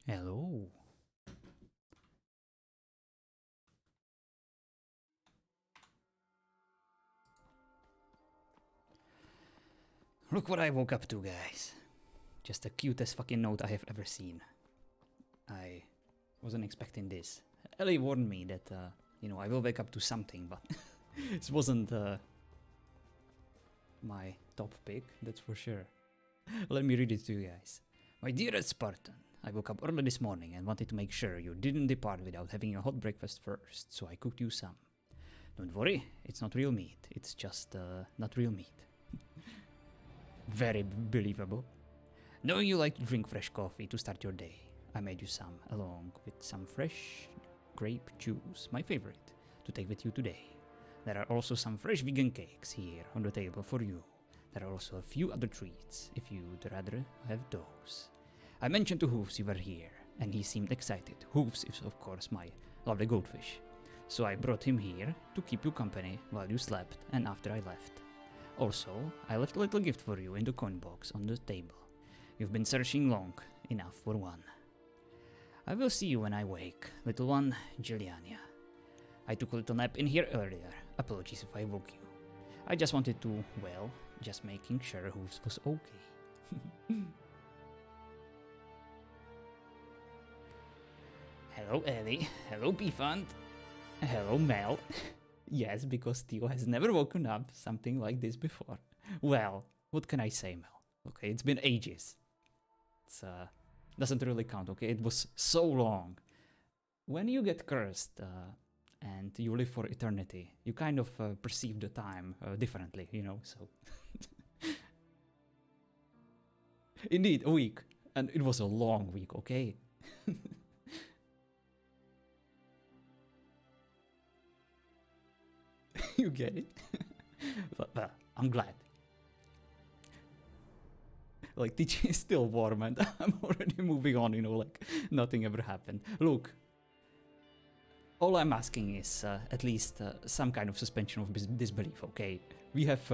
Hello. Look what I woke up to, guys. Just the cutest fucking note I have ever seen. I wasn't expecting this. Ellie warned me that, I will wake up to something, but this wasn't my top pick, that's for sure. Let me read it to you guys. My dearest Spartan, I woke up early this morning and wanted to make sure you didn't depart without having a hot breakfast first, so I cooked you some. Don't worry, it's not real meat, it's just not real meat. Very believable. Knowing you like to drink fresh coffee to start your day, I made you some, along with some fresh grape juice, my favorite, to take with you today. There are also some fresh vegan cakes here on the table for you. There are also a few other treats, if you'd rather have those. I mentioned to Hooves you were here, and he seemed excited. Hooves is, of course, my lovely goldfish. So I brought him here to keep you company while you slept and after I left. Also, I left a little gift for you in the coin box on the table. You've been searching long enough for one. I will see you when I wake, little one, Juliania. I took a little nap in here earlier. Apologies if I woke you. I just wanted to, well, just making sure Hooves was okay. Hello, Ellie. Hello, Bfund. Hello, Mel. Yes, because ToO has never woken up something like this before. Well, what can I say, Mel? Okay, it's been ages. It's doesn't really count, okay? It was so long. When you get cursed and you live for eternity, you kind of perceive the time differently, so... Indeed, a week. And it was a long week, okay? You get it? But I'm glad. Like, teaching is still warm and I'm already moving on, like nothing ever happened. Look, all I'm asking is at least some kind of suspension of disbelief, okay? We have...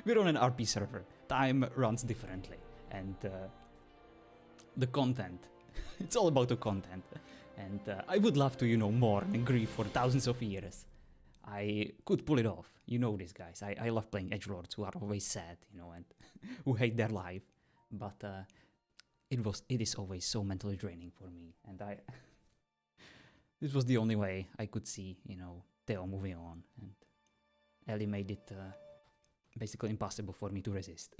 we're on an RP server. Time runs differently. And the content, it's all about the content. And I would love to, mourn and grieve for thousands of years. I could pull it off. You know this, guys. I love playing edgelords who are always sad, and who hate their life. But it is always so mentally draining for me. And this was the only way I could see, ToO moving on. And Ellie made it basically impossible for me to resist.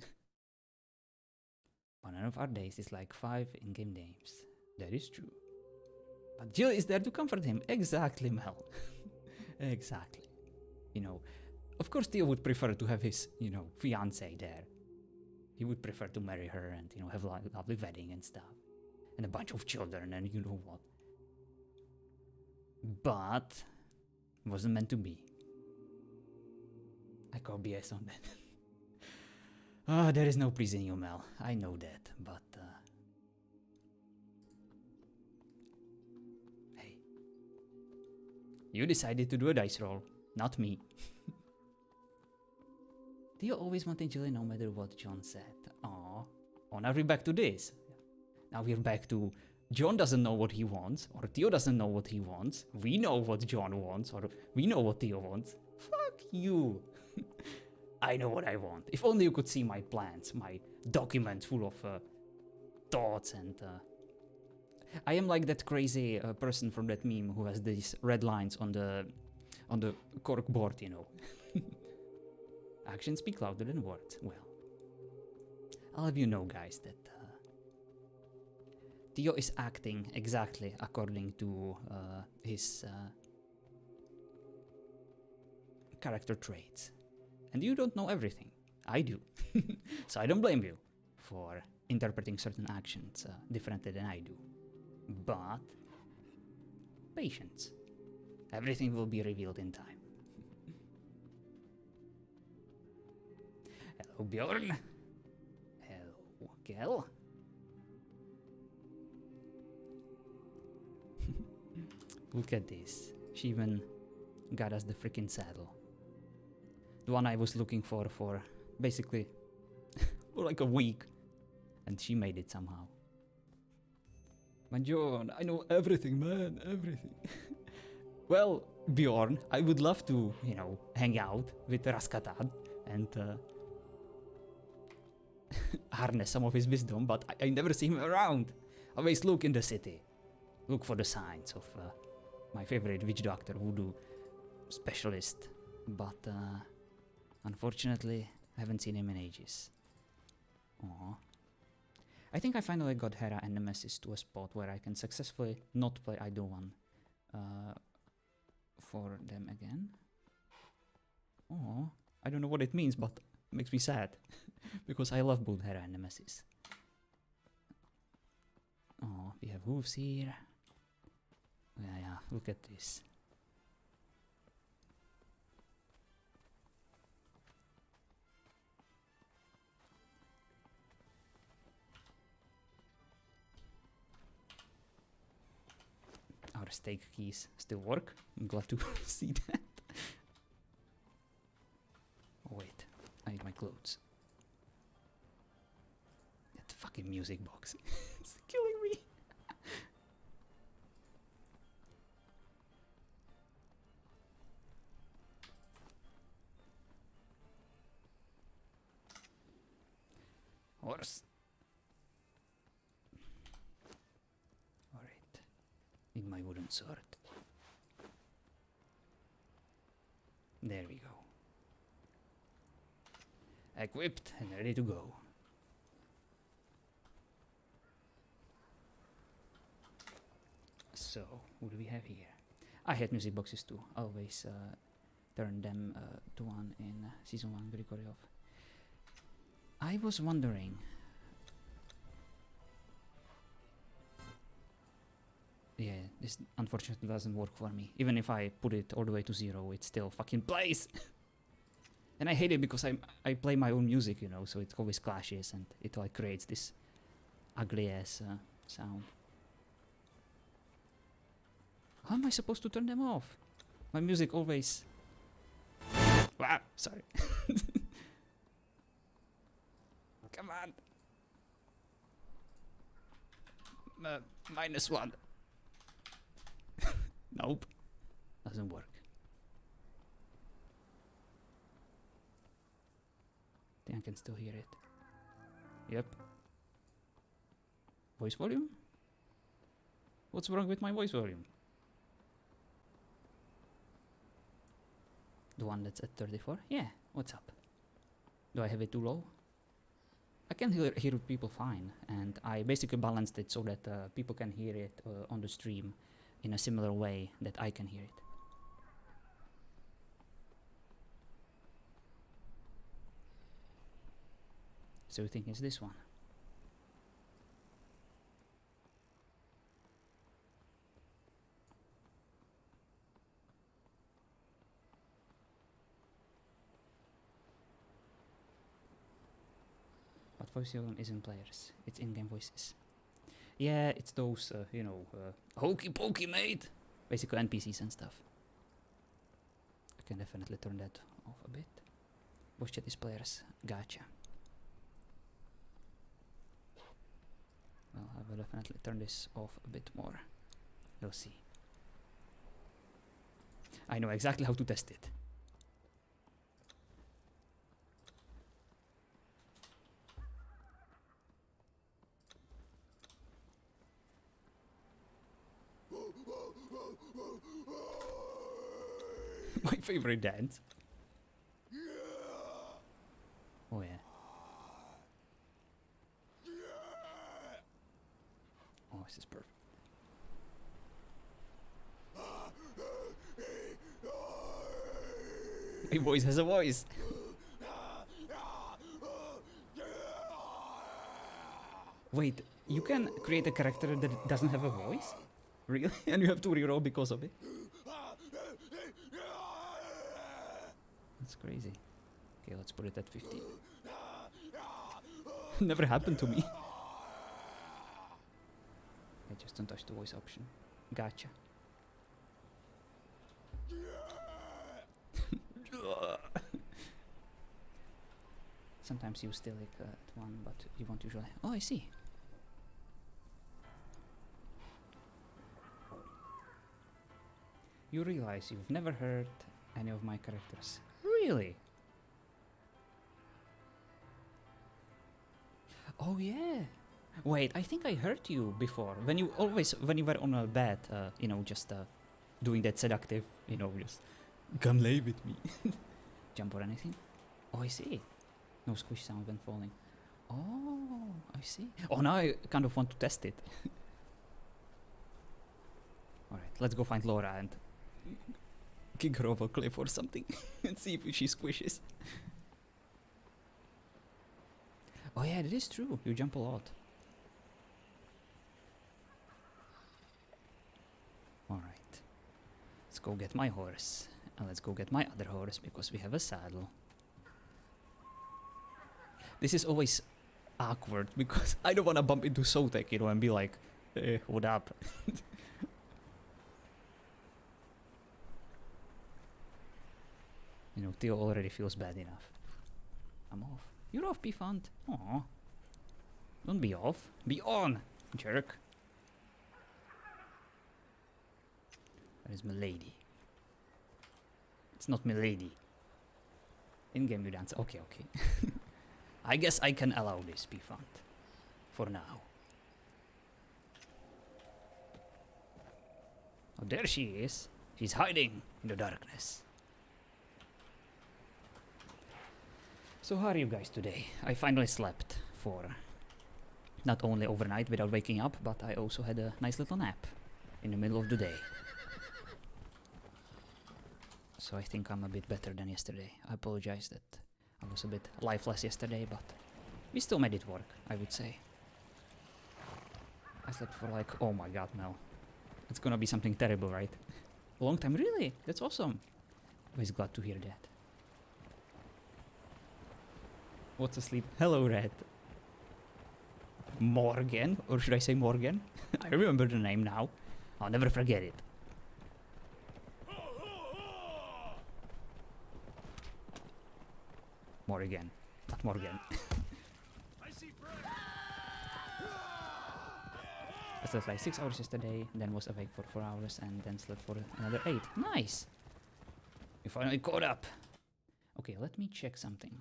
But none of our days is like 5 in-game names. That is true. But Jill is there to comfort him. Exactly, Mel. Exactly. Of course ToO would prefer to have his, fiancée there. He would prefer to marry her and, have a lovely wedding and stuff. And a bunch of children and you know what. But it wasn't meant to be. I call BS on that. There is no pleasing you, Mel. I know that, but... Hey. You decided to do a dice roll, not me. ToO always wanted Julie no matter what John said. Aww. Oh, now we're back to this. Now we're back to John doesn't know what he wants, or ToO doesn't know what he wants. We know what John wants, or we know what ToO wants. Fuck you. I know what I want. If only you could see my plans, my document full of thoughts and... I am like that crazy person from that meme who has these red lines on the cork board, Actions speak louder than words. Well, I'll have you know, guys, that ToO is acting exactly according to his character traits. And you don't know everything. I do. So I don't blame you for interpreting certain actions differently than I do. But patience. Everything will be revealed in time. Hello, Bjorn. Hello, Kel. Look at this. She even got us the freaking saddle. The one I was looking for basically for like a week. And she made it somehow. Bjorn, I know everything, man, everything. Well, Bjorn, I would love to, you know, hang out with Raskatad and harness some of his wisdom, but I never see him around. Always look in the city. Look for the signs of my favorite witch doctor, voodoo specialist. But unfortunately, I haven't seen him in ages. Aww. I think I finally got Hera and Nemesis to a spot where I can successfully not play either one for them again. Oh, I don't know what it means, but it makes me sad. Because I love both Hera and Nemesis. Oh, we have hooves here. Yeah, look at this. Our stake keys still work. I'm glad to see that. Oh wait, I need my clothes. That fucking music box. It's killing me. Horse. Alright. Need my wooden sword. There we go. Equipped and ready to go. So, what do we have here? I had music boxes too. Always turn them to one in season 1 Grigori of. I was wondering. Yeah, this unfortunately doesn't work for me. Even if I put it all the way to 0, it still fucking plays. And I hate it because I play my own music, you know, so it always clashes and it like creates this ugly ass sound. How am I supposed to turn them off? My music always. Wow, sorry. Come on. -1. Nope. Doesn't work. Think I can still hear it. Yep. Voice volume? What's wrong with my voice volume? The one that's at 34? Yeah, what's up? Do I have it too low? I can hear people fine, and I basically balanced it so that people can hear it on the stream in a similar way that I can hear it. So you think it's this one? But voice volume isn't players, it's in-game voices. Yeah, it's those, you know, hokey pokey mate! Basically NPCs and stuff. I can definitely turn that off a bit. Voice chat is players, gotcha. Well, I will definitely turn this off a bit more. We'll see. I know exactly how to test it. My favorite dance. Oh yeah. Oh, this is perfect. My voice has a voice. Wait, you can create a character that doesn't have a voice? Really? And you have to reroll because of it? That's crazy. Okay, let's put it at 15. Never happened to me. I just don't touch the voice option. Gotcha. Sometimes you still like at one, but you won't usually. Oh, I see. You realize you've never heard any of my characters. Really? Oh yeah. Wait, I think I heard you before. When you were on a bed, you know, just doing that seductive, you know, just come lay with me. Jump or anything. Oh, I see. No squish sound when falling. Oh, I see. Oh, now I kind of want to test it. Alright, let's go find Laura and kick her off a cliff or something and see if she squishes. Oh yeah, that is true. You jump a lot. Alright. Let's go get my horse. And let's go get my other horse because we have a saddle. This is always awkward because I don't want to bump into Sotek, you know, and be like, hey, what up? You know, Theo already feels bad enough. I'm off. You're off, Pfant. Aww. Don't be off. Be on, jerk. That is Milady. It's not Milady. In-game you dance. Okay, okay. I guess I can allow this, Pfant. For now. Oh, there she is. She's hiding in the darkness. So how are you guys today? I finally slept for not only overnight without waking up, but I also had a nice little nap in the middle of the day. So I think I'm a bit better than yesterday. I apologize that I was a bit lifeless yesterday, but we still made it work, I would say. I slept for like, oh my god, no. It's gonna be something terrible, right? A long time, really? That's awesome. Always glad to hear that. What's asleep? Hello, Red. Morgan? Or should I say Morgan? I remember the name now. I'll never forget it. Morgan. Not Morgan. I slept like 6 hours yesterday, then was awake for 4 hours, and then slept for another 8. Nice! You finally caught up. Okay, let me check something.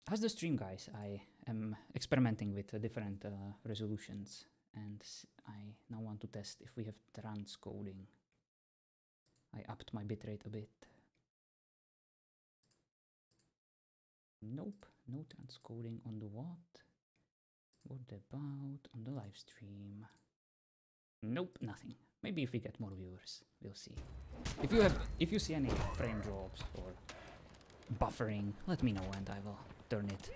How's the stream, guys? I am experimenting with different resolutions, and I now want to test if we have transcoding. I upped my bitrate a bit. Nope, no transcoding on the what? What about on the live stream? Nope, nothing. Maybe if we get more viewers, we'll see. If you see any frame drops or buffering, let me know and I will turn it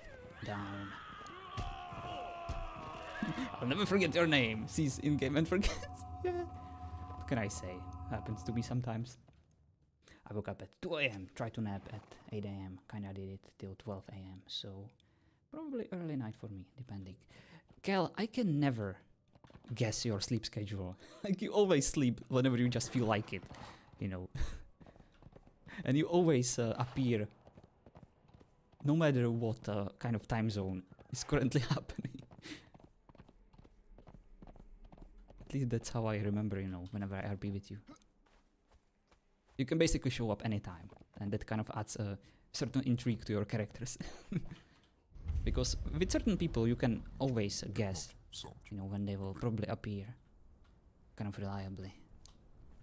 down. I'll never forget your name. Sees in game and forgets. Yeah. What can I say? Happens to me sometimes. I woke up at 2 AM, tried to nap at 8 AM, kinda did it till 12 AM, so probably early night for me, depending. Kel, I can never guess your sleep schedule. Like, you always sleep whenever you just feel like it, you know. And you always appear no matter what kind of time zone is currently happening. At least that's how I remember, you know, whenever I RP with you. You can basically show up anytime, and that kind of adds a certain intrigue to your characters. Because with certain people you can always guess, you know, when they will probably appear, kind of reliably.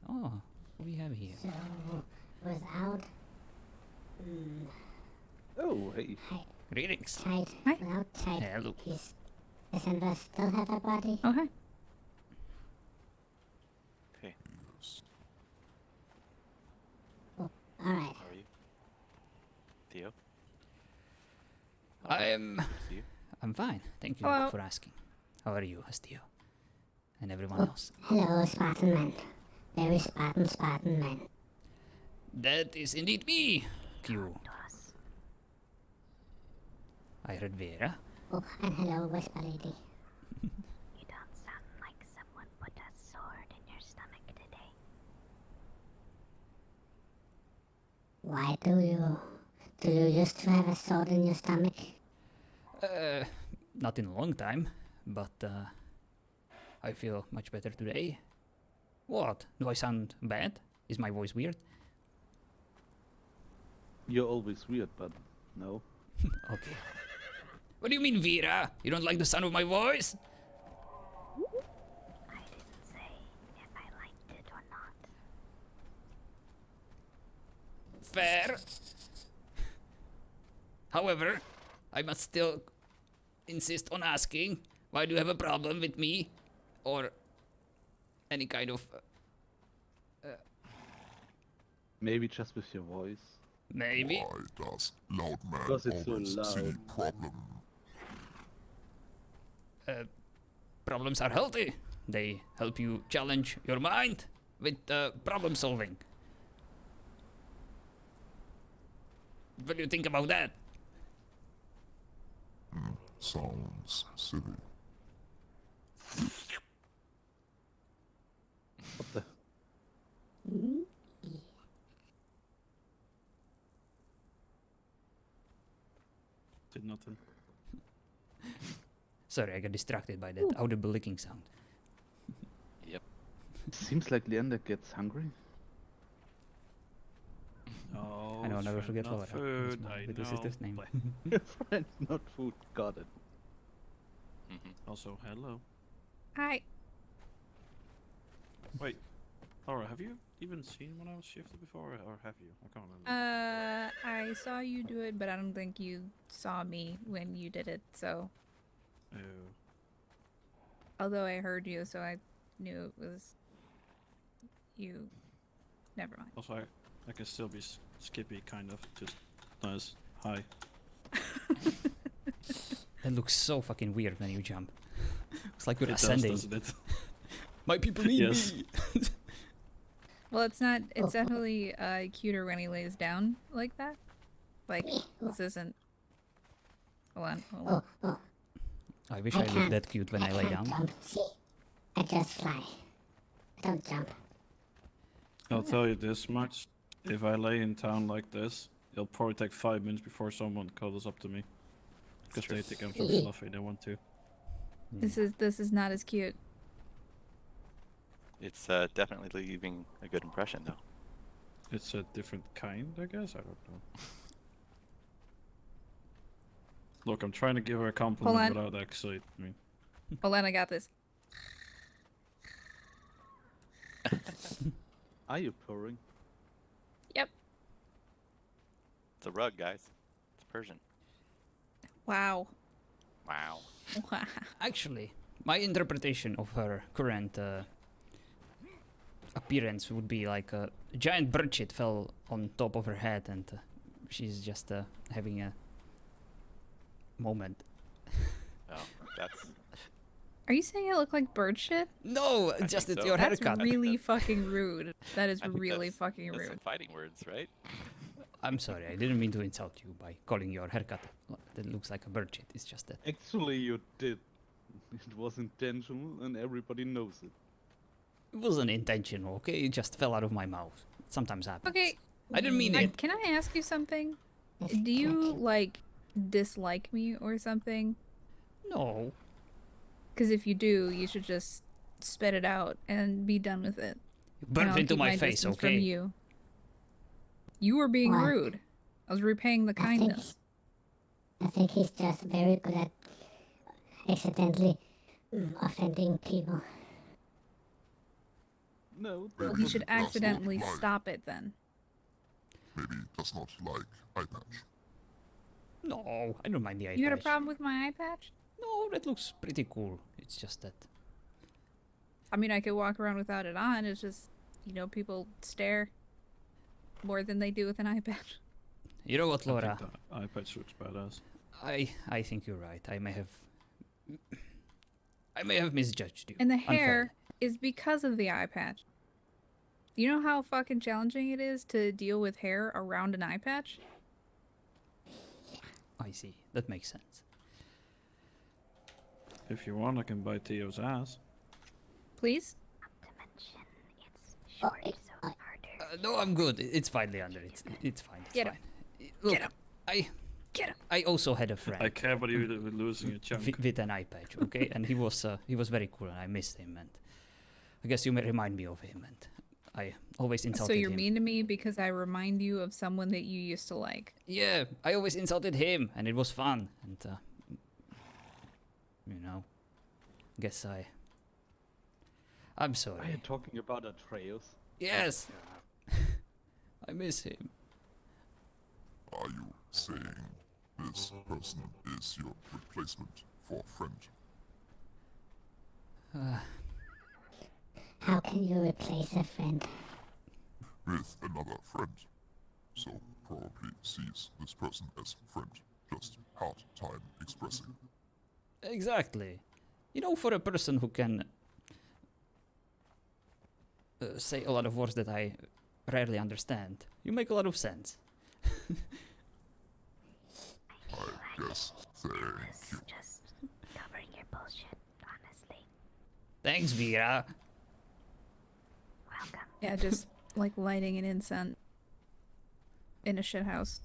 Oh, what do we have here? So, without... Oh, hey. Greetings. Tight, Hi. without tight, Hello. doesn't that still have a body? Oh, hi. Hey, Alright. how are you? Theo? See you? I'm fine. Thank you Hello. for asking. How are you, Astio? And everyone else? Hello, Spartan man. Very Spartan man. That is indeed me, Q. I heard Vera. Oh, and hello, Whisper Lady. You don't sound like someone put a sword in your stomach today. Why do you used to have a sword in your stomach? Not in a long time, but I feel much better today. What? Do I sound bad? Is my voice weird? You're always weird, but no. Okay. What do you mean, Vera? You don't like the sound of my voice? I didn't say if I liked it or not. Fair. However, I must still insist on asking, why do you have a problem with me? Or any kind of... Maybe just with your voice. maybe? Why does loud man Because it's so always see loud. problem? Problems are healthy. They help you challenge your mind with problem solving. What do you think about that? Sounds silly. What the? Did nothing. Sorry, I got distracted by that audible licking sound. Yep. Seems like Leander gets hungry. Oh, I know, I'll never friend, forget not Laura. food. That's my I little know. sister's name. Friends, not food. Got it. Also, hello. Hi. Wait, Laura, have you even seen when I was shifted before, or have you? I can't remember. I saw you do it, but I don't think you saw me when you did it, so. Oh. Although I heard you, so I knew it was you. Never mind. Also, I can still be skippy, kind of. Just nice. Hi. That looks so fucking weird when you jump. It's like you're It does, ascending. doesn't it? My people need Yes. me. Well, it's not. It's definitely cuter when he lays down like that. Like this isn't. Hold on. Hold on. I wish I looked that cute when I lay can't down. jump. See, I just fly. I don't jump. I'll tell you this much. If I lay in town like this, it'll probably take 5 minutes before someone cuddles up to me. Because they think I'm so fluffy, they want to. This is not as cute. It's definitely leaving a good impression, though. It's a different kind, I guess? I don't know. Look, I'm trying to give her a compliment on. without actually... I mean, Hold on, I got this. Are you purring? Yep. It's a rug, guys. It's Persian. Wow. Wow. Wow. Actually, my interpretation of her current appearance would be like a giant bird shit fell on top of her head and she's just having a moment. Oh, that's... Are you saying I look like bird shit? No, I just think at so. your That's haircut. really fucking rude. That is I think really that's- fucking That's rude. some fighting words, right? I'm sorry, I didn't mean to insult you by calling your haircut that looks like a bird shit. It's just that. Actually, you did. It was intentional, and everybody knows it. It wasn't intentional, okay? It just fell out of my mouth. It sometimes happens. Okay. I didn't mean it. Can I ask you something? Do you like dislike me or something? No. Because if you do, you should just spit it out and be done with it. You And burnt I'll into keep my face, distance okay? From you. You were being What? rude. I was repaying the kindness. I think he's just very good at accidentally offending people. No, Well, that he was should not accidentally like- stop it then. Maybe does not like eye patch. No, I don't mind the eye You got a patch. problem with my eye patch? No, that looks pretty cool. It's just that. I mean, I could walk around without it on. It's just, you know, people stare more than they do with an eye patch. You know what, I Laura? think the eye patch looks badass. I think you're right. I may have misjudged you. And the unfairly. hair is because of the eye patch. You know how fucking challenging it is to deal with hair around an eye patch? I see. That makes sense. If you want, I can bite Theo's ass. Please? To mention, it's short, so harder. No, I'm good. It's fine, Leander. It's fine. It's Get him. fine. Look, Get him. Get him. I also had a friend I care about you losing a chunk. with an eye patch, okay? And he was very cool, and I missed him. And I guess you may remind me of him, and I always insulted So you're him. mean to me because I remind you of someone that you used to like. Yeah, I always insulted him, and it was fun. And you know, guess I'm Are sorry. you talking about Atreus? Yes, I miss him. Are you saying this person is your replacement for a friend? How can you replace a friend? With another friend. So probably sees this person as friend. Just hard time expressing. Exactly. You know, for a person who can say a lot of words that I rarely understand, you make a lot of sense. I guess thank was you. just covering your bullshit, honestly. Thanks, Vera. Welcome. Yeah, just like lighting an incense in a shit house.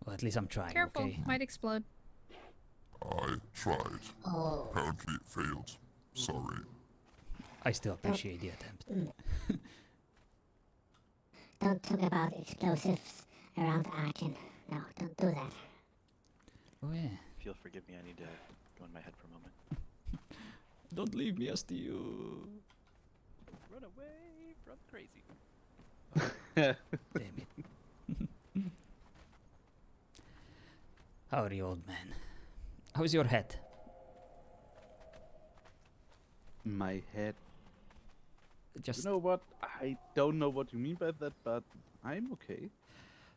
Well, at least I'm trying, Careful, okay? might explode. I tried. Oh, Apparently failed. Sorry. I still appreciate the attempt. don't talk about explosives around Arkin. No, don't do that. Oh yeah. If you'll forgive me, I need to go in my head for a moment. Don't leave me, Astio. Run away from crazy. Damn it. Howdy, old man. How's your head? My head. Just, You know what? I don't know what you mean by that, but I'm okay.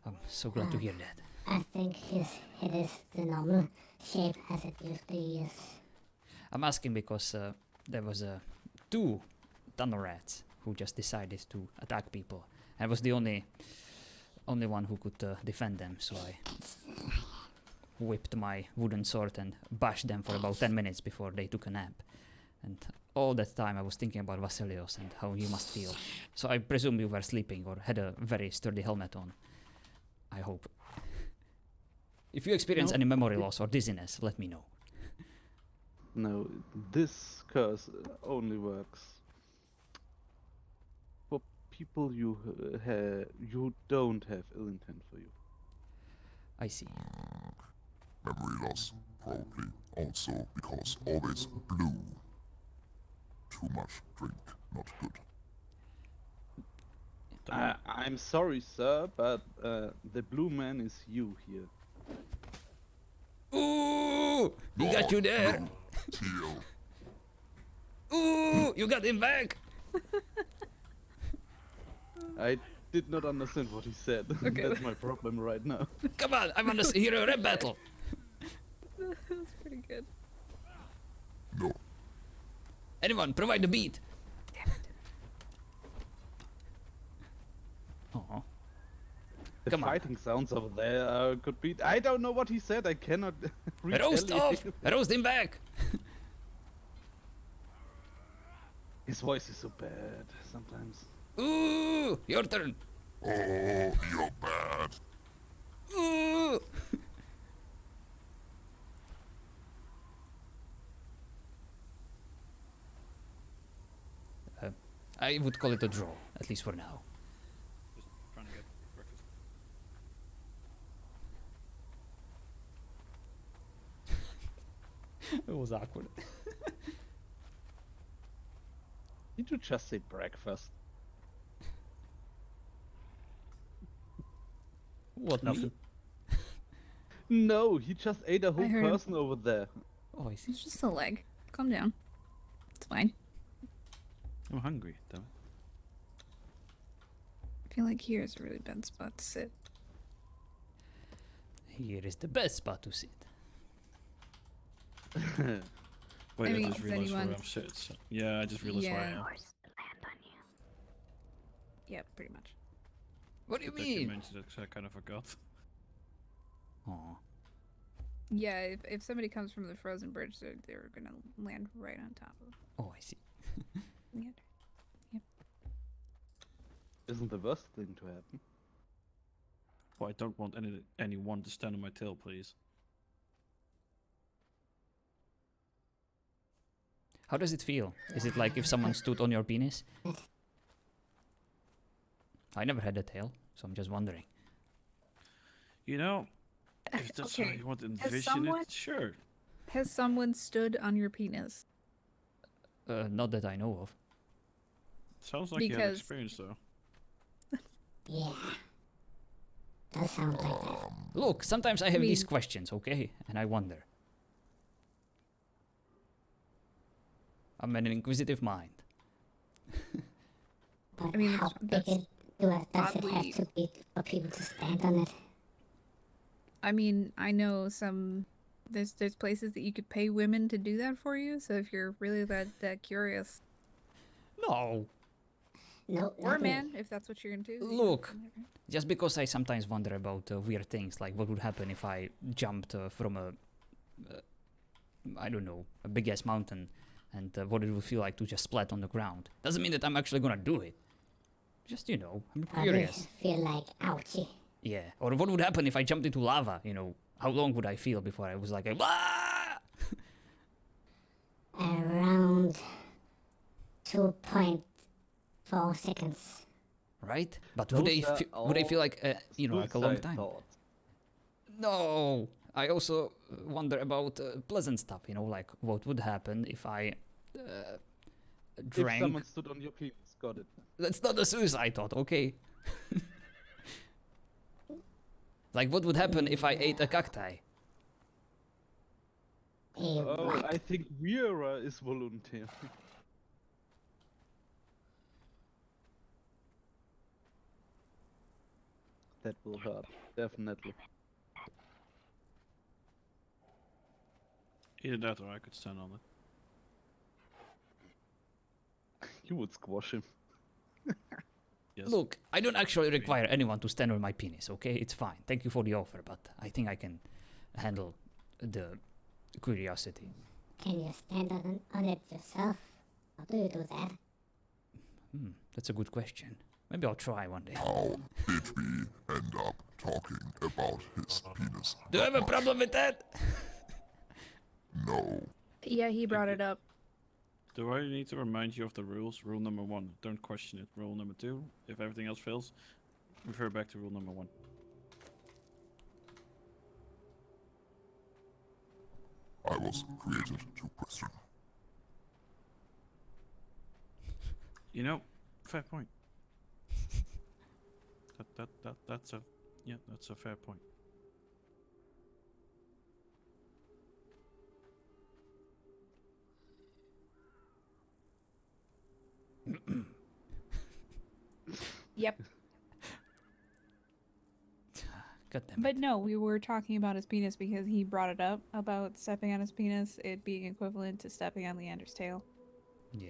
I'm so glad to hear that. I think his head is the normal shape as it usually is. I'm asking because there was two tunnel rats who just decided to attack people. I was the only one who could defend them, so I whipped my wooden sword and bashed them for about 10 minutes before they took a nap. And all that time I was thinking about Vasilios and how he must feel. So I presume you were sleeping or had a very sturdy helmet on. I hope. If you experience No, any memory loss or dizziness, let me know. No, this curse only works for people you don't have ill intent for you. I see. Memory loss. Probably also because always blue. Too much drink, not good. I'm sorry, sir, but the blue man is you here. Ooh! He got you there! No, Theo. Ooh! You got him back! I did not understand what he said. Okay. That's my problem right now. Come on, I'm on a hero rap battle! That's pretty good. No. Anyone, provide the beat! Aw. The Come on. fighting sounds over there could be. I don't know what he said. I cannot Roast off! retaliate. Roast him back! His voice is so bad sometimes. Ooh! Your turn! Oh, you're bad. Ooh! I would call it a draw, at least for now. Just trying to get breakfast. It was awkward. Did you just say breakfast? What, Nothing. No, he just ate a whole heard him. person over there. Oh, I see. It's just a leg. Calm down. It's fine. I'm hungry, damn it. I feel like here is a really bad spot to sit. Here is the best spot to sit. Wait, I I, mean, just does realized where anyone- I'm sit. Yeah, I just realized where I Yeah. am. Horse land on you. Yeah, pretty much. What do you That you mean? mentioned it, 'cause I kind of forgot. Aw. Yeah, if somebody comes from the frozen bridge, they're gonna land right on top of Oh, I see. Leander. Isn't the worst thing to happen. Well, I don't want anyone to stand on my tail, please. How does it feel? Is it like if someone stood on your penis? I never had a tail, so I'm just wondering. You know, if that's how Okay, you want to has envision someone- it, sure. Has someone stood on your penis? Not that I know of. Sounds like you have Because- experience though. Yeah. Does sound like that. Look, sometimes I have these mean- questions, okay? And I wonder. I'm an inquisitive mind. But I mean, how that's big does it have oddly- to be for people to stand on it? I mean, I know some. There's places that you could pay women to do that for you. So if you're really that curious, No, No, or a not me. man, if that's what you're into. you know, Look. whatever. just because I sometimes wonder about weird things, like what would happen if I jumped from a, I don't know, a big ass mountain, and what it would feel like to just splat on the ground. Doesn't mean that I'm actually gonna do it. Just, you know, I'm Probably curious. feel like ouchie. Yeah. Or what would happen if I jumped into lava? You know, how long would I feel before I was like, "Ah!" Around 2.4 seconds. Right? But Those would they are would they feel all like you know, like a long suicide time? thoughts. No. I also wonder about pleasant stuff. You know, like what would happen if I If drank. someone stood on your penis, got it. That's not a suicide thought, okay? Like, what would happen if I ate a cacti? Oh, What? I think Vera is voluntary. That will hurt, definitely. Either that or I could stand on it. You would squash him. Yes. Look, I don't actually require anyone to stand on my penis, okay? It's fine. Thank you for the offer, but I think I can handle the curiosity. Can you stand on it yourself? How do you do that? That's a good question. Maybe I'll try one day. How did we end up talking about his penis? Do you have a much? problem with that? No. Yeah, he brought it up. Do I need to remind you of the rules? Rule number 1, don't question it. Rule number 2, if everything else fails, refer back to rule number 1. I was created to question. You know, fair point. That's a fair point. Yep. God damn it. But no, we were talking about his penis because he brought it up about stepping on his penis, it being equivalent to stepping on Leander's tail. Yeah.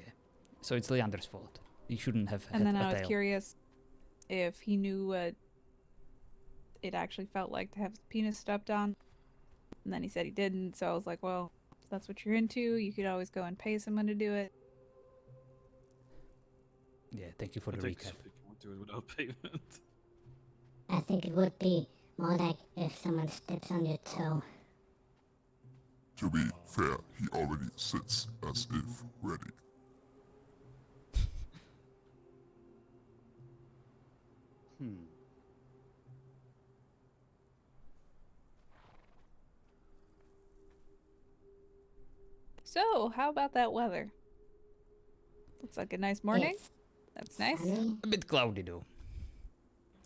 So it's Leander's fault. He shouldn't have had And then a I was tail. curious if he knew what it actually felt like to have his penis stepped on. And then he said he didn't, so I was like, well, if that's what you're into, you could always go and pay someone to do it. Yeah, thank you for I the think recap. some people would do it without payment. I think it would be more like if someone steps on your toe. To be fair, he already sits as if ready. So, how about that weather? Looks like a nice morning. It's That's nice. sunny. A bit cloudy though.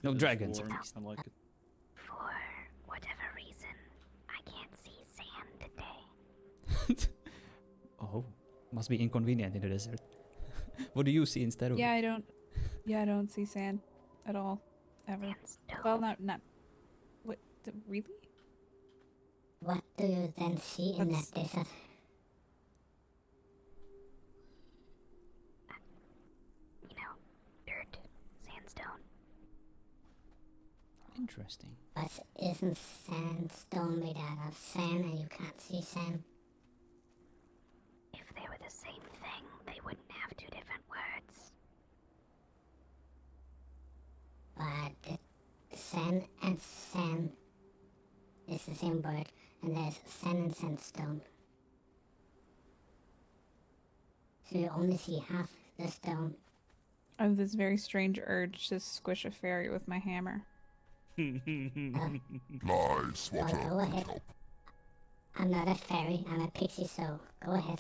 No It's dragons at warm, least. I like it. For whatever reason, I can't see sand today. Oh, must be inconvenient in the desert. What do you see instead of? Yeah, I don't see sand at all. Ever. Sandstone. Well, not. What? Really? What do you then see in That's- that desert? You know, dirt, sandstone. Interesting. But isn't sandstone made out of sand and you can't see sand? If they were the same thing, they wouldn't have two different words. But sand and sand is the same word, and there's sand and sandstone. so you only see half the stone. I have this very strange urge to squish a fairy with my hammer. Lie, Well, Swatter go could ahead. help. I'm not a fairy, I'm a pixie, so go ahead.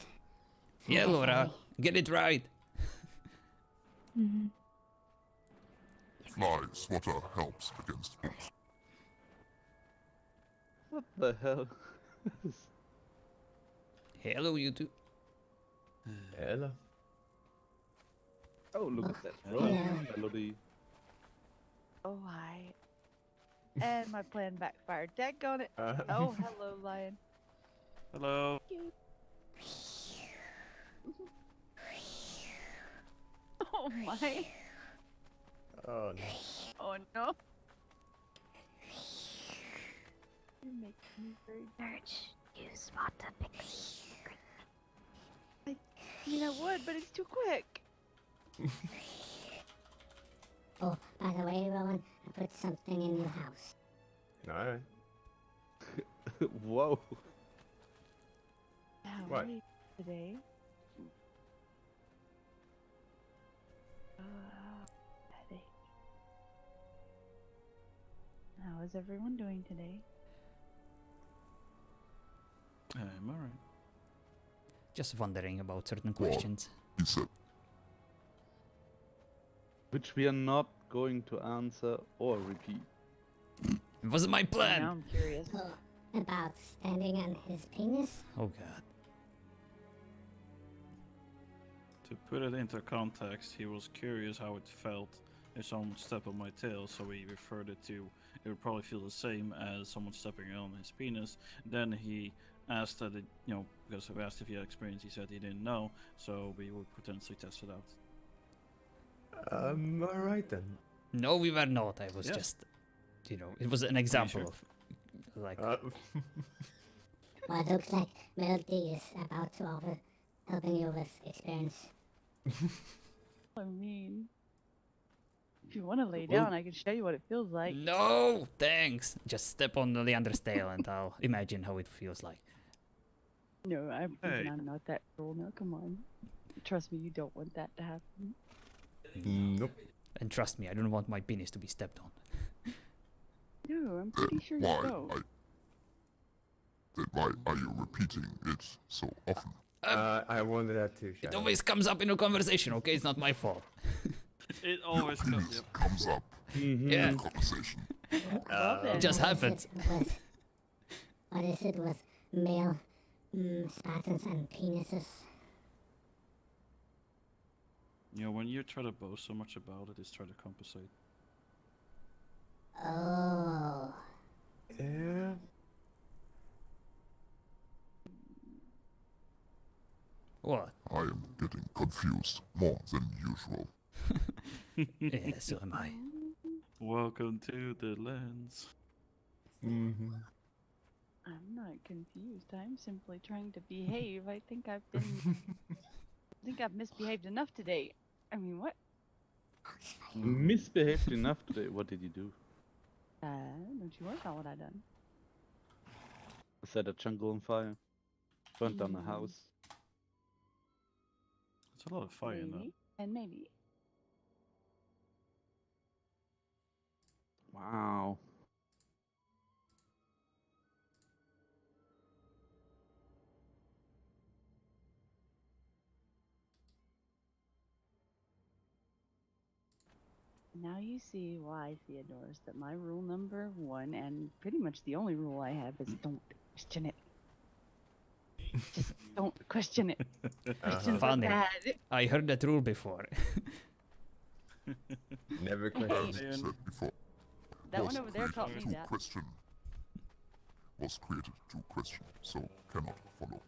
Find Yeah, a Laura, fairy. get it right. Fly Swatter helps against wolves. What the hell? Hello, you two. Hello. Oh, look at that Hello. drum melody. Oh, hi. And my plan backfired. Daggone it. Oh, hello, lion. Hello. Oh, my. Oh no. Oh, no. You make me very Urge, you spot a pixie. I mean, I would, but it's too quick. Oh, by the way, Rowan, I put something in your house. Alright. Whoa. How What? are you today? Headache. How is everyone doing today? I'm alright. Just wondering about certain questions. He said, Which we are not going to answer or repeat. It wasn't my Now plan. I'm curious. Oh, about standing on his penis? Oh god. To put it into context, he was curious how it felt if someone stepped on my tail, so he referred it to it would probably feel the same as someone stepping on his penis. Then he asked that it, because I asked if he had experience, he said he didn't know, so we would potentially test it out. Alright then. No, we were not. I was Yeah. just, it was an example sure? of, like, Well, it looks like Melody is about to offer helping you with experience. I mean, if you want to lay down, I can show you what it feels like. no, thanks. Just step on the Leander's tail and I'll imagine how it feels like. No, Hey. I'm not that cruel. No, come on. Trust me, you don't want that to happen. Nope. And trust me, I don't want my penis to be stepped on. No, I'm pretty sure you don't. then why are you repeating it so often? I wondered that too, It Shadow. always comes up in a conversation, okay? It's not my fault. It always comes. Penis Yep. comes up Yeah, in conversation. Well, then. it just What is happens. it with- What is it with male Spartans and penises? When you try to boast so much about it, it's try to compensate. Oh. Yeah. What? I am getting confused more than usual. Yeah, so am I. Welcome to the lens. Mm-hmm. I'm not confused. I'm simply trying to behave. I think I've misbehaved enough today. I mean, what? Misbehaved enough today. What did you do? Don't you worry about what I done. Set a jungle on fire. Burnt down a house. It's a lot of fire in that. Maybe and maybe. Wow. Now you see why, Theodoros, that my rule number 1 and pretty much the only rule I have is don't question it. Just don't question it. Questions are Funny. bad. I heard that rule before. Never As question. said before, That was one over there created taught me to that. question. Was created to question, so cannot follow.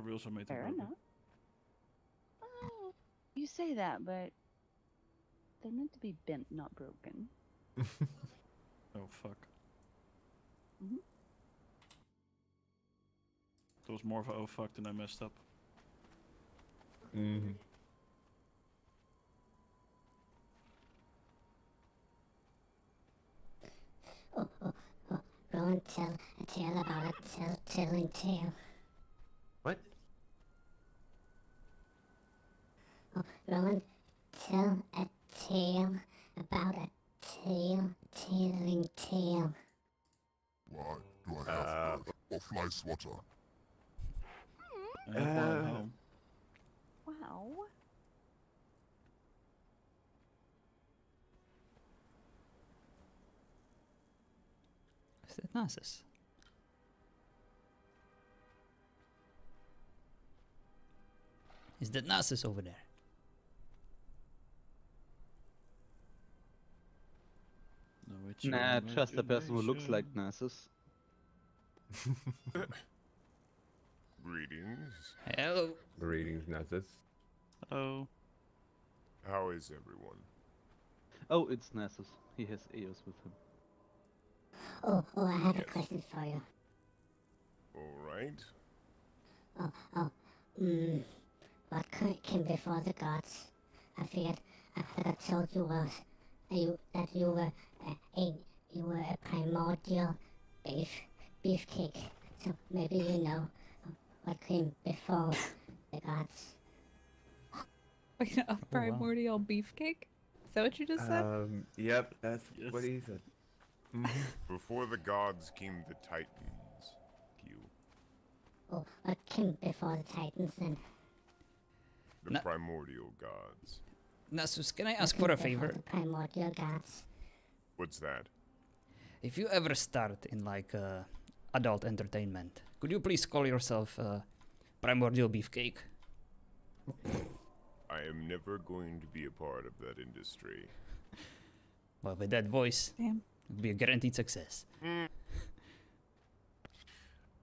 Rules are made to Fair broken. enough. Oh, you say that, but they're meant to be bent, not broken. Oh fuck. Mhm. That was more of a oh fuck than I messed up. Mm-hmm. Rowan, tell a tale about a telling tale. What? Oh, Rowan, tell a tale about a tailing tale. Why do I have a fly swatter? I have one at home. Wow. Is that Nasus? Is that Nasus over there? No, it's Nah, your just a person who looks like imagination. Nasus. Greetings. Hello. Greetings, Nasus. Hello. How is everyone? Oh, it's Nasus. He has Eos with him. Oh, I have a Yes. question for you. Alright. What came before the gods? I figured I told you that you were a primordial beefcake. So maybe you know what came before the gods. Wait, a primordial beefcake? Is that what you just said? Yep, that's Yes. what he said. Before the gods came the Titans. Q. Oh, what came before the Titans then? The Na- primordial gods. Nasus, can I What ask came for a before favor? The primordial gods. What's that? If you ever start in like adult entertainment, could you please call yourself Primordial Beefcake? I am never going to be a part of that industry. Well, with that voice, Damn. it would be a guaranteed success.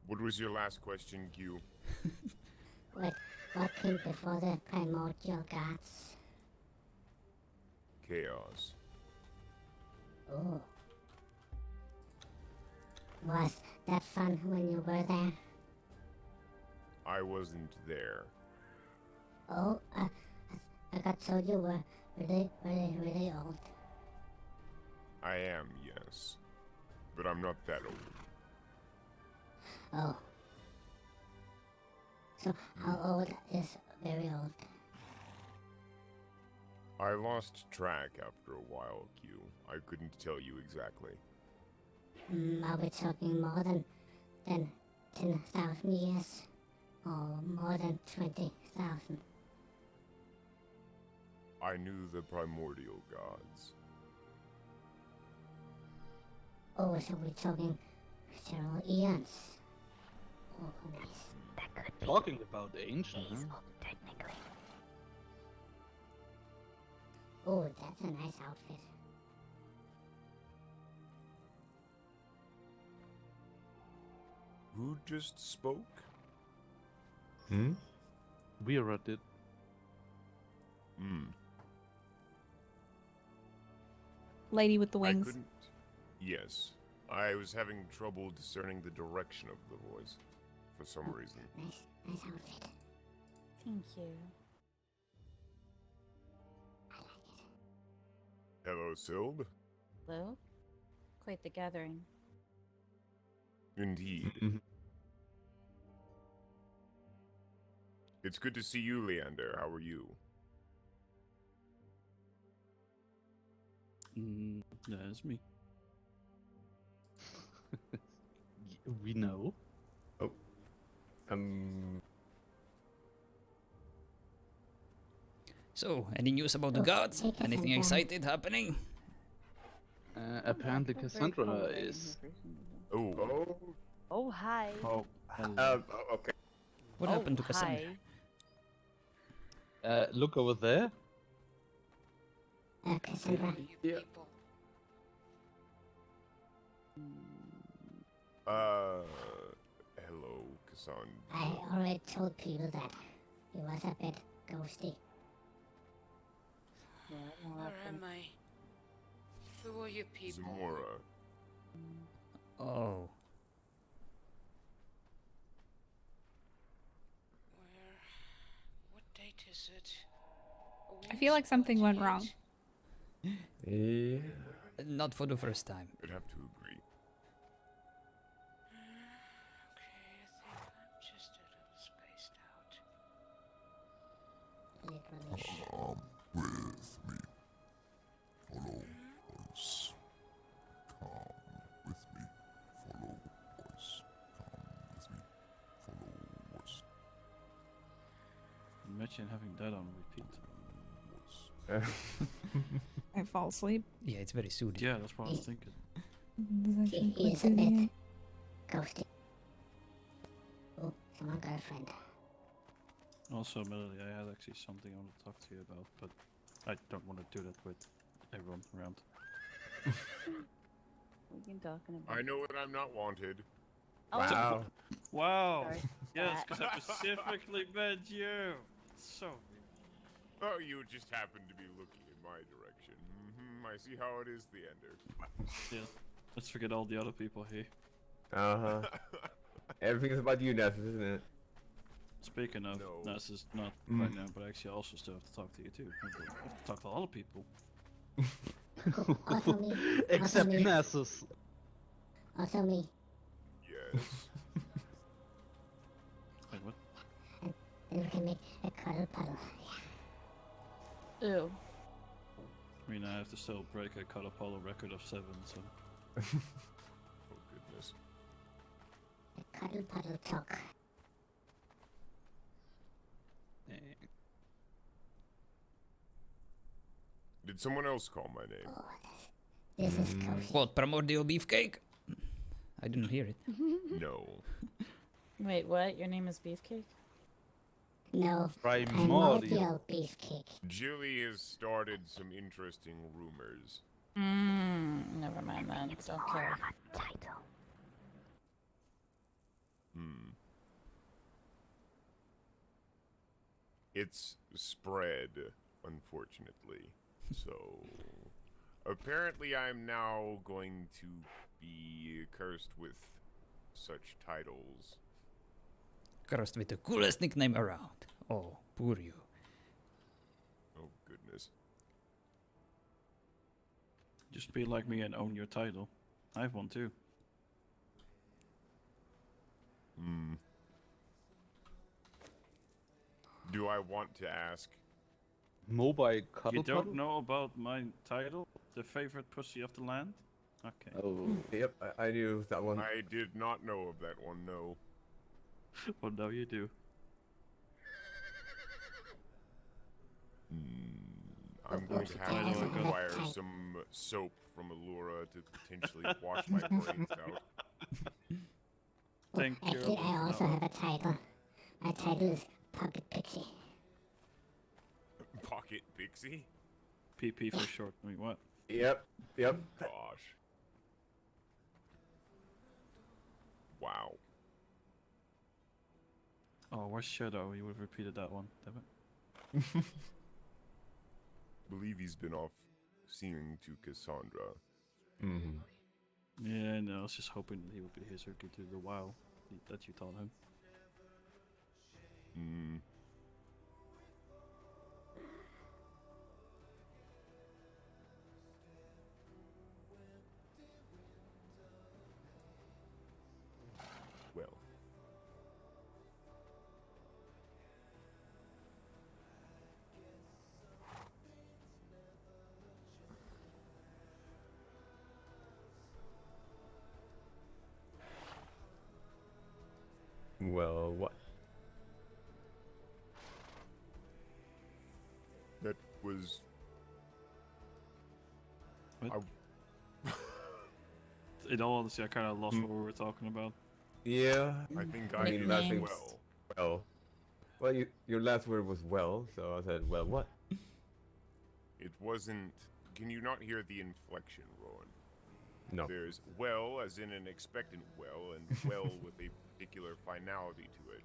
What was your last question, Q? What came before the primordial gods? Chaos. Oh. Was that fun when you were there? I wasn't there. Oh, I got told you were really old. I am, yes. But I'm not that old. Oh. So how old is very old? I lost track after a while, Q. I couldn't tell you exactly. Are we talking more than 10,000 years? Or more than 20,000? I knew the primordial gods. Oh, so we're talking several eons. Oh, nice. That could be Talking about ancient, days huh? old, technically. Oh, that's a nice outfit. Who just spoke? Hmm? Vera did. Hmm. Lady with the I wings. couldn't. Yes. I was having trouble discerning the direction of the voice. For some reason. Nice outfit. Thank you. Hello, Sild? Hello? Quite the gathering. Indeed. It's good to see you, Leander. How are you? That's me. We know. So, any news about the gods? Hey, Anything Cassandra. excited happening? Apparently I feel very Cassandra comfortable in is... here for some reason. Oh. Oh, hi. Oh, hello. Okay. What Oh, happened to Cassandra? hi. Look over there. Cassandra. Yeah. Hello, Cassandra. I already told Peter that he was a bit ghosty. Where am I? Who are you people? Zamora. Oh, Where? What date is it? I feel like something went wrong. Yeah. not for the first time. I'd have to agree. Okay, I think I'm just a little spaced out. Literally. Imagine having that on repeat. I fall asleep. Yeah, it's very soothing. Yeah, that's what I was thinking. It's actually He quite is a bit soothing. ghosty. Oh, someone girlfriend. Also, Melody, I had actually something I want to talk to you about, but I don't want to do that with everyone around. We can talk in a bit. I know what I'm not wanted. Oh, Wow. Wow! Sorry. Yes, That- because I specifically meant you! So Oh, you just happened to be looking in my direction. I see how it is, the ender. yeah, let's forget all the other people here. Uh-huh. Everything's about you, Nessus, isn't it? Speaking of, No. Nas is not right now, but actually I also still have to talk to you too. I have to talk to all the people. Also me. Except also me. Nessus. Also me. Yes. Wait, what? Then we can make a cuddle puddle. Ew. I mean, I have to still break a Cut Apollo record of 7, so... Oh, goodness. A cuddle puddle talk. Did someone else call my name? Oh, this is cozy. What, primordial beefcake? I didn't hear it. No. Wait, what? Your name is Beefcake? No, Primordial. primordial beefcake. Julie has started some interesting rumors. Never mind then. It's Don't more care. of a title. It's spread, unfortunately. So, apparently I'm now going to be cursed with such titles. Cursed with the coolest nickname around. Oh, poor you. Oh, goodness. Just be like me and own your title. I have one too. Do I want to ask? Mobile cuddle You don't puddle? know about my title? The favorite pussy of the land? Okay. Oh. Yep, I knew that one. I did not know of that one, no. Well, now you do. I'm going to have to acquire some soap from Allura to potentially wash my brains out. Thank you. Actually, I also have a title. My title is Pocket Pixie. Pocket Pixie? PP for short. I mean, what? Yep. Gosh. Wow. Oh, where's Shadow? You would have repeated that one, damn it. Believe he's been off seeing to Cassandra. Yeah, no, I was just hoping that he would be here so he could do the wow that you taught him. Well. Well, what? That was... What? In all honesty, I kind of lost what we were talking about. Yeah. I think I I mean, did last as thing- well. Well, your last word was well, so I said, well, what? It wasn't... Can you not hear the inflection, Rowan? No. There's well, as in an expectant well, and well with a particular finality to it.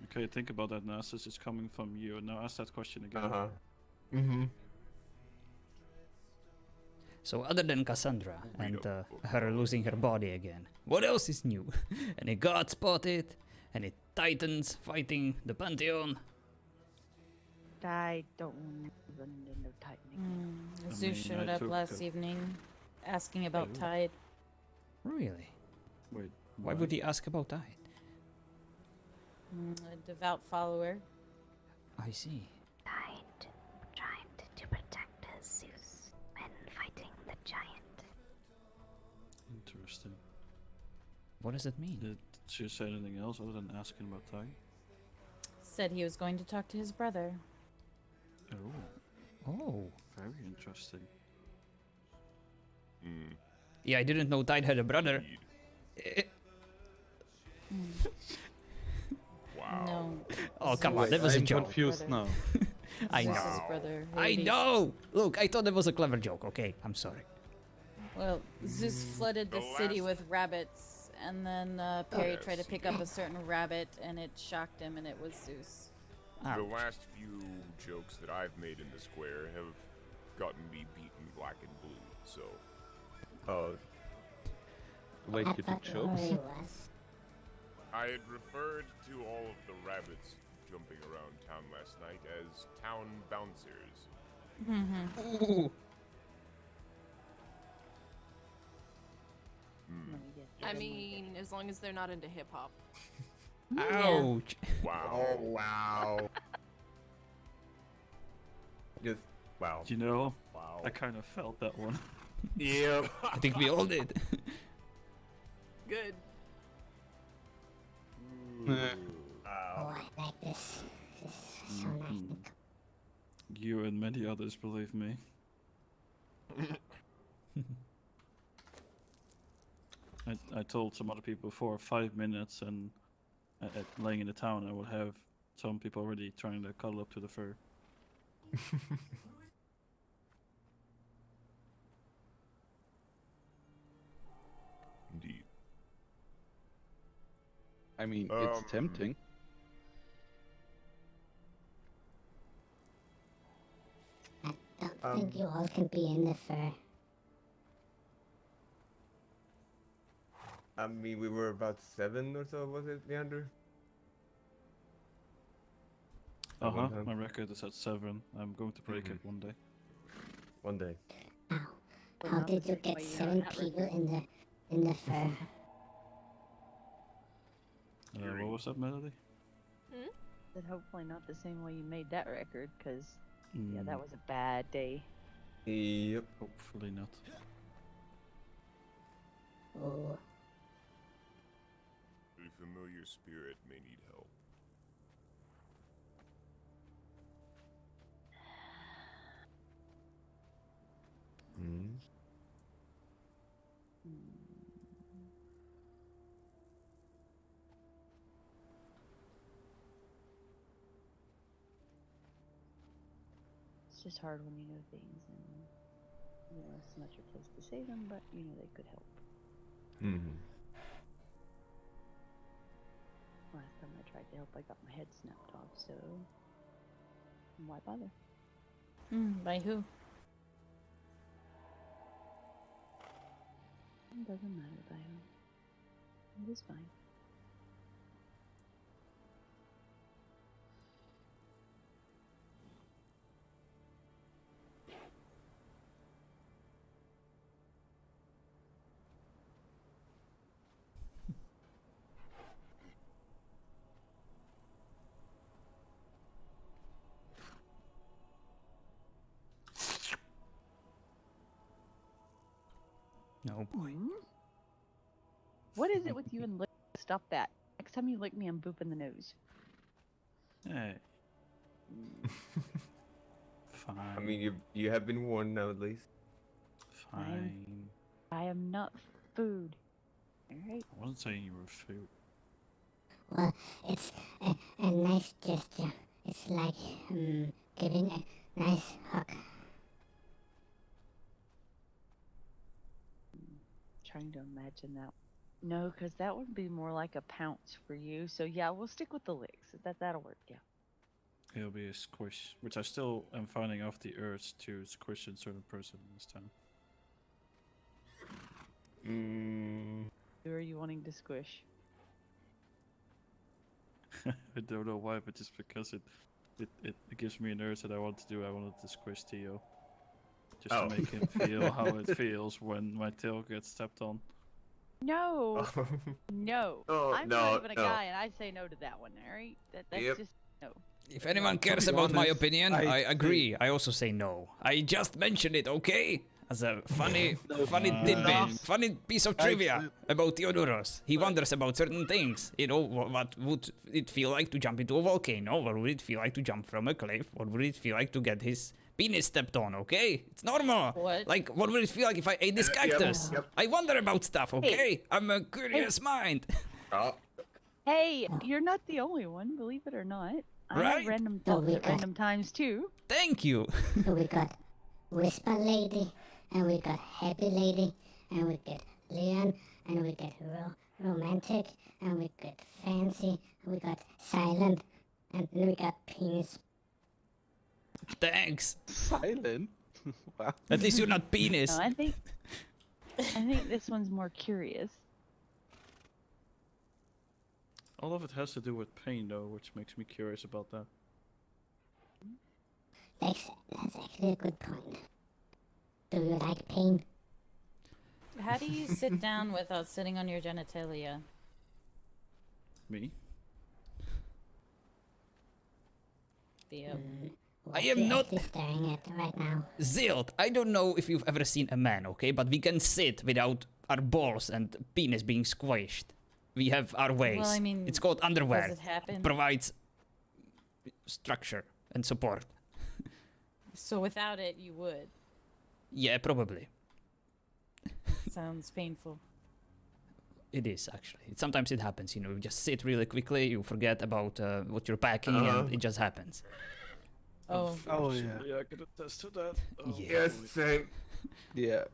Okay, think about that, Nasus. It's coming from you. Now ask that question again. So other than Cassandra and her losing her body again, what else is new? Any gods spotted? Any titans fighting the Pantheon? I don't run into no tightening. Zeus showed up last evening asking about Tide. Really? Wait, Why would he ask about that? A devout follower. I see. Tide trying to protect us, Zeus, when fighting the giant. Interesting. What does it mean? Did she say anything else other than asking about time? said he was going to talk to his brother. Oh, Oh. very interesting. Yeah, I didn't know Tide had a brother. Eh, Wow. No. Oh, come on, Wait, that was a I'm joke. confused now. I Zeus's know. brother. I Hades. know! Look, I thought that was a clever joke, okay? I'm sorry. Well, Zeus flooded the The city last- with rabbits, and then Perry tried to pick up a certain rabbit, and it shocked him, and it was Zeus. The Ouch. last few jokes that I've made in the square have gotten me beaten black and blue, so Oh, Wait, I you did thought jokes? Rory was. I had referred to all of the rabbits jumping around town last night as town bouncers. Ooh. Let me get I that. mean, as long as they're not into hip hop. Ouch. Wow. oh wow. Just wow. You know, Wow. I kind of felt that one. Yep. I think we all did. Good. Oh, Wow. I like this. This is so nice. You and many others believe me. I told some other people for 5 minutes, and at laying in the town, I would have some people already trying to cuddle up to the fur. Indeed. I mean, it's tempting. I don't think you all can be in the fur. I mean, we were about 7 or so, was it, Leander? Uh huh. time. My record is at 7. I'm going to break it one day. One day. But How not the did you same get way you 7 have people record. in the fur? What was that, Melody? But hopefully not the same way you made that record, because yeah, Mm, that was a bad day. Yep. Hopefully not. Oh, A familiar spirit may need help. Mm. It's just hard when you know things and you know it's not your place to say them, but you know they could help. Mm. Last time I tried to help, I got my head snapped off, so why bother? By who? It doesn't matter by who. It is fine. No boy. What is it with you and lick? Stop that. Next time you lick me, I'm booping the nose. Hey. Fine. I mean, you have been warned now at least. Fine. I am not food. Alright? I wasn't saying you were food. well, it's a nice gesture. It's like giving a nice hug. Trying to imagine that. No, because that would be more like a pounce for you. So yeah, we'll stick with the licks. That'll work. Yeah. It'll be a squish, which I still am finding off the urge to squish a certain person this time. Who are you wanting to squish? I don't know why, but just because it gives me an urge that I want to do. I wanted to squish Theo, just to make him feel how it feels when my tail gets stepped on. No, no. Oh, I'm no, not even a no. guy, and I say no to that one. All right, that's Yep. just no. If anyone To cares be about my honest, opinion, I I agree. I also say no. I just mentioned it, okay? as a funny Fine. tidbit, funny piece of trivia Actually- about Theodoros. He wonders about certain things. You know, what would it feel like to jump into a volcano? What would it feel like to jump from a cliff? What would it feel like to get his penis stepped on? Okay, it's normal. What? Like, what would it feel like if I ate this cactus? yep. I wonder about stuff. Okay, I'm a curious mind. Oh, Hey, you're not the only one, believe it or not. I Right? have random Oh, thoughts we at got- random times too. Thank you. So we got Whisper Lady, and we got Happy Lady, and we got Leon, and we got Romantic, and we got Fancy, and we got Silent, and then we got Penis. Thanks. Silent? Wow. At least you're not penis. No, I think this one's more curious. All of it has to do with pain, though, which makes me curious about that. That's actually a good point. Do you like pain? How do you sit down without sitting on your genitalia? Me? Theo. What I am you not- actually staring at right now. Zilt, I don't know if you've ever seen a man, okay? But we can sit without our balls and penis being squished. We have our ways. Well, I mean, it's called underwear. does it happen? Provides structure and support. So without it, you would. Yeah, probably. Sounds painful. It is, actually. Sometimes it happens, you know, you just sit really quickly, you forget about what you're packing, and it just happens. Oh. Oh, yeah. Yeah, I could attest to that. Oh, Yeah. yes, same. Yeah.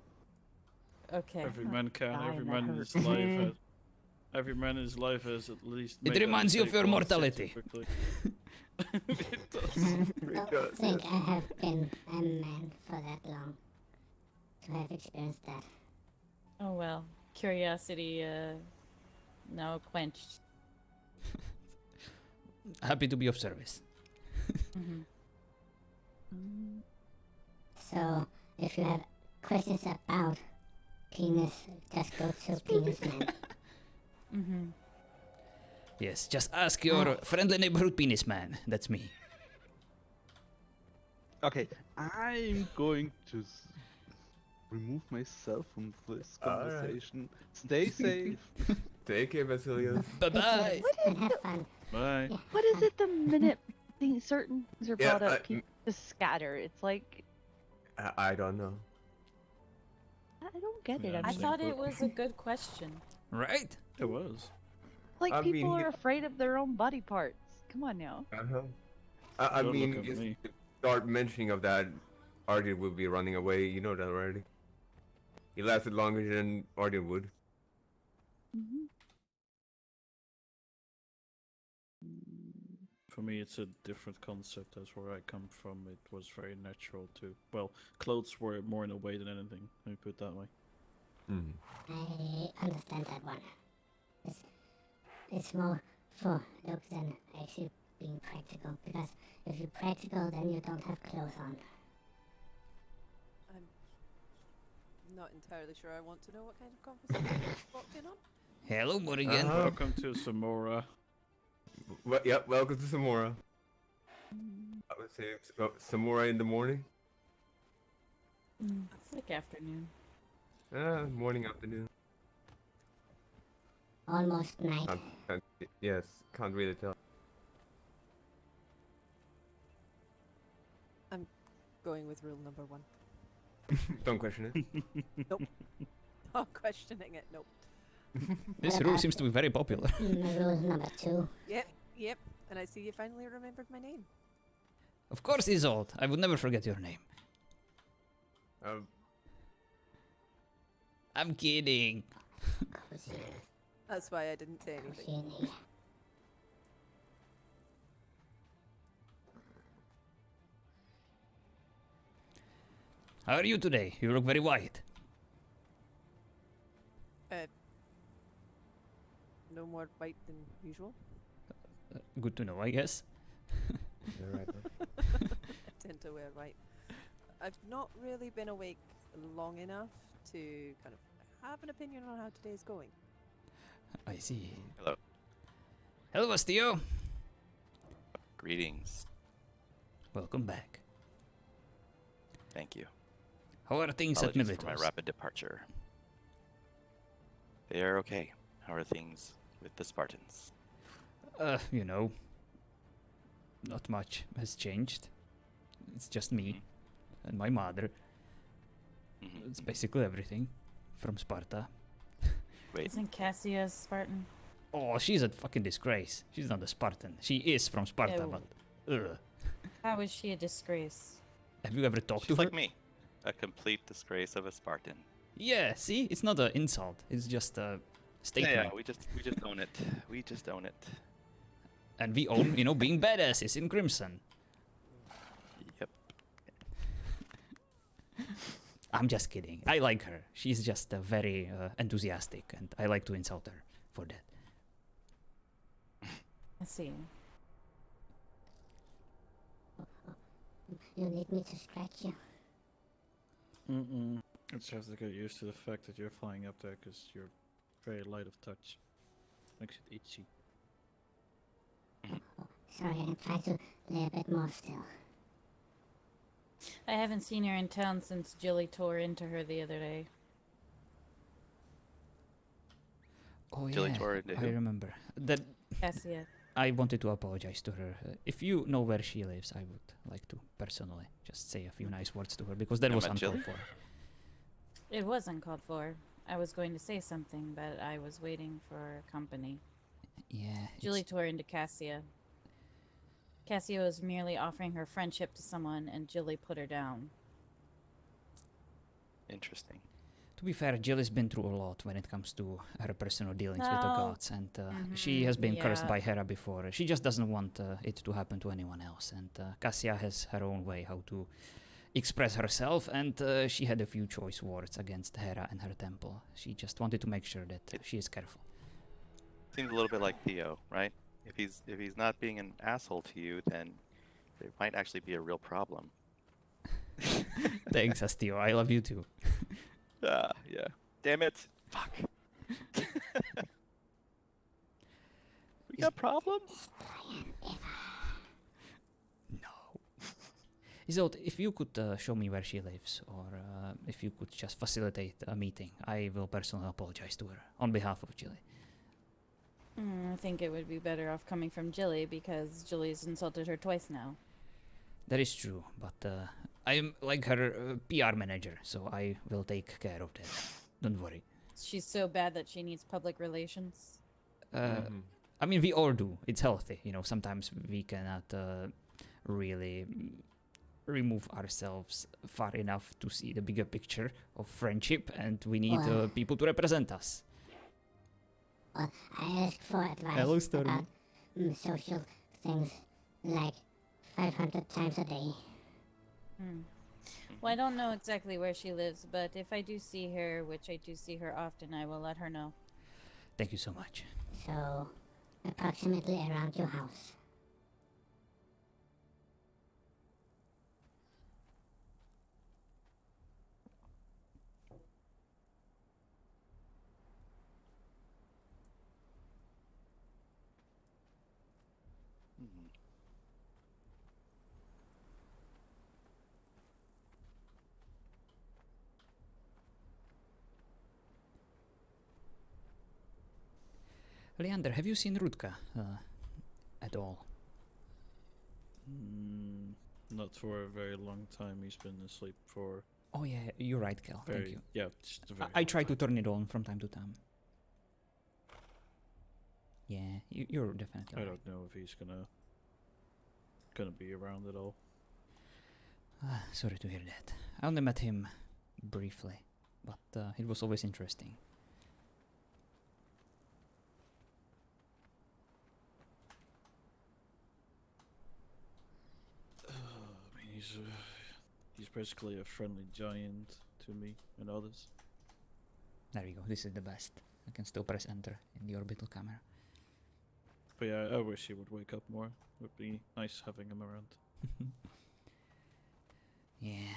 Okay. Every man can, Die, every that man in hurts. his life has... Every man in his life has at least... It made that reminds you of mistake your once, so mortality. quickly. It does. I don't think I have been a man for that long to have experienced that. Oh well. Curiosity, now quenched. Happy to be of service. Hmm. So, if you have questions about penis, just go to Penis Man. Mm-hmm. Yes, just ask your friendly neighborhood penis man. That's me. Okay, I'm going to remove myself from this Alright. conversation. Stay safe. Take care, Vasilius. Bye-bye. And have fun. Bye. What is it the minute certain things are Yeah, brought up, people just scatter? It's like, I don't know. I don't get it. Yeah, I'm I just- thought it was a good question. Right? It was. like I people mean, are afraid of their own body parts. Come on now. Uh-huh. I Don't mean, look at you me. start mentioning of that, Arden will be running away. You know that already. He lasted longer than Arden would. For me, it's a different concept. That's where I come from. It was very natural to... Well, clothes were more in a way than anything. Let me put it that way. I understand that one. It's more for looks than actually being practical, because if you're practical, then you don't have clothes on. I'm not entirely sure I want to know what kind of conversation you're walking on. Hello, Morrigan. Welcome to Samora. Yep, welcome to Samora. I would say Samora in the morning. It's like afternoon. Morning, afternoon. Almost night. Yes, can't really tell. I'm going with rule number 1. Don't question it. Nope. Not questioning it, nope. This rule seems to be very popular. Rule number 2. Yep. And I see you finally remembered my name. Of course, Isolde. I would never forget your name. I'm kidding. That's why I didn't say anything. How are you today? You look very white. No more white than usual. Good to know, I guess. You're right. I tend to wear white. I've not really been awake long enough to kind of have an opinion on how today's going. I see. Hello. Hello, Astio. Greetings. Welcome back. Thank you. How are things at Apologies for my Militos? rapid departure. They are okay. How are things with the Spartans? You know, not much has changed. It's just me and my mother. It's basically everything from Sparta. Wait. Isn't Cassia a Spartan? Oh, she's a fucking disgrace. She's not a Spartan. She is from Sparta, Ew. but ugh. How is she a disgrace? Have you ever talked She's to her? like me. A complete disgrace of a Spartan. Yeah, see? It's not an insult. It's just a statement. Yeah, we just own it. We just own it. And we own, you know, being badasses in Crimson. Yep. I'm just kidding. I like her. She's just very enthusiastic, and I like to insult her for that. I see. You need me to stretch you? Mm-mm. I just have to get used to the fact that you're flying up there because you're very light of touch. Makes it itchy. Sorry, I can try to lay a bit more still. I haven't seen her in town since Jilly tore into her the other day. Oh Jilly yeah, tore into I who? remember. That Cassia. I wanted to apologize to her. If you know where she lives, I would like to personally just say a few nice words to her because that You was met uncalled Jilly? for. It was uncalled for. I was going to say something, but I was waiting for company. Yeah. Jilly it's- tore into Cassia. Cassia was merely offering her friendship to someone, and Jilly put her down. Interesting. To be fair, Jill's been through a lot when it comes to her personal dealings with the Oh. gods, and she has been cursed yeah. by Hera before. She just doesn't want it to happen to anyone else, and Cassia has her own way how to express herself, and she had a few choice words against Hera and her temple. She just wanted to make sure that she is careful. Seems a little bit like Theo, right? If he's not being an asshole to you, then there might actually be a real problem. Thanks, Astio. I love you too. Yeah. Damn it. Fuck. We got problems? Isolde, if you could show me where she lives, or if you could just facilitate a meeting, I will personally apologize to her on behalf of Chile. I think it would be better off coming from Jilly because Jilly's insulted her twice now. That is true, but I'm like her PR manager, so I will take care of that. Don't worry. She's so bad that she needs public relations. I mean, we all do. It's healthy, you know. Sometimes we cannot really remove ourselves far enough to see the bigger picture of friendship, and we need people to represent us. Well, I asked for advice Hello, Story. about social things like 500 times a day. Well, I don't know exactly where she lives, but if I do see her, which I do see her often, I will let her know. Thank you so much. So, approximately around your house. Leander, have you seen Rutka at all? Not for a very long time. He's been asleep for Oh yeah, you're right, Kel. Thank very you. yeah. Just a very I long try to time. turn it on from time to time. Yeah, you're definitely I right. don't know if he's gonna be around at all. Sorry to hear that. I only met him briefly, but it was always interesting. I mean, he's basically a friendly giant to me and others. There we go. This is the best. I can still press enter in the orbital camera. But yeah, I wish he would wake up more. Would be nice having him around. Yeah,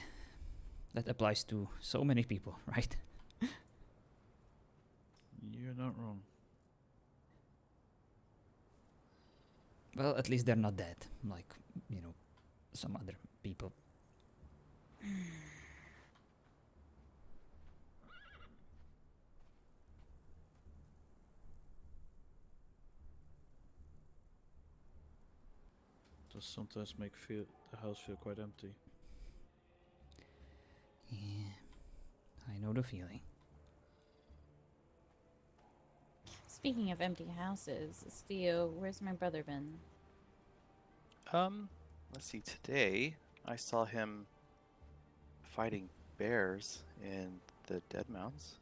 that applies to so many people, right? You're not wrong. Well, at least they're not dead, like, you know, some other people. does sometimes make the house feel quite empty. Yeah, I know the feeling. Speaking of empty houses, Theo, where's my brother been? Let's see. Today, I saw him fighting bears in the Dead Mountains.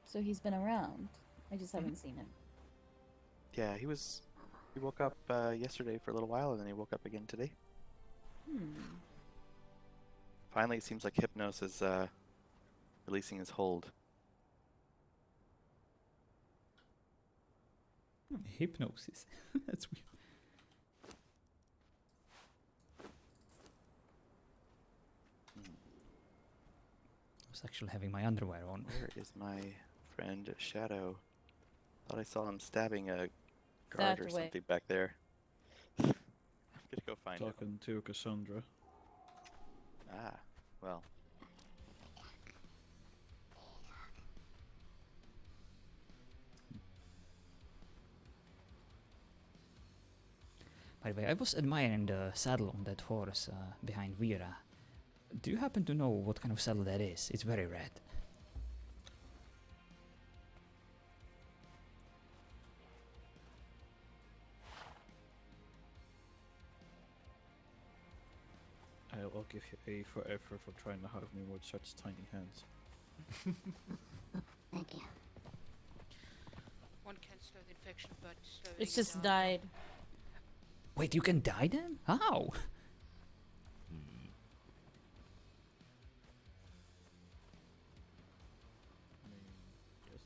So he's been around. I just haven't seen him. Yeah, he woke up yesterday for a little while, and then he woke up again today. Finally, it seems like Hypnos is releasing his hold. Hypnosis. That's weird. I was actually having my underwear on. Where is my friend Shadow? Thought I saw him stabbing a guard or something back there. I'm gonna go find him. Talking to Cassandra. Ah, well. By the way, I was admiring the saddle on that horse behind Vera. Do you happen to know what kind of saddle that is? It's very red. I'll give you A for effort for trying to hug me with such tiny hands. Thank you. One can slow the infection, but slowing It's it just down- died. Wait, you can die then? How? Yes.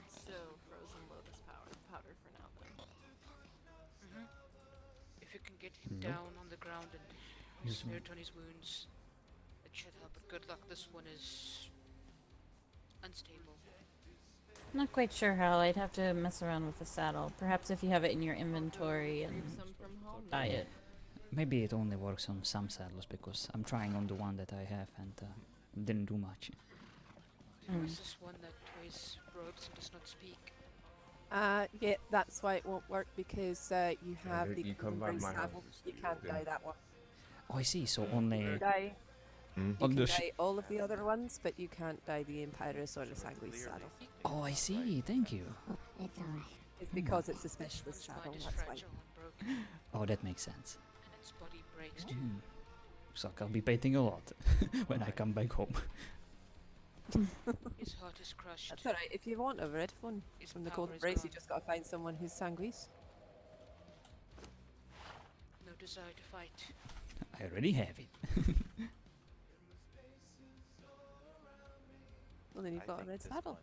So, frozen lotus powder for now then. If you can get him Nope. down on the ground and Use smear it on his wounds, it should help. But good luck, this one is unstable. Not quite sure how. I'd have to mess around with the saddle. Perhaps if you have it in your inventory and Some from home. buy it. Maybe it only works on some saddles because I'm trying on the one that I have and didn't do much. Is this one that wears robes and does not speak? Yeah, that's why it won't work because you have the you come by Grey my saddle. house, You can't yeah. dye that one. Oh, I see. So only Dye. You on can the dye all of the other ones, but you can't dye the Empirus or the Sanguis saddle. Oh, I see. Thank you. Oh, it's alright. It's because it's a specialist saddle, Spine is that's why. fragile and broken, Oh, that makes sense. and its body breaks too. Looks like I'll be painting a lot when I come back home. His heart is crushed. That's alright. If you want a red one His from the power Cold is Brace, you gone. just gotta find someone who's Sanguis. No desire to fight. I already have it. Well, then you've got a red saddle.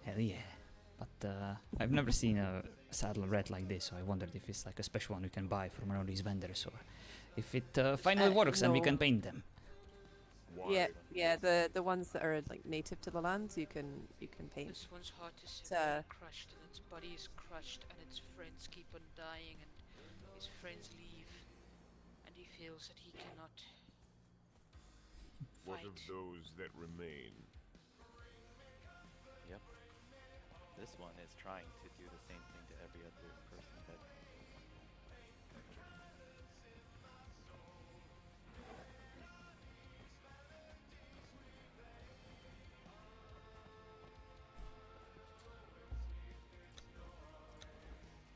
Hell yeah. But I've never seen a saddle red like this, so I wondered if it's like a special one you can buy from one of these vendors, or if it finally works and we no. can paint them. Yeah, the ones that are like native to the lands, you can paint. This one's heart is It's, severely crushed, and its body is crushed, and its friends keep on dying, and his friends leave, and he feels that he cannot What fight. of those that remain? Yep. This one is trying to do the same thing to every other person that.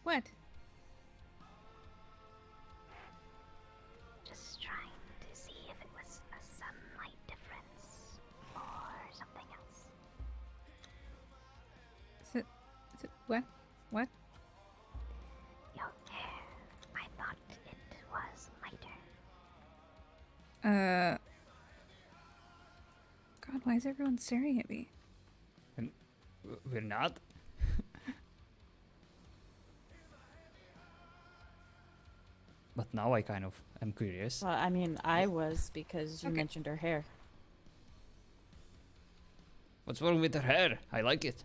What? Just trying to see if it was a sunlight difference or something else. What? What? Your hair. I thought it was lighter. God, why is everyone staring at me? We're not. But now I kind of am curious. Well, I mean, I was because you Okay. mentioned her hair. What's wrong with her hair? I like it.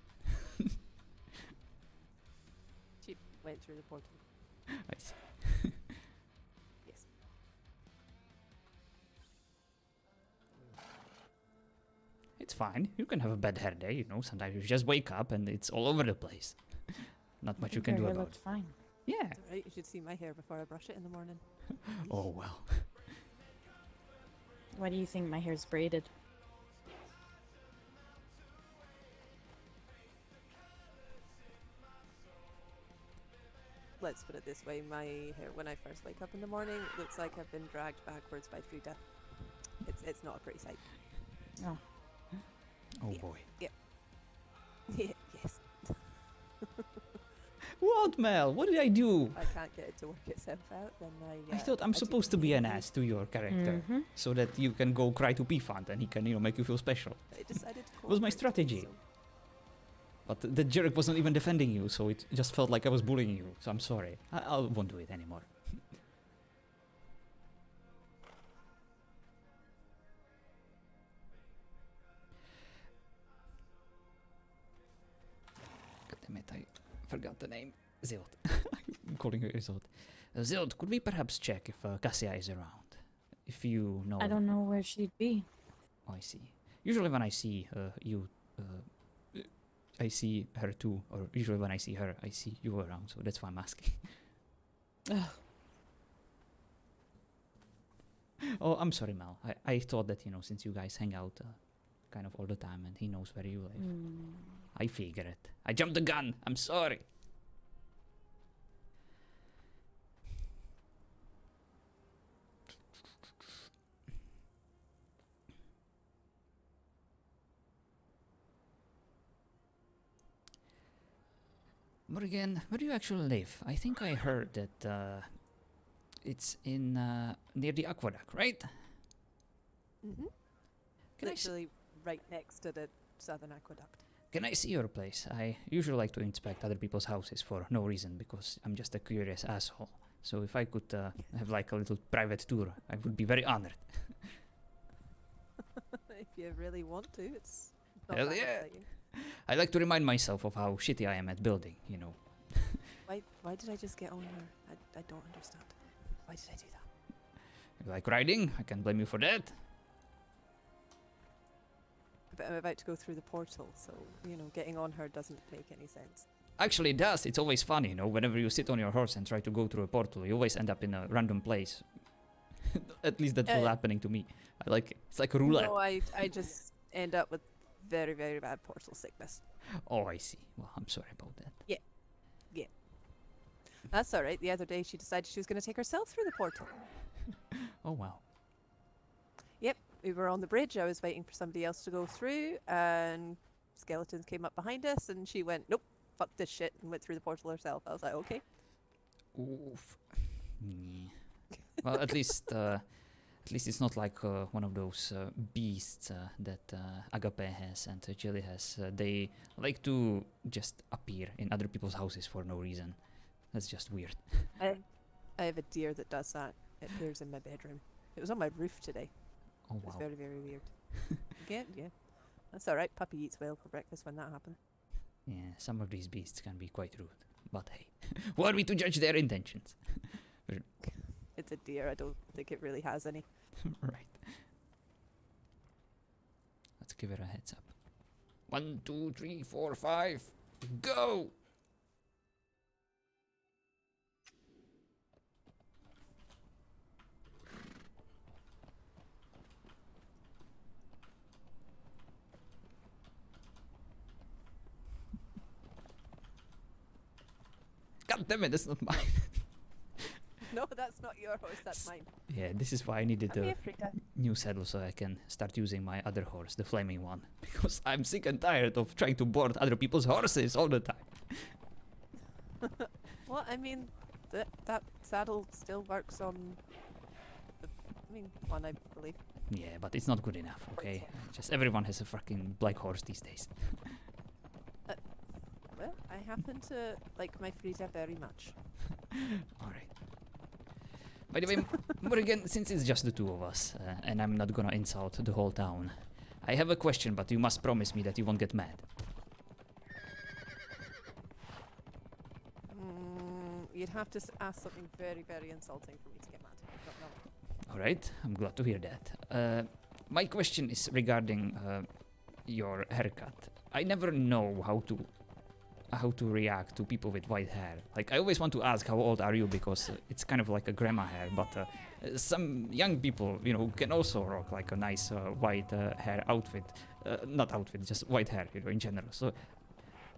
She went through the portal. I see. Yes. It's fine. You can have a bad hair day, you know. Sometimes you just wake up and it's all over the place. Not much you can do Her hair about looked it. fine. Yeah. Right, you should see my hair before I brush it in the morning. Oh, well. Why do you think my hair's braided? Let's put it this way, my hair when I first wake up in the morning looks like I've been dragged backwards by Frida. It's not a pretty sight. Oh. Oh boy. Yep. Yes. What, Mel? What did I do? If I can't get it to work itself out, then I thought I'm supposed to be an ass to your character, so that you can go cry to P-Font and he can, you know, make you feel special. I decided to It was my cooperate, strategy. so- But the jerk wasn't even defending you, so it just felt like I was bullying you. So I'm sorry. I won't do it anymore. God damn it, I forgot the name. Zild. I'm calling her Zild. Zild, could we perhaps check if Cassia is around? If you know... I don't know where she'd be. Oh, I see. Usually when I see you... I see her too, or usually when I see her, I see you around, so that's why I'm asking. Oh, I'm sorry, Mel. I thought that, you know, since you guys hang out kind of all the time and he knows where you live. I figure it. I jumped the gun. I'm sorry. Morgan, where do you actually live? I think I heard that it's in near the aqueduct, right? Mm-hmm. Literally right next to the southern aqueduct. Can I see your place? I usually like to inspect other people's houses for no reason because I'm just a curious asshole. So if I could have like a little private tour, I would be very honored. If you really want to, it's not Hell that yeah! exciting. I like to remind myself of how shitty I am at building, you know. Why did I just get on her? I don't understand. Why did I do that? You like riding? I can't blame you for that. But I'm about to go through the portal, so, you know, getting on her doesn't make any sense. Actually, it does. It's always funny, you know. Whenever you sit on your horse and try to go through a portal, you always end up in a random place. At least that's what's happening to me. I like it. It's like a roulette. No, I just end up with very, very bad portal sickness. Oh, I see. Well, I'm sorry about that. Yeah. Yeah. That's alright. The other day she decided she was going to take herself through the portal. Oh, wow. Yep. We were on the bridge. I was waiting for somebody else to go through, and skeletons came up behind us, and she went, nope, fuck this shit, and went through the portal herself. I was like, okay. Oof. Yeah. Well, at least it's not like one of those beasts that Agape has and Chili has. They like to just appear in other people's houses for no reason. That's just weird. I have a deer that does that. It appears in my bedroom. It was on my roof today. Oh, It was wow. very, very weird. Yeah. That's alright. Puppy eats well for breakfast when that happens. Yeah, some of these beasts can be quite rude. But hey, who are we to judge their intentions? It's a deer. I don't think it really has any. Right. Let's give it a heads up. 1, 2, 3, 4, 5. Go! God damn it, that's not mine. No, that's not your horse. That's mine. Yeah, this is why I needed Come a here, Frida. new saddle so I can start using my other horse, the flaming one. Because I'm sick and tired of trying to board other people's horses all the time. Well, I mean, that saddle still works on the one, I believe. Yeah, but it's not good enough, okay? Just everyone has a fucking black horse these days. Well, I happen to like my Frida very much. Alright. By the way, Morgan, since it's just the two of us, and I'm not gonna insult the whole town, I have a question, but you must promise me that you won't get mad. You'd have to ask something very, very insulting for me to get mad. I don't know. Alright, I'm glad to hear that. My question is regarding your haircut. I never know how to react to people with white hair. Like, I always want to ask, how old are you? Because it's kind of like a grandma hair, but some young people, you know, can also rock like a nice white hair outfit. Not outfit, just white hair, you know, in general. So,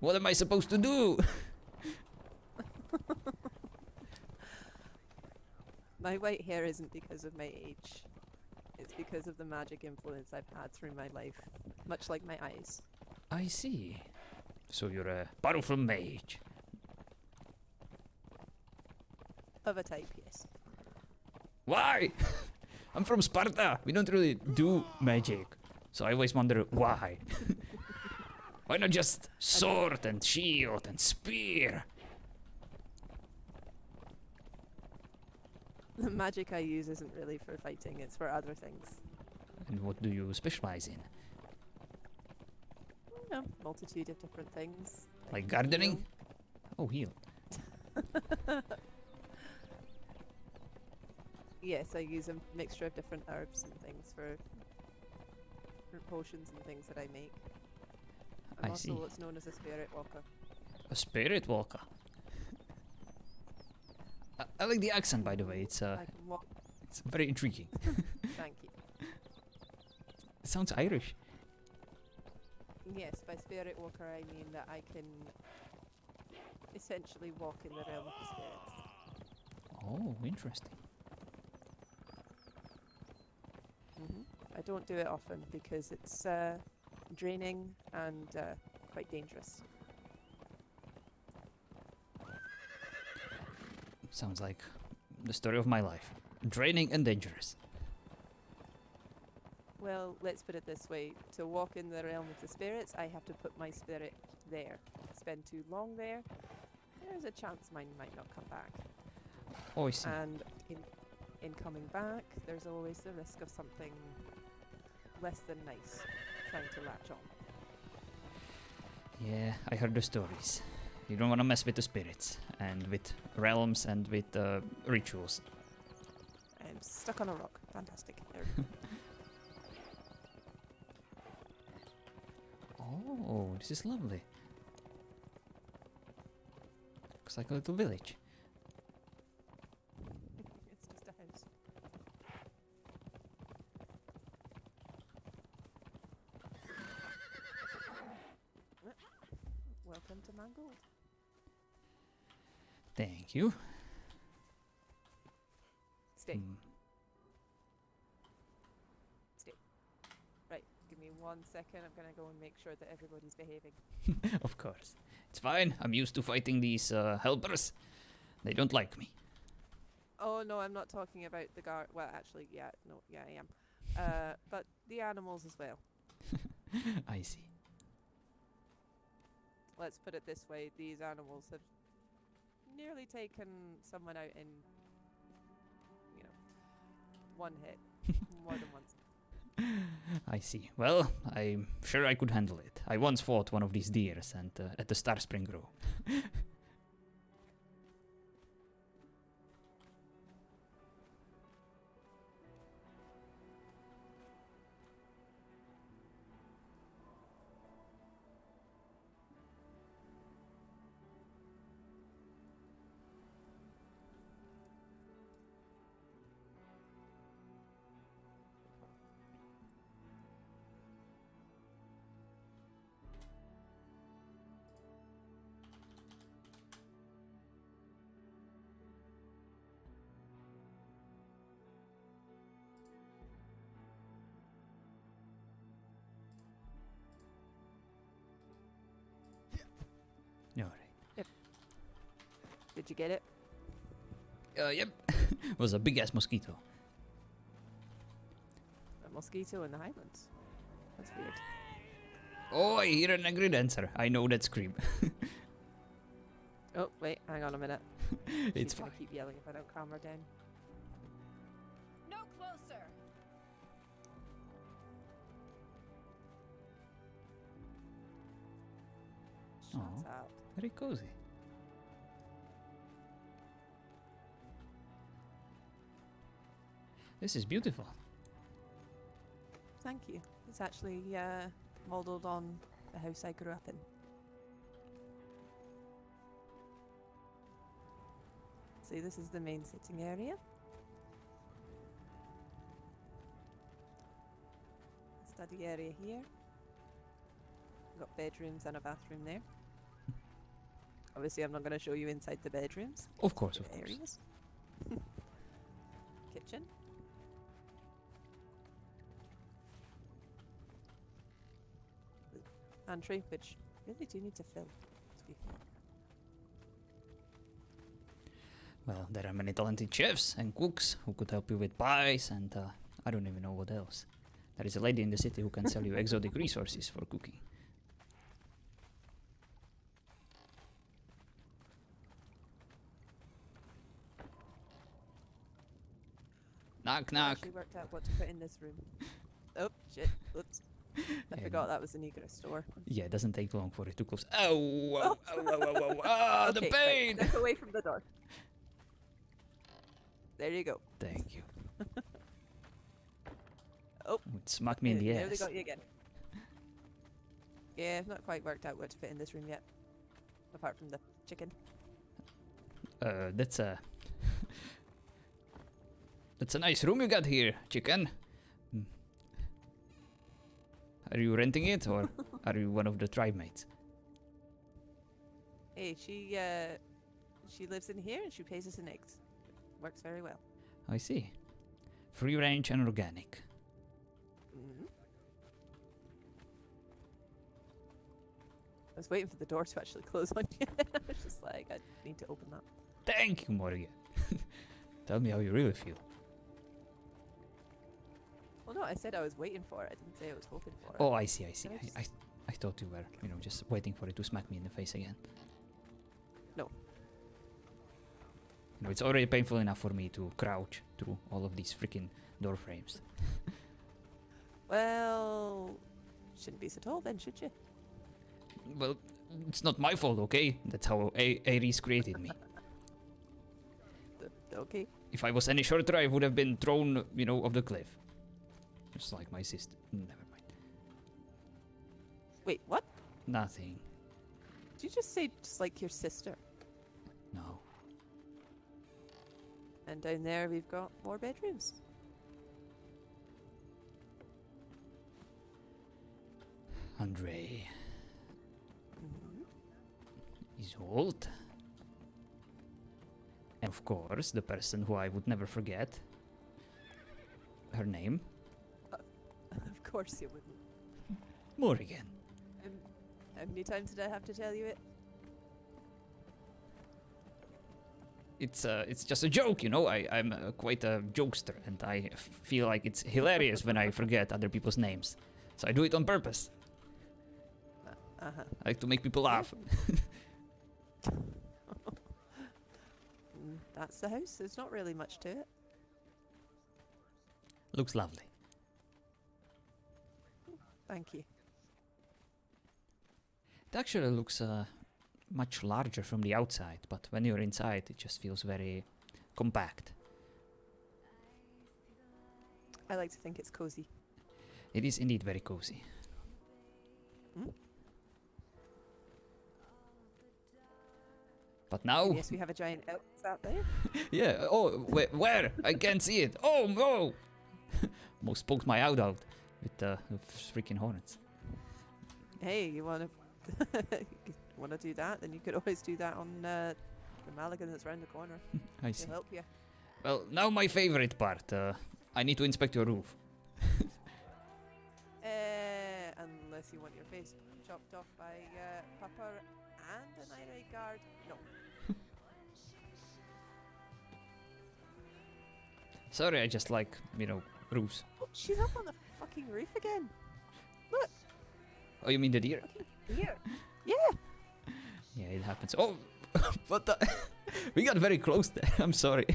what am I supposed to do? My white hair isn't because of my age. It's because of the magic influence I've had through my life, much like my eyes. I see. So you're a powerful mage. Of a type, yes. Why? I'm from Sparta. We don't really do magic. So I always wonder why. Why not just sword and shield and spear? The magic I use isn't really for fighting, it's for other things. And what do you specialize in? Multitude of different things. Like gardening? Oh, heal. Yes, I use a mixture of different herbs and things for potions and things that I make. I'm I also see. what's known as a spirit walker. A spirit walker. I like the accent, by the way. It's I can walk. it's very intriguing. Thank you. It sounds Irish. Yes, by spirit walker I mean that I can essentially walk in the realm of the spirits. Oh, interesting. I don't do it often because it's draining and quite dangerous. Sounds like the story of my life. Draining and dangerous. Well, let's put it this way. To walk in the realm of the spirits, I have to put my spirit there. Spend too long there, there's a chance mine might not come back. Oh, I see. And in coming back, there's always the risk of something less than nice trying to latch on. Yeah, I heard the stories. You don't want to mess with the spirits, and with realms, and with rituals. I'm stuck on a rock. Fantastic. Oh, this is lovely. Looks like a little village. It's just a house. Welcome to Mangold. Thank you. Stay. Stay. Right, give me 1 second. I'm gonna go and make sure that everybody's behaving. Of course. It's fine. I'm used to fighting these helpers. They don't like me. Oh no, I'm not talking about the guard. Well, actually, yeah, no, yeah, I am. But the animals as well. I see. Let's put it this way: these animals have nearly taken someone out in, you know, one hit, more than once. I see. Well, I'm sure I could handle it. I once fought one of these deers and at the Star Spring Grove. Alright. Did you get it? Yep. It was a big ass mosquito. A mosquito in the Highlands. That's weird. Oh, I hear an angry dancer. I know that scream. Oh, wait, hang on a minute. It's She's gonna fine. keep yelling if I don't calm her down. No closer. Shut Aw, up. very cozy. This is beautiful. Thank you. It's actually modelled on the house I grew up in. See, this is the main sitting area. Study area here. Got bedrooms and a bathroom there. Obviously, I'm not going to show you inside the bedrooms. Of course, of course. Areas. Kitchen. The entry, which really do need to fill, to be fair. Well, there are many talented chefs and cooks who could help you with pies and I don't even know what else. There is a lady in the city who can sell you exotic resources for cooking. Knock, I knock. actually worked out what to put in this room. Oh, shit. Oops. I forgot that was the Negro store. Yeah, it doesn't take long for it to close. Ow! Ow! Ow! Ow! Ow! Ow! Ah, Okay, the right, pain! step away from the door. There you go. Thank you. Oh. It smacked me in the There they ass. got you again. Yeah, I've not quite worked out what to put in this room yet. Apart from the chicken. That's a... That's a nice room you got here, chicken. Hmm. Are you renting it, or are you one of the tribe mates? Hey, she lives in here and she pays us in eggs. Works very well. I see. Free range and organic. Mm-hmm. I was waiting for the door to actually close on you. I was just like, I need to open that. Thank you, Morgan. Tell me how you really feel. Well, no, I said I was waiting for it. I didn't say I was hoping for it. Oh, I see, I see. I just- I thought you were, you know, just waiting for it to smack me in the face again. No. You know, it's already painful enough for me to crouch through all of these freaking door frames. Well, shouldn't be so tall then, should you? Well, it's not my fault, okay? That's how Ares created me. Okay. If I was any shorter, I would have been thrown, you know, off the cliff. Just like my sister. Never mind. Wait, what? Nothing. Did you just say just like your sister? No. And down there we've got more bedrooms. Andre Mm-hmm. is old. And of course, the person who I would never forget. Her name? Of course you wouldn't. Morrigan. How many times did I have to tell you it? It's just a joke, you know. I'm quite a jokester, and I feel like it's hilarious when I forget other people's names. So I do it on purpose. Uh-huh. I like to make people laugh. That's the house. There's not really much to it. Looks lovely. Thank you. It actually looks much larger from the outside, but when you're inside, it just feels very compact. I like to think it's cozy. It is indeed very cozy. Hmm? But now... Yes, we have a giant elk out there. Yeah, oh, where? I can't see it. Oh, no! Almost poked my eye out with the freaking hornets. Hey, you wanna do that? Then you could always do that on the Maligan that's around the corner. I see. He'll help you. Well, now my favorite part. I need to inspect your roof. Unless you want your face chopped off by Papa and an irate guard. No. Sorry, I just like, you know, roofs. Oh, she's up on the fucking roof again. Look. Oh, you mean the deer? Here. Yeah. Yeah, it happens. Oh, what the? We got very close there. I'm sorry.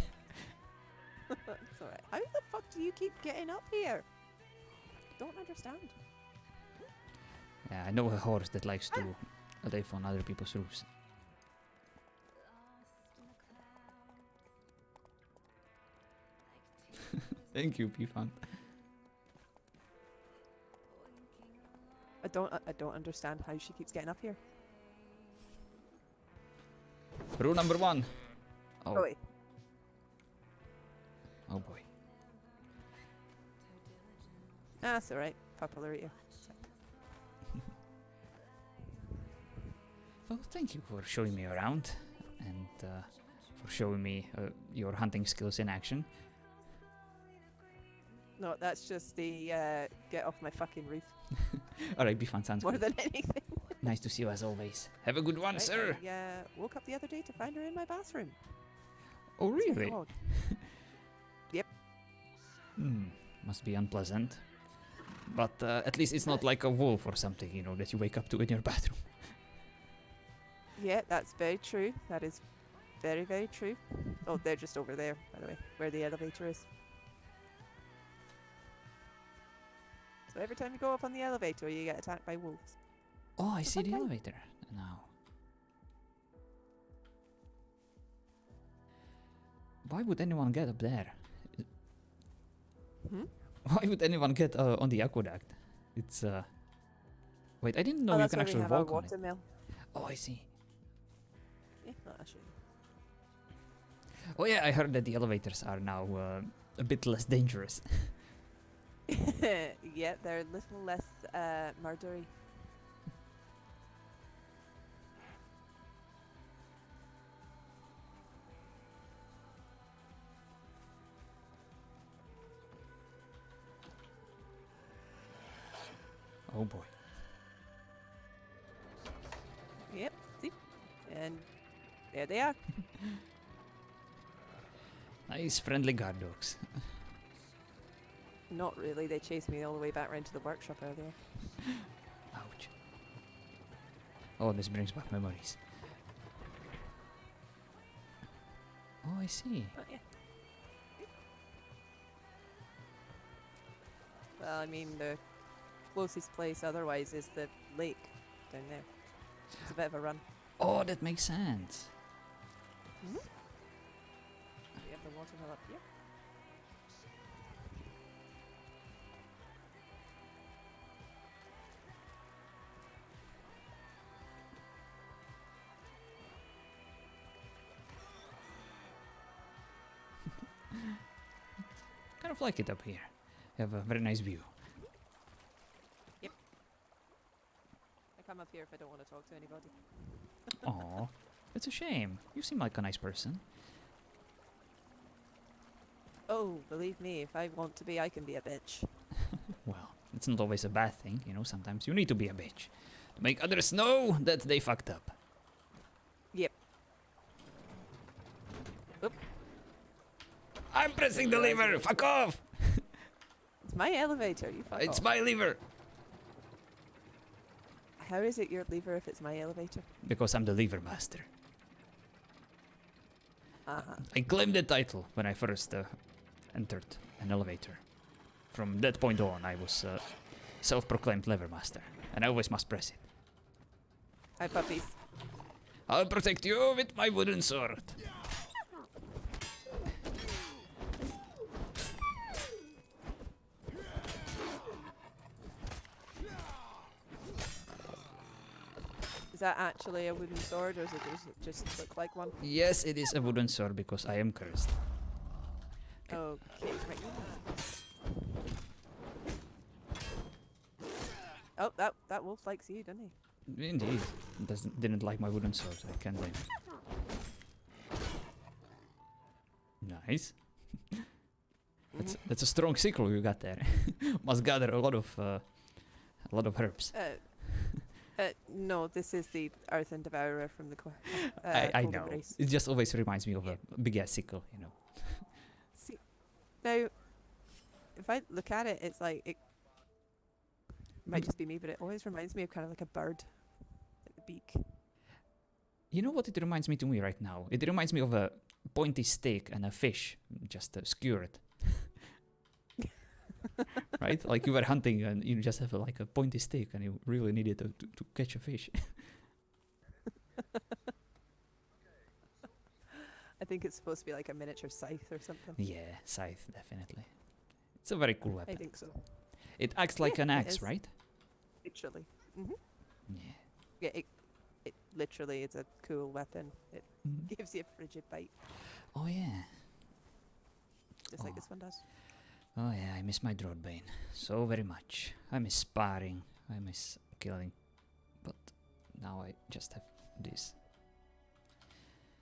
It's alright. How the fuck do you keep getting up here? Don't understand. Yeah, I know a horse that likes to live on other people's roofs. Thank you, P-Fun. I don't understand how she keeps getting up here. Rule number 1. Oh wait. Oh boy. That's alright. Papa will you. Well, thank you for showing me around and for showing me your hunting skills in action. No, that's just the get off my fucking roof. Alright, be fun, sounds More good. than anything. Nice to see you as always. Have a good one, Right, sir. I woke up the other day to find her in my bathroom. Oh, It's very really? odd. Yep. Must be unpleasant. But at least it's not like a wolf or something, you know, that you wake up to in your bathroom. Yeah, that's very true. That is very, very true. Oh, they're just over there, by the way, where the elevator is. So every time you go up on the elevator, you get attacked by wolves. Oh, I see the elevator now. Why would anyone get up there? Why would anyone get on the aqueduct? It's Wait, I didn't know you that's can where we actually have our walk on it. watermill. Oh, I see. Yeah, I'll show Oh yeah, I heard that the elevators are now a bit less dangerous. you. Yeah, they're a little less murdery. Oh boy. Yep, see? And there they are. Nice friendly guard dogs. Not really, they chased me all the way back round to the workshop earlier. Ouch. Oh, this brings back memories. Oh, I see. Oh, yeah. Well, I mean, the closest place otherwise is the lake down there. It's a bit of a run. Oh, that makes sense. We have the watermill up here. Kind of like it up here. You have a very nice view. Yep. I come up here if I don't want to talk to anybody. Aw, it's a shame. You seem like a nice person. Oh, believe me, if I want to be, I can be a bitch. Well, it's not always a bad thing, you know, sometimes you need to be a bitch. To make others know that they fucked up. Yep. Oop. I'm pressing the lever! Fuck off! It's my elevator, you fuck It's off. my lever! How is it your lever if it's my elevator? Because I'm the lever master. Uh-huh. I claimed the title when I first entered an elevator. From that point on, I was self-proclaimed lever master, and I always must press it. Hi, puppies. I'll protect you with my wooden sword. Is that actually a wooden sword, or does it just look like one? Yes, it is a wooden sword because I am cursed. Okay, right. Oh, that wolf likes you, doesn't he? Indeed. Didn't like my wooden sword, I can't blame him. Nice. That's a strong sickle you got there. Must gather a lot of herbs. No, this is the Earthen Devourer from the I Golden know. Race. It just always reminds me of a big ass sickle, you know. See, now, if I look at it, it's like it might just be me, but it always reminds me of kind of like a bird, like the beak. You know what it reminds me to me right now? It reminds me of a pointy stick and a fish, just skewered. Right? Like you were hunting and you just have like a pointy stick and you really needed to catch a fish. I think it's supposed to be like a miniature scythe or something. Yeah, scythe, definitely. It's a very cool weapon. I think so. It acts like Yeah, an it axe, is. right? Literally. Mm-hmm. Yeah. Yeah, it literally is a cool weapon. It gives you a frigid bite, Oh yeah. just like this one does. Oh yeah, I miss my Droidbane so very much. I miss sparring. I miss killing. But now I just have this.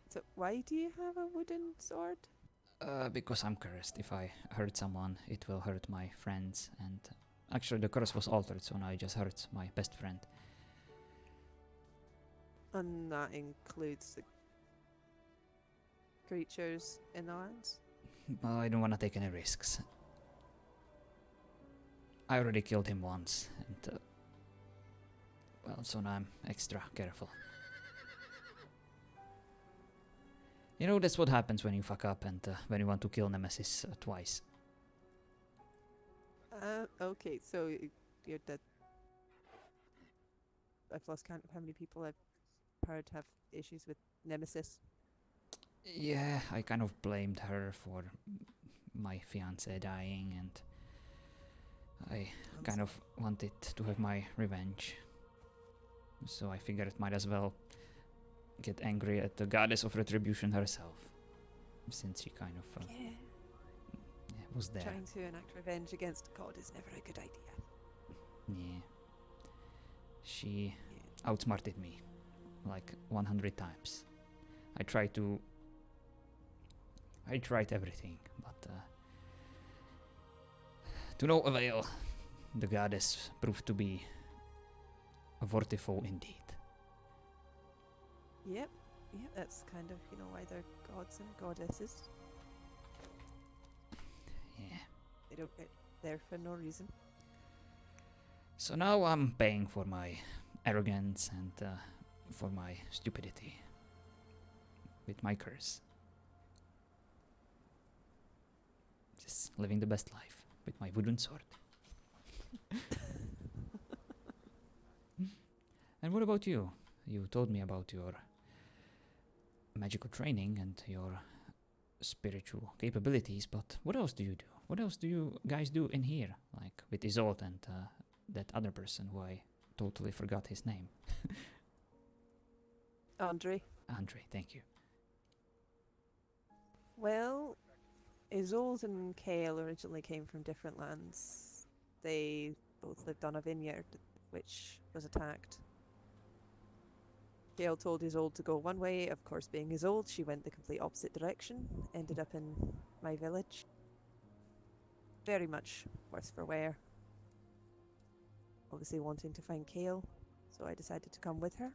So why do you have a wooden sword? Because I'm cursed. If I hurt someone, it will hurt my friends. And actually, the curse was altered, so now it just hurts my best friend. And that includes the creatures in the lands? Well, I don't want to take any risks. I already killed him once, and well, so now I'm extra careful. You know, that's what happens when you fuck up and when you want to kill Nemesis twice. Okay, so you're dead. I've lost count of how many people I've heard have issues with Nemesis. Yeah, I kind of blamed her for my fiancé dying, and I kind of wanted to have my revenge. So I figured it might as well get angry at the goddess of retribution herself, since she kind of was there. Trying to enact revenge against a god is never a good idea. Yeah. She outsmarted me like 100 times. I tried everything, but to no avail. The goddess proved to be a vortifoe indeed. Yep, that's kind of, why they're gods and goddesses. Yeah. They don't get there for no reason. So now I'm paying for my arrogance and for my stupidity with my curse. Just living the best life with my wooden sword. And what about you? You told me about your magical training and your spiritual capabilities, but what else do you do? What else do you guys do in here? Like with Isolde and that other person who I totally forgot his name. Andre. Andre, thank you. Well, Isolde and Kale originally came from different lands. They both lived on a vineyard, which was attacked. Kale told Isolde to go one way. Of course, being Isolde, she went the complete opposite direction. Ended up in my village. Very much worse for wear. Obviously wanting to find Kale, so I decided to come with her.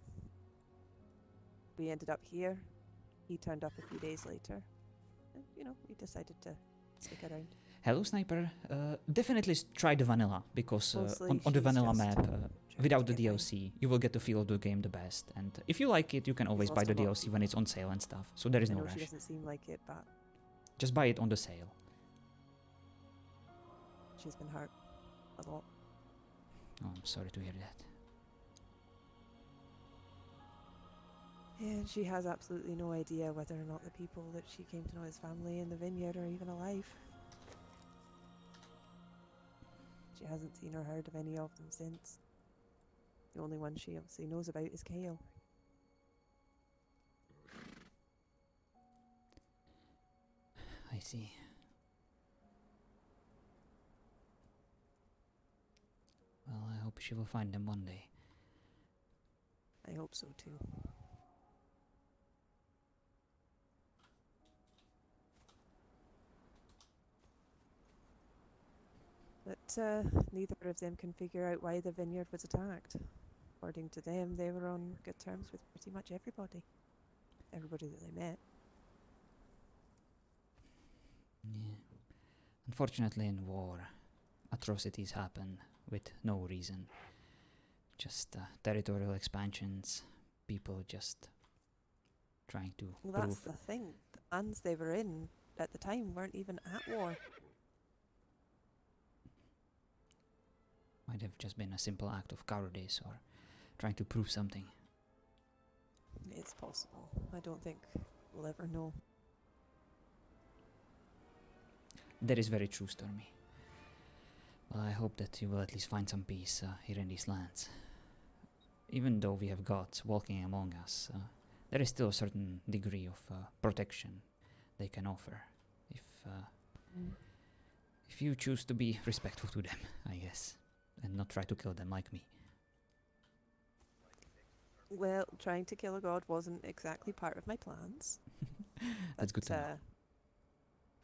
We ended up here. He turned up a few days later. And, we decided to stick around. Hello, Sniper. Definitely try the vanilla, because on the vanilla map, without the DLC, you will get the feel of the game the best. And if you like it, you can always buy the DLC when it's on sale and stuff. So there is no rush. She doesn't seem like it, but just buy it on the sale. She's been hurt a lot. Oh, I'm sorry to hear that. And she has absolutely no idea whether or not the people that she came to know as family in the vineyard are even alive. She hasn't seen or heard of any of them since. The only one she obviously knows about is Kale. I see. Well, I hope she will find them one day. I hope so too. But neither of them can figure out why the vineyard was attacked. According to them, they were on good terms with pretty much everybody. Everybody that they met. Yeah. Unfortunately, in war, atrocities happen with no reason. Just territorial expansions, people just trying to Well, that's the thing. The lands they were in at the time weren't even at war. Might have just been a simple act of cowardice or trying to prove something. It's possible. I don't think we'll ever know. That is very true, Stormy. Well, I hope that you will at least find some peace here in these lands. even though we have gods walking among us, there is still a certain degree of protection they can offer if you choose to be respectful to them, I guess, and not try to kill them like me. Well, trying to kill a god wasn't exactly part of my plans. That's good to know.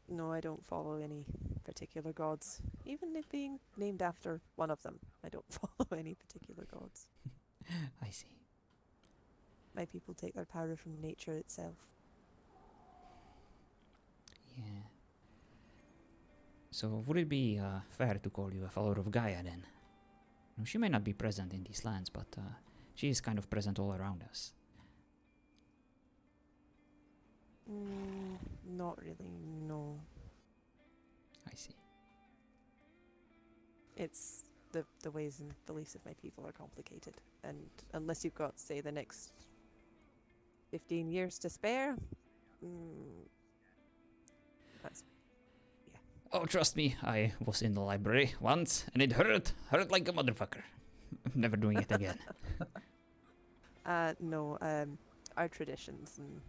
No, I don't follow any particular gods. Even if being named after one of them, I don't follow any particular gods. I see. My people take their power from nature itself. Yeah. So would it be fair to call you a follower of Gaia then? No, she may not be present in these lands, but she is kind of present all around us. Not really, no. I see. It's the ways and beliefs of my people are complicated, and unless you've got, say, the next 15 years to spare, that's... Oh, trust me, I was in the library once, and it hurt like a motherfucker. I'm never doing it again. No, our traditions and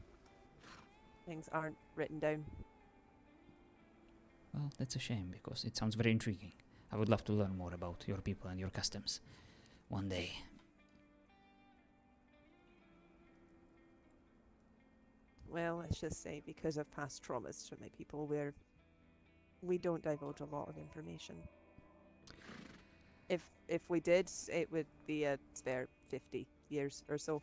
things aren't written down. Well, that's a shame, because it sounds very intriguing. I would love to learn more about your people and your customs one day. Well, let's just say because of past traumas from my people, we don't divulge a lot of information. If we did, it would be a spare 50 years or so.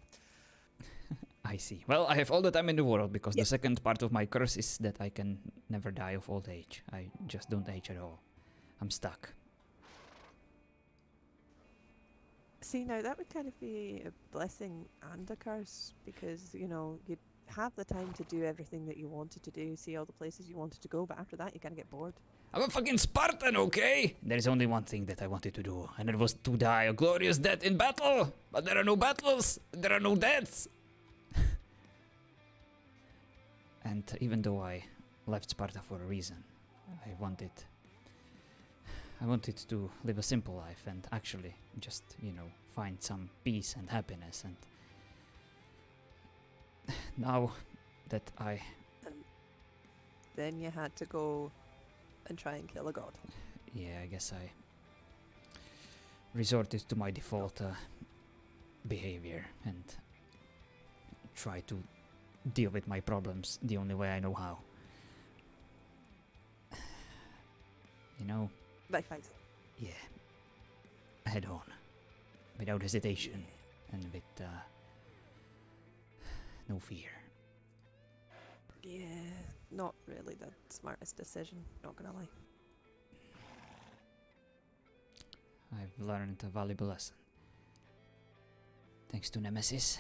I see. Well, I have all the time in the world, because the second part of my curse is that I can never die of old age. I just don't age at all. I'm stuck. See, now that would kind of be a blessing and a curse, because, you know, you'd have the time to do everything that you wanted to do, see all the places you wanted to go, but after that you kind of get bored. I'm a fucking Spartan, okay? There is only one thing that I wanted to do, and it was to die a glorious death in battle! But there are no battles! There are no deaths! And even though I left Sparta for a reason, I wanted to live a simple life and actually just, you know, find some peace and happiness, and now that And then you had to go and try and kill a god. Yeah, I guess I resorted to my default behavior and try to deal with my problems the only way I know how. You know? By fighting. Yeah. Head on. Without hesitation. And with no fear. Yeah, not really the smartest decision, not gonna lie. I've learned a valuable lesson. Thanks to Nemesis.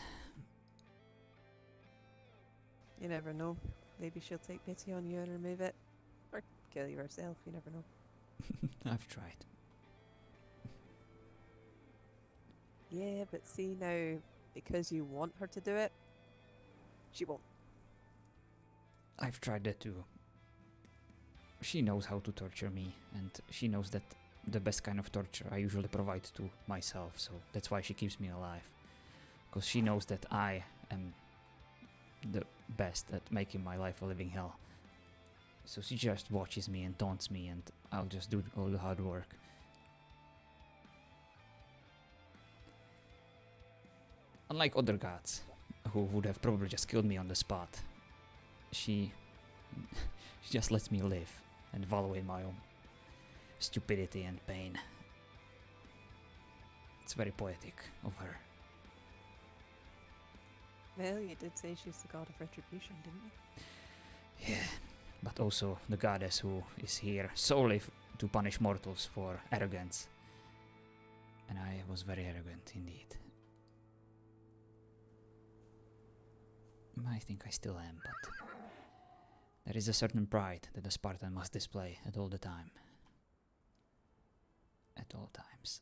You never know. Maybe she'll take pity on you and remove it. Or kill you herself, you never know. I've tried. Yeah, but see now, because you want her to do it, she won't. I've tried that too. She knows how to torture me, and she knows that the best kind of torture I usually provide to myself, so that's why she keeps me alive. Because she knows that I am the best at making my life a living hell. So she just watches me and taunts me, and I'll just do all the hard work. Unlike other gods, who would have probably just killed me on the spot, she just lets me live and wallow in my own stupidity and pain. It's very poetic of her. Well, you did say she's the god of retribution, didn't you? Yeah, but also the goddess who is here solely to punish mortals for arrogance. And I was very arrogant indeed. I think I still am, but there is a certain pride that a Spartan must display at all the time. At all times.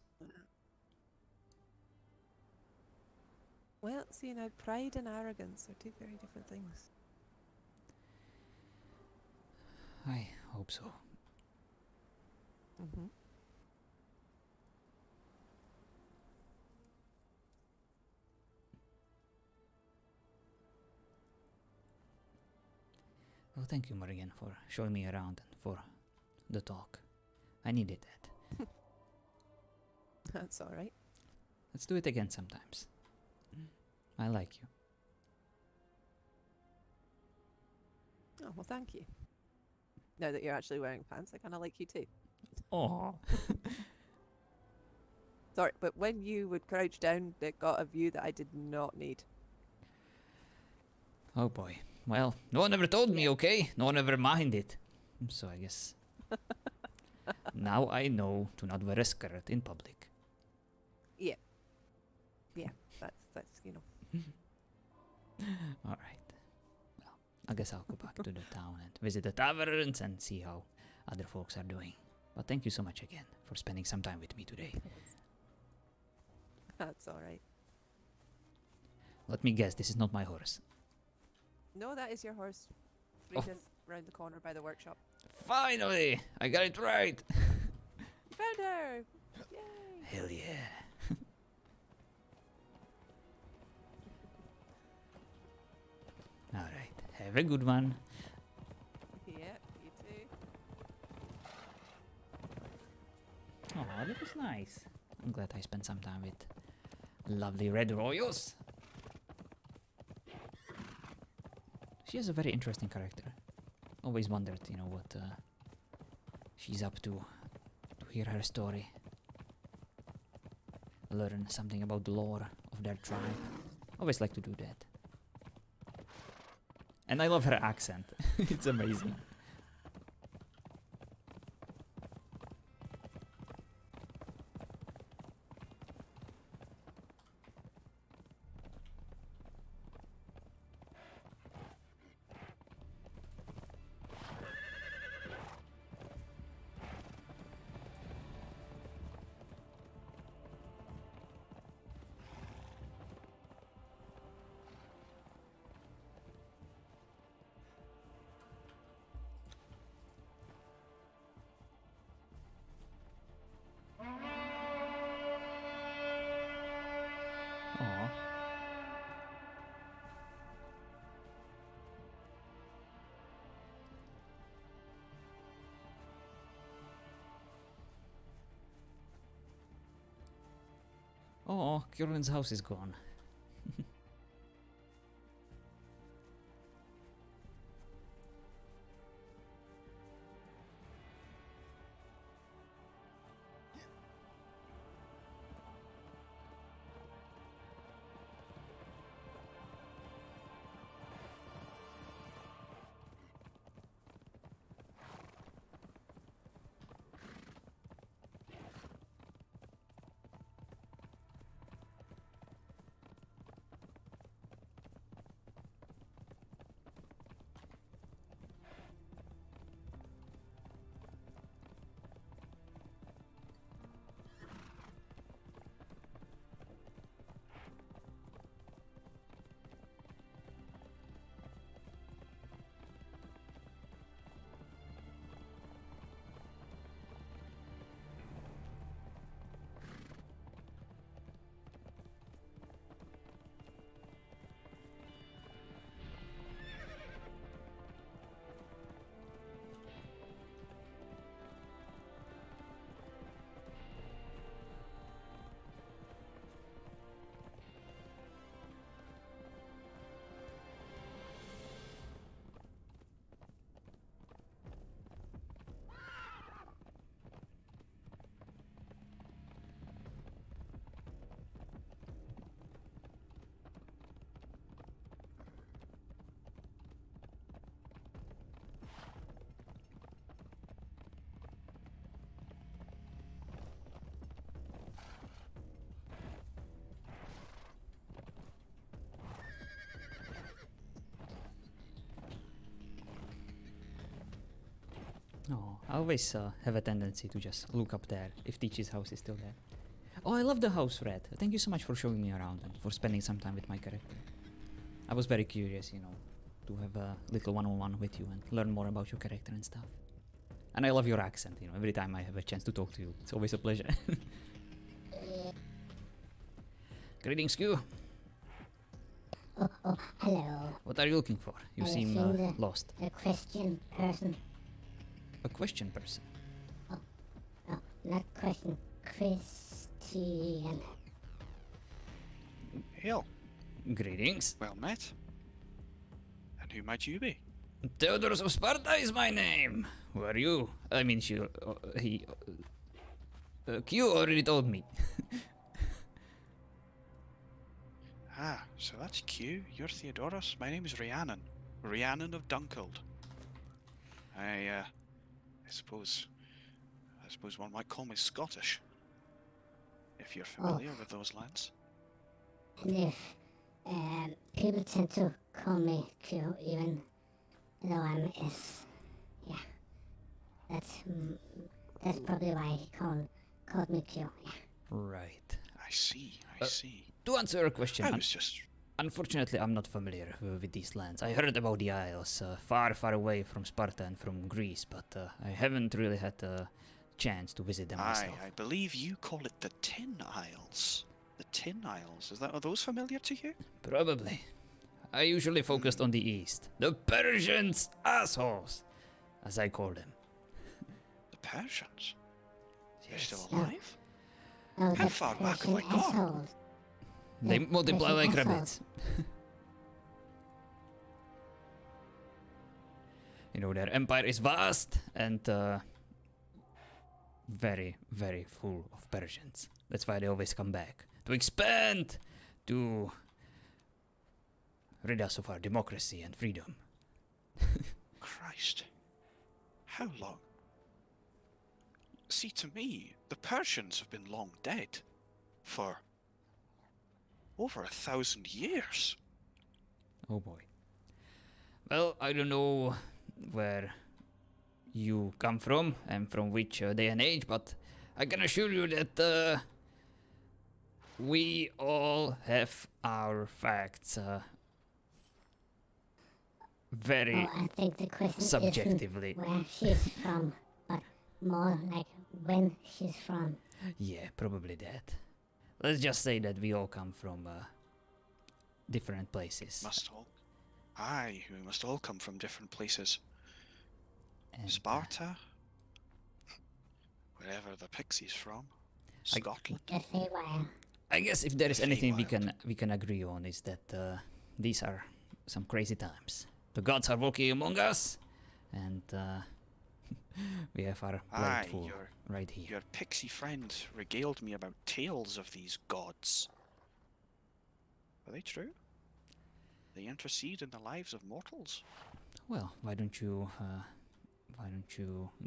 Well, see now, pride and arrogance are two very different things. I hope so. Well, thank you, Morgan, for showing me around and for the talk. I needed that. That's alright. Let's do it again sometimes. I like you. Oh, well, thank you. Now that you're actually wearing pants, I kind of like you too. Oh. Sorry, but when you would crouch down, it got a view that I did not need. Oh boy. Well, no one ever told me, okay? No one ever minded. So I guess... now I know to not wear a skirt in public. Yeah. Yeah, that's you know. Alright. Well, I guess I'll go back to the town and visit the taverns and see how other folks are doing. But thank you so much again for spending some time with me today. That's alright. Let me guess, this is not my horse. No, that is your horse. Oh. Freedom round the corner by the workshop. Finally! I got it right! You found her! Yay! Hell yeah. Alright, have a good one. Yeah, you too. Oh, that was nice. I'm glad I spent some time with lovely Red Royals. She has a very interesting character. Always wondered, you know, what she's up to hear her story. Learn something about the lore of their tribe. Always like to do that. And I love her accent. It's amazing. Aw. Oh, Kieran's house is gone. Oh, I always have a tendency to just look up there if Teach's house is still there. Oh, I love the house, Red. Thank you so much for showing me around and for spending some time with my character. I was very curious, you know, to have a little one-on-one with you and learn more about your character and stuff. And I love your accent, you know, every time I have a chance to talk to you. It's always a pleasure. Greetings, Q. Oh, hello. What are you looking for? You I seem assume lost. a Christian person. A question person. Oh, not question. Christian. Hail. Greetings. Well met. And who might you be? Theodoros of Sparta is my name. Who are you? I mean, Q already told me. Ah, so that's Q. You're Theodoros. My name is Rhiannon. Rhiannon of Dunkeld. I suppose one might call me Scottish. If you're familiar with those lands. And if people tend to call me Q, even though I'm S. Yeah, that's probably why he called me Q. Yeah. Right. I see. I see. To answer your question, I was just. Unfortunately, I'm not familiar with these lands. I heard about the Isles, far, far away from Sparta and from Greece, but I haven't really had a chance to visit them myself. I believe you call it the Tin Isles. The Tin Isles. Are those familiar to you? Probably. I usually focused on the east. The Persians, assholes, as I call them. The Persians? They're Yes. still alive? Oh, How the far back have I Persian gone? assholes. They The multiply Persian like assholes. rabbits. You know, their empire is vast and very, very full of Persians. That's why they always come back. To expand, to rid us of our democracy and freedom. Christ. How long? See, to me, the Persians have been long dead. For over 1,000 years. Oh boy. Well, I don't know where you come from and from which day and age, but I can assure you that we all have our facts very Oh, I think the question subjectively. isn't where she's from, but more like when she's from. Yeah, probably that. Let's just say that we all come from different places. Must all. Aye, we must all come from different places. And, Sparta. Wherever the pixie's from. Scotland. The Feywild. I guess if there is anything we can agree on is that these are some crazy times. The gods are walking among us, and we have our plate full right here. Your pixie friend regaled me about tales of these gods. Are they true? They intercede in the lives of mortals. Well, why don't you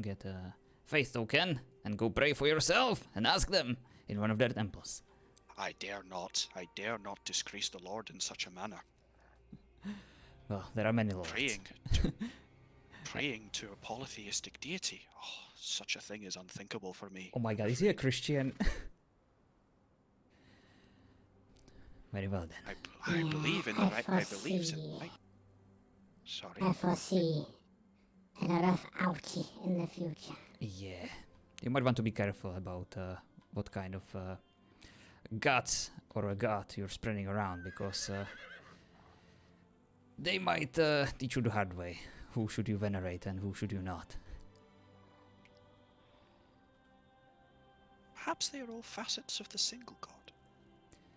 get a faith token and go pray for yourself and ask them in one of their temples? I dare not. I dare not disgrace the Lord in such a manner. Well, there are many lords. Praying to a polytheistic deity. Oh, such a thing is unthinkable for me. Oh my god, is he a Christian? Very well then. I believe in the right. I believe in. Sorry. I foresee a rough ouchie in the future. Yeah, you might want to be careful about what kind of guts or a gut you're spreading around, because they might teach you the hard way. Who should you venerate and who should you not? Perhaps they are all facets of the single god.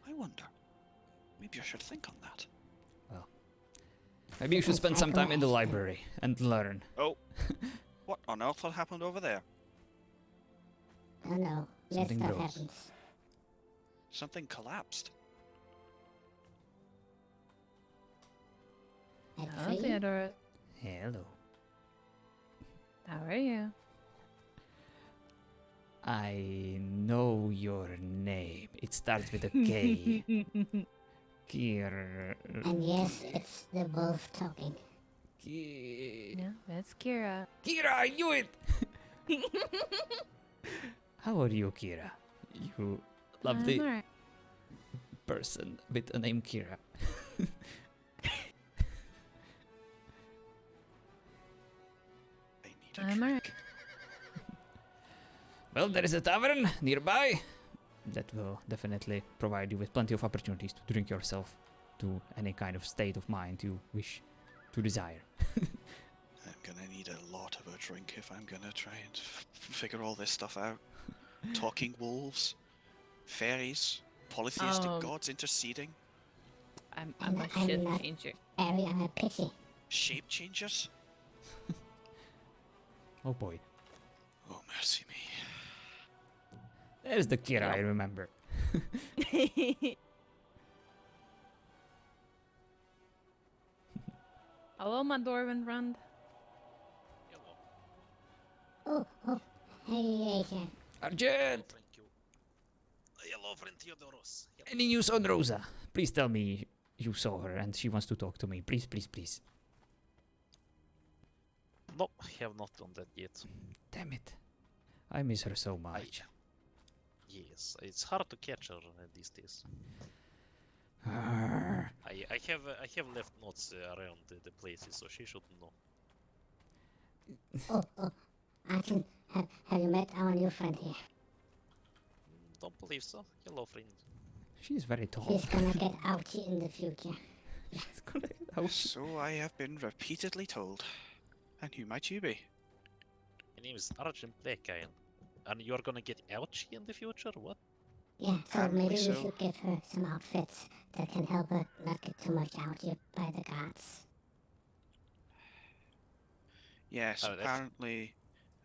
I wonder. Maybe I should think on that. Well, maybe you should spend some time in the library and learn. Oh, what on earth had happened over there? Oh no, this Something stuff grows. happens. Something collapsed. Hello, Theodorus. Hello. How are you? I know your name. It starts with a K. Kira. And yes, it's the wolf talking. Yeah, that's Kira. Kira, I knew it! How are you, Kira? You lovely alright. person with a name Kira. I'm alright. Well, there is a tavern nearby that will definitely provide you with plenty of opportunities to drink yourself to any kind of state of mind you wish to desire. I'm gonna need a lot of a drink if I'm gonna try and figure all this stuff out. Talking wolves, fairies, polytheistic gods interceding. I'm And a I'm shit not changer. fairy, I'm a pixie. Shape changers? Oh boy. Oh, mercy me. There's the Kira I remember. Hello, my Dwarven friend. Oh, hey, Asian. Argent! Hello, friend Theodoros. Any news on Rosa? Please tell me you saw her and she wants to talk to me. Please, please, please. No, have not done that yet. Damn it. I miss her so much. Yes, it's hard to catch her these days. Arr. I have left notes around the places, so she should know. Oh, Arjun, have you met our new friend here? Don't believe so. Hello, friend. She's very tall. He's gonna get outy in the future. She's gonna get outy. So I have been repeatedly told. And who might you be? My name is Argent Blackiron. And you're gonna get ouchy in the future? What? Yeah, so Apparently maybe we so. should give her some outfits that can help her not get too much outy by the gods. Yes, Oh, that's- apparently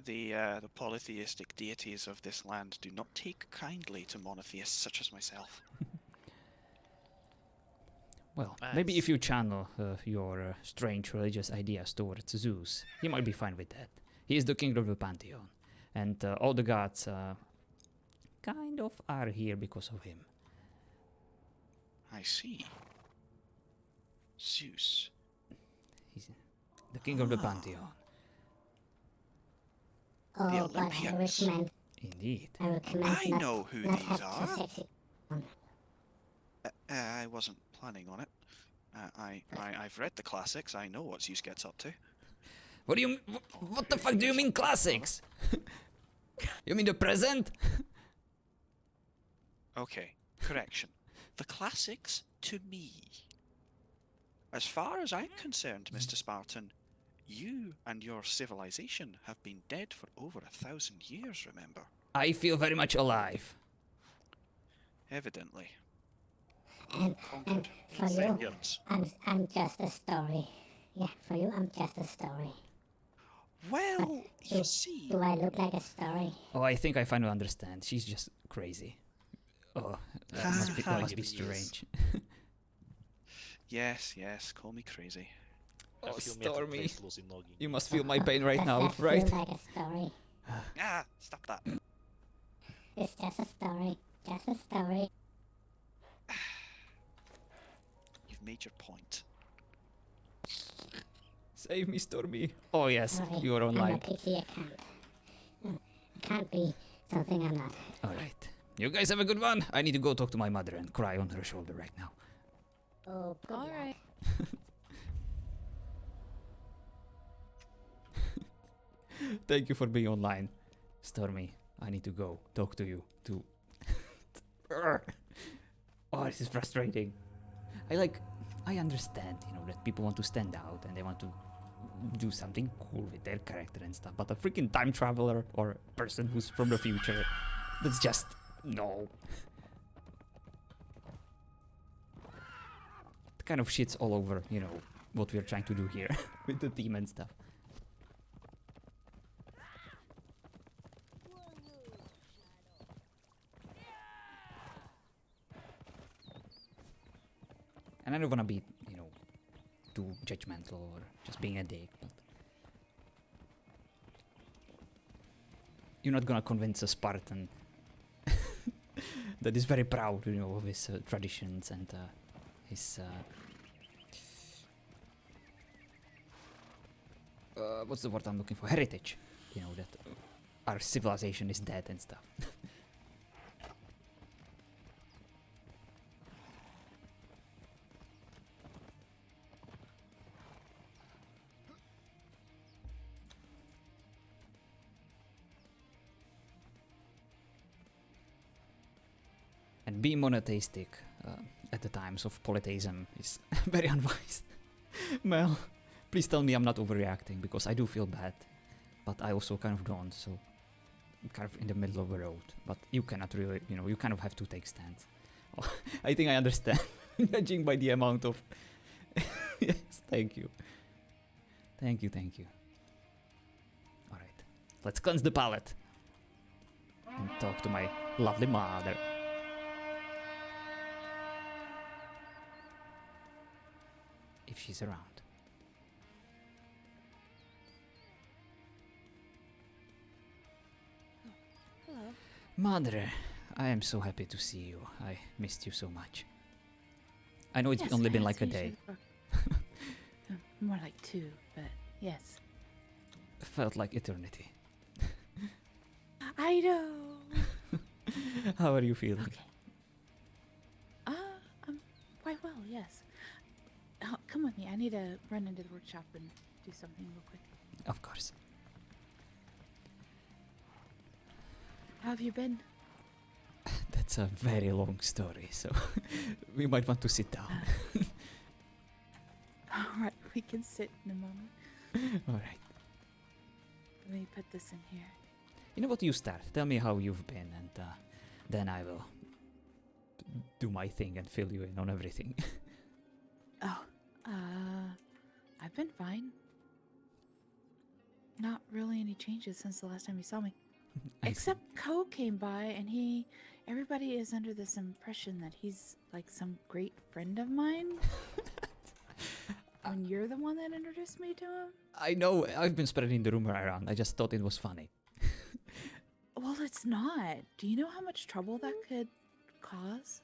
the polytheistic deities of this land do not take kindly to monotheists such as myself. Well, maybe if you channel your strange religious ideas towards Zeus, he might be fine with that. He is the king of the pantheon, and all the gods kind of are here because of him. I see. Zeus. He's the king of the pantheon. Oh, but I Olympians. recommend. Indeed. I recommend I not, know who not these have are. so sexy. I wasn't planning on it. I've read the classics. I know what Zeus gets up to. What do you? What the fuck do you mean classics? You mean the present? Okay, correction. The classics to me. As far as I'm concerned, Mr. Spartan, you and your civilization have been dead for over 1,000 years, remember? I feel very much alive. Evidently. And for Same you, here. I'm just a story. Yeah, for you, I'm just a story. Well, you see. Do I look like a story? Oh, I think I finally understand. She's just crazy. Oh, that must be Yes. strange. Yes, yes, call me crazy. Oh, A few metal Stormy. plates loose in noggin. You must feel my pain right Does now, that right? feel like a story? Ah, stop that. It's just a story. Just a story. You've made your point. Save me, Stormy. Oh yes, Sorry, you are I'm a online. pixie. I can't be something I'm not. All right. You guys have a good one. I need to go talk to my mother and cry on her shoulder right now. Oh, good All luck. right. Thank you for being online, Stormy. I need to go talk to you too. Oh, this is frustrating. I understand, that people want to stand out and they want to do something cool with their character and stuff, but a freaking time traveler or person who's from the future, that's just no. It kind of shits all over, what we're trying to do here with the team and stuff. And I don't wanna be, too judgmental or just being a dick, but you're not gonna convince a Spartan that is very proud, of his traditions and his what's the word I'm looking for? Heritage. That our civilization is dead and stuff. And be monotheistic at the times of polytheism is very unwise. Mel, please tell me I'm not overreacting, because I do feel bad, but I also kind of don't, so I'm kind of in the middle of the road. But you cannot really, you kind of have to take stands. I think I understand, judging by the amount of... Yes, thank you. Thank you. Alright, let's cleanse the palate. And talk to my lovely mother. If she's around. Hello. Mother, I am so happy to see you. I missed you so much. I know it's Yes, only I been had like a seen you day. before. More like 2, but yes. Felt like eternity. I know. How are you feeling? Okay. I'm quite well, yes. Come with me. I need to run into the workshop and do something real quick. Of course. How have you been? That's a very long story, so we might want to sit down. Alright, we can sit in a moment. Alright. Let me put this in here. You know what, you start. Tell me how you've been, and then I will do my thing and fill you in on everything. I've been fine. Not really any changes since the last time you saw me. Except ToO came by, and everybody is under this impression that he's like some great friend of mine. When you're the one that introduced me to him? I know, I've been spreading the rumor around. I just thought it was funny. Well, it's not. Do you know how much trouble that could cause?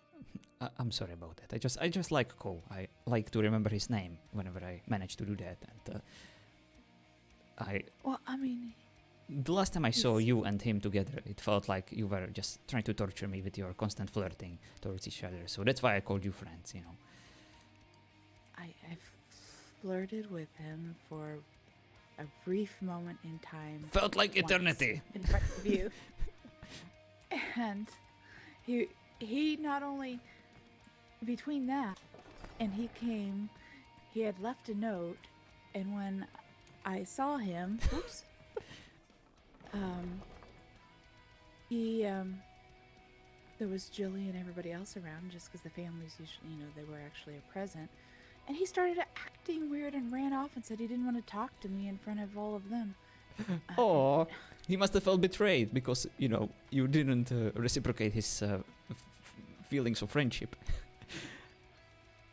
I'm sorry about that. I just like ToO. I like to remember his name whenever I manage to do that. And Well, I mean... The last time I saw you and him together, it felt like you were just trying to torture me with your constant flirting towards each other. So that's why I called you friends, I've flirted with him for a brief moment in time. Felt like eternity. In front of you. And he not only... Between that and he came, he had left a note, and when I saw him... Oops. There was Jilly and everybody else around, just because the families usually, they were actually present. And he started acting weird and ran off and said he didn't want to talk to me in front of all of them. Oh, he must have felt betrayed because, you didn't reciprocate his feelings of friendship.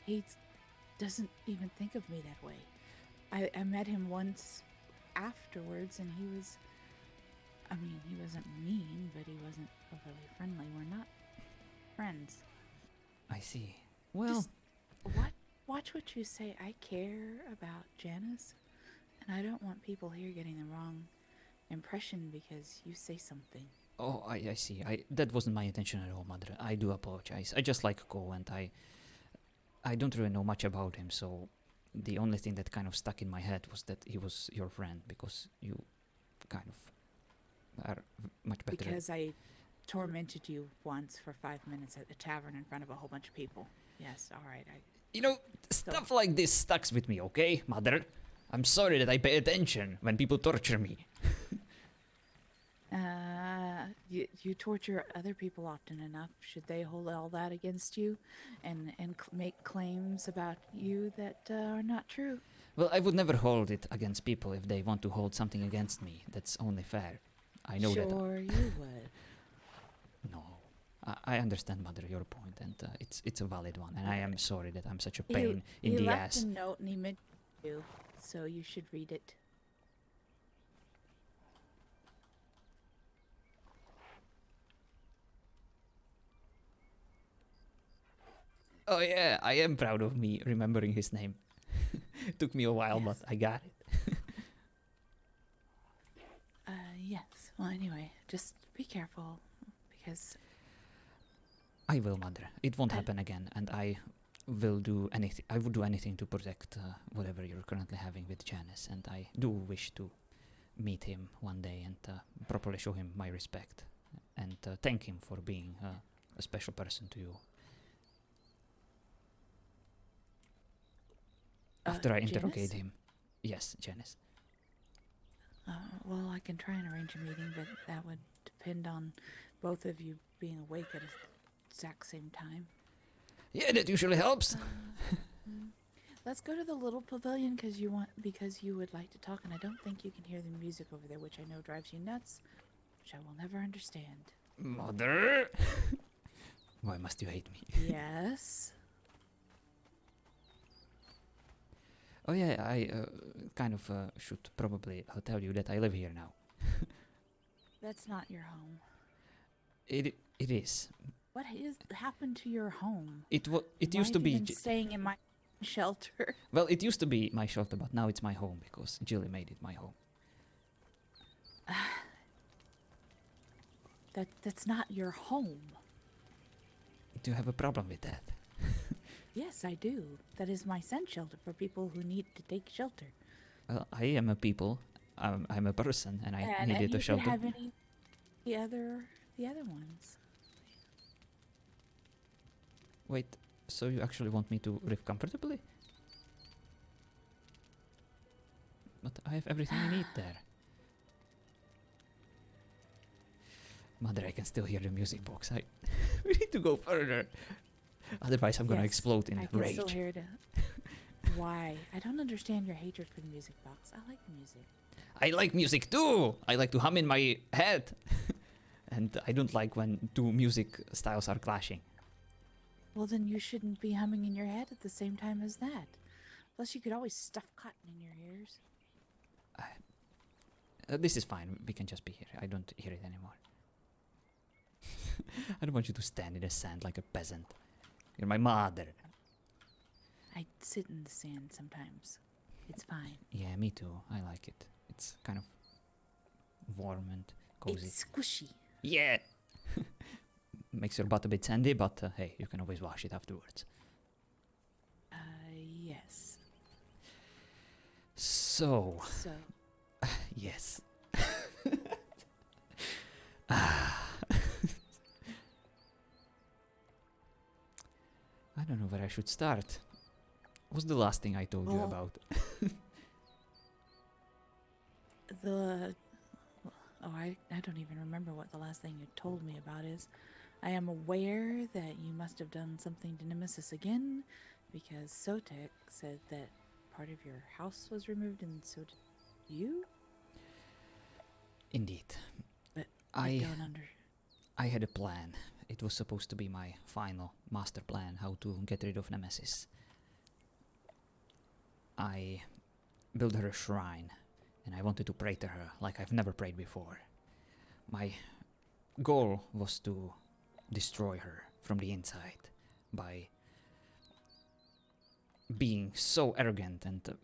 He doesn't even think of me that way. I met him once afterwards, and he was... he wasn't mean, but he wasn't overly friendly. We're not friends. I see. Well... Just watch what you say. I care about Janice, and I don't want people here getting the wrong impression because you say something. Oh, I see. That wasn't my intention at all, Mother. I do apologize. I just like ToO, and I don't really know much about him, so the only thing that kind of stuck in my head was that he was your friend, because you kind of are much better. Because I tormented you once for 5 minutes at the tavern in front of a whole bunch of people. Yes, alright. Stuff like this stucks with me, okay, Mother? I'm sorry that I pay attention when people torture me. You torture other people often enough. Should they hold all that against you and make claims about you that are not true? Well, I would never hold it against people if they want to hold something against me. That's only fair. I know that. Sure you would. No. I understand, Mother, your point, and it's a valid one, and I am sorry that I'm such a pain in the ass. He left a note and he meant you, so you should read it. Oh yeah, I am proud of me remembering his name. Took me a while, but I got it. Yes. Well, anyway, just be careful, because... I will, Mother. It won't happen again, and I will do anything. I would do anything to protect whatever you're currently having with Janice, and I do wish to meet him one day and properly show him my respect, and thank him for being a special person to you. After I Janice? interrogate him. Yes, Janice. Well, I can try and arrange a meeting, but that would depend on both of you being awake at the exact same time. Yeah, that usually helps. Let's go to the little pavilion because you would like to talk, and I don't think you can hear the music over there, which I know drives you nuts, which I will never understand. Mother! Why must you hate me? Yes. Oh yeah, I kind of should probably tell you that I live here now. That's not your home. It is. What happened to your home? It Why used to have you be. been staying in my shelter. Well, it used to be my shelter, but now it's my home because Jilly made it my home. That's not your home. Do you have a problem with that? Yes, I do. That is my sun shelter for people who need to take shelter. Well, I am a people. I'm a person, and I needed and a shelter. You can have the other ones. Wait, so you actually want me to live comfortably? But I have everything I need there. Mother, I can still hear the music box. We need to go further. Otherwise, I'm gonna explode in I can rage. still hear it. Why? I don't understand your hatred for the music box. I like music. I like music too! I like to hum in my head. And I don't like when two music styles are clashing. Well, then you shouldn't be humming in your head at the same time as that. Plus, you could always stuff cotton in your ears. This is fine. We can just be here. I don't hear it anymore. I don't want you to stand in the sand like a peasant. You're my mother. I sit in the sand sometimes. It's fine. Yeah, me too. I like it. It's kind of warm and cozy. It's squishy. Yeah! Makes your butt a bit sandy, but hey, you can always wash it afterwards. Yes. So. Yes. I don't know where I should start. What's the last thing I told you about? I don't even remember what the last thing you told me about is. I am aware that you must have done something to Nemesis again, because Sotek said that part of your house was removed, and so did you? Indeed. But I don't I had a plan. It was supposed to be my final master plan, how to get rid of Nemesis. I built her a shrine, and I wanted to pray to her like I've never prayed before. My goal was to destroy her from the inside by being so arrogant and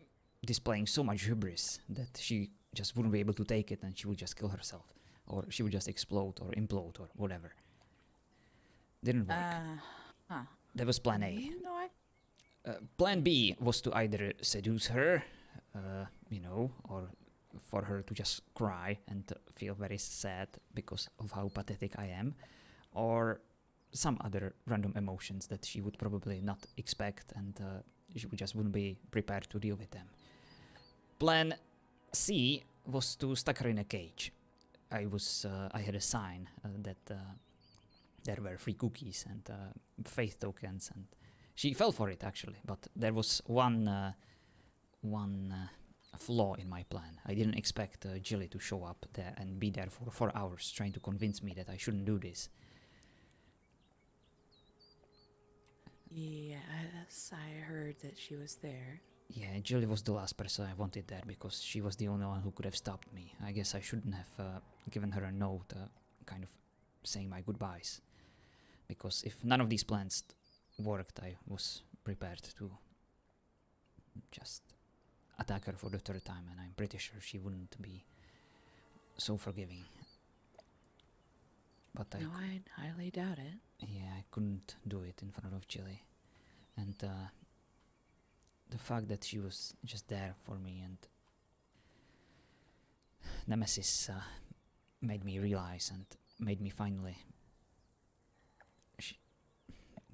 displaying so much hubris that she just wouldn't be able to take it and she would just kill herself, or she would just explode or implode or whatever. Didn't work. That was plan A. Plan B was to either seduce her, or for her to just cry and feel very sad because of how pathetic I am, or some other random emotions that she would probably not expect, and she just wouldn't be prepared to deal with them. Plan C was to stuck her in a cage. I had a sign that there were free cookies and faith tokens, and she fell for it actually. But there was one flaw in my plan. I didn't expect Jilly to show up there and be there for 4 hours trying to convince me that I shouldn't do this. Yes, I heard that she was there. Yeah, Jilly was the last person I wanted there because she was the only one who could have stopped me. I guess I shouldn't have given her a note, kind of saying my goodbyes. Because if none of these plans worked, I was prepared to just attack her for the third time, and I'm pretty sure she wouldn't be so forgiving. But No, I highly doubt it. Yeah, I couldn't do it in front of Jilly. And the fact that she was just there for me, and Nemesis made me realize and made me finally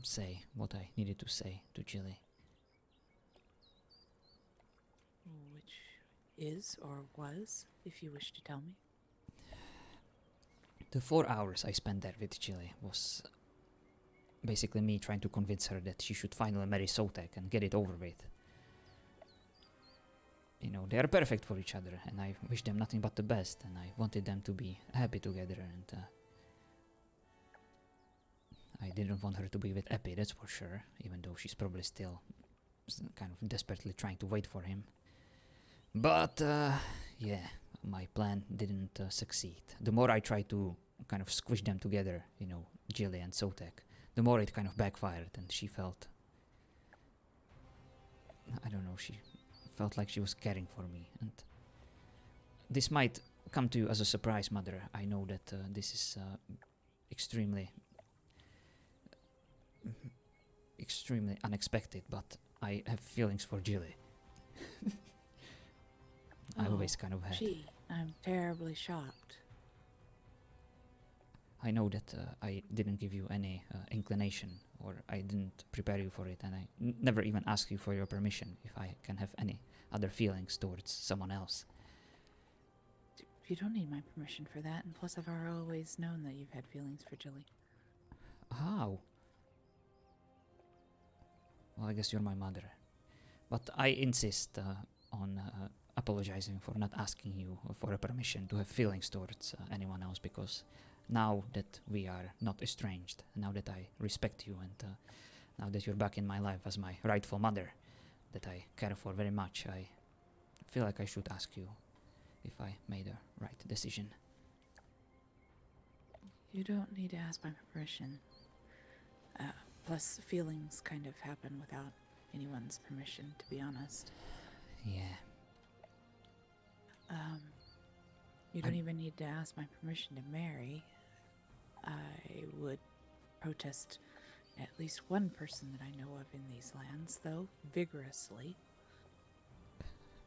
say what I needed to say to Jilly. Which is or was, if you wish to tell me. The 4 hours I spent there with Chile was basically me trying to convince her that she should finally marry Sotek and get it over with. You know, they are perfect for each other, and I wish them nothing but the best, and I wanted them to be happy together, and I didn't want her to be with Epi, that's for sure, even though she's probably still kind of desperately trying to wait for him. But, yeah, my plan didn't succeed. The more I tried to kind of squish them together, you know, Jilly and Sotek, the more it kind of backfired, and she felt... I don't know, she felt like she was caring for me, and this might come to you as a surprise, Mother. I know that this is extremely unexpected, but I have feelings for Jilly. I always kind of had. Gee, I'm terribly shocked. I know that I didn't give you any inclination, or I didn't prepare you for it, and I never even asked you for your permission if I can have any other feelings towards someone else. You don't need my permission for that, and plus I've always known that you've had feelings for Jilly. How? Well, I guess you're my mother. But I insist on apologizing for not asking you for a permission to have feelings towards anyone else, because now that we are not estranged, now that I respect you, and now that you're back in my life as my rightful mother, that I care for very much, I feel like I should ask you if I made the right decision. You don't need to ask my permission. Plus, feelings kind of happen without anyone's permission, to be honest. Yeah. You don't even need to ask my permission to marry. I would protest at least one person that I know of in these lands, though, vigorously.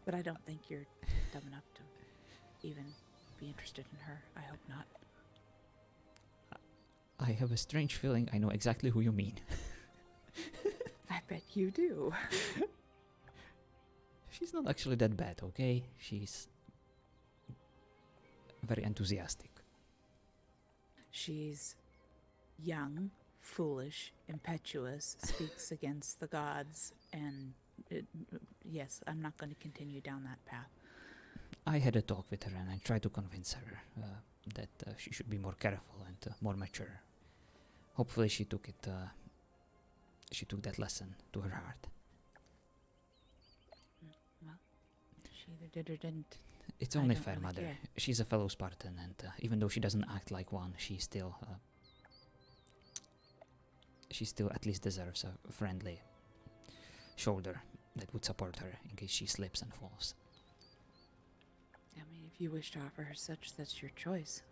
But I don't think you're dumb enough to even be interested in her. I hope not. I have a strange feeling I know exactly who you mean. I bet you do. She's not actually that bad, okay? She's very enthusiastic. She's young, foolish, impetuous, speaks against the gods, and yes, I'm not going to continue down that path. I had a talk with her and I tried to convince her that she should be more careful and more mature. Hopefully she took it, she took that lesson to her heart. Well, she either did or didn't. It's only don't fair, really Mother. care. She's a fellow Spartan, and even though she doesn't act like one, she still at least deserves a friendly shoulder that would support her in case she slips and falls. I mean, if you wish to offer her such, that's your choice.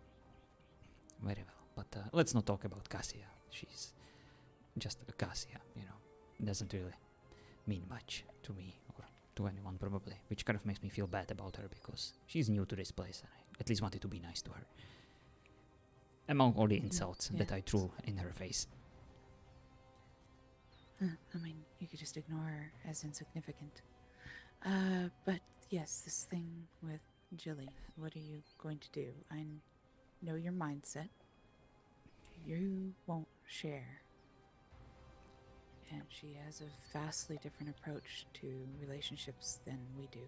Very well, but let's not talk about Cassia. She's just a Cassia, you know. Doesn't really mean much to me or to anyone probably, which kind of makes me feel bad about her because she's new to this place and I at least wanted to be nice to her. Among all the insults that I threw in her face. I mean, you could just ignore her as insignificant. But yes, this thing with Jilly, what are you going to do? I know your mindset. You won't share. And she has a vastly different approach to relationships than we do.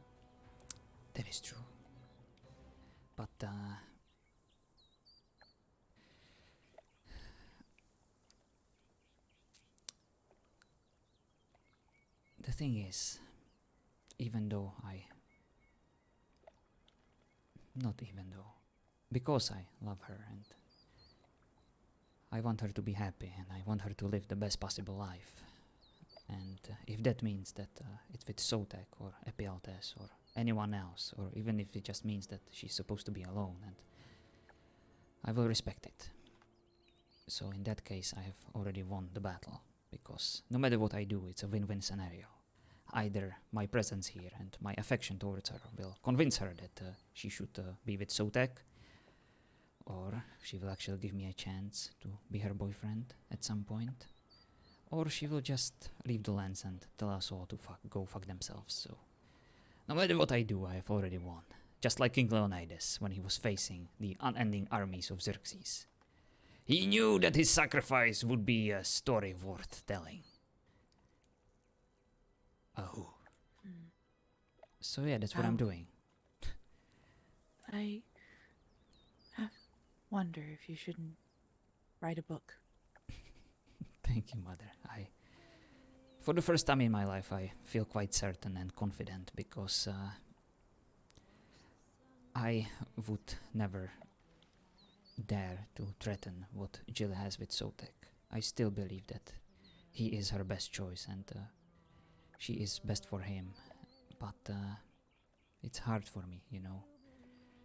That is true. But, the thing is, even though because I love her and I want her to be happy and I want her to live the best possible life. And if that means that it's with Sotek or Epialtes or anyone else, or even if it just means that she's supposed to be alone, and I will respect it. So in that case I have already won the battle, because no matter what I do, it's a win-win scenario. Either my presence here and my affection towards her will convince her that she should be with Sotek, or she will actually give me a chance to be her boyfriend at some point, or she will just leave the lands and tell us all to go fuck themselves. So No matter what I do, I have already won. Just like King Leonidas when he was facing the unending armies of Xerxes. He knew that his sacrifice would be a story worth telling. Oh. So yeah, that's what I'm doing. I wonder if you shouldn't write a book. Thank you, Mother. For the first time in my life, I feel quite certain and confident because I would never dare to threaten what Jill has with Sotek. I still believe that he is her best choice and she is best for him. But it's hard for me, you know.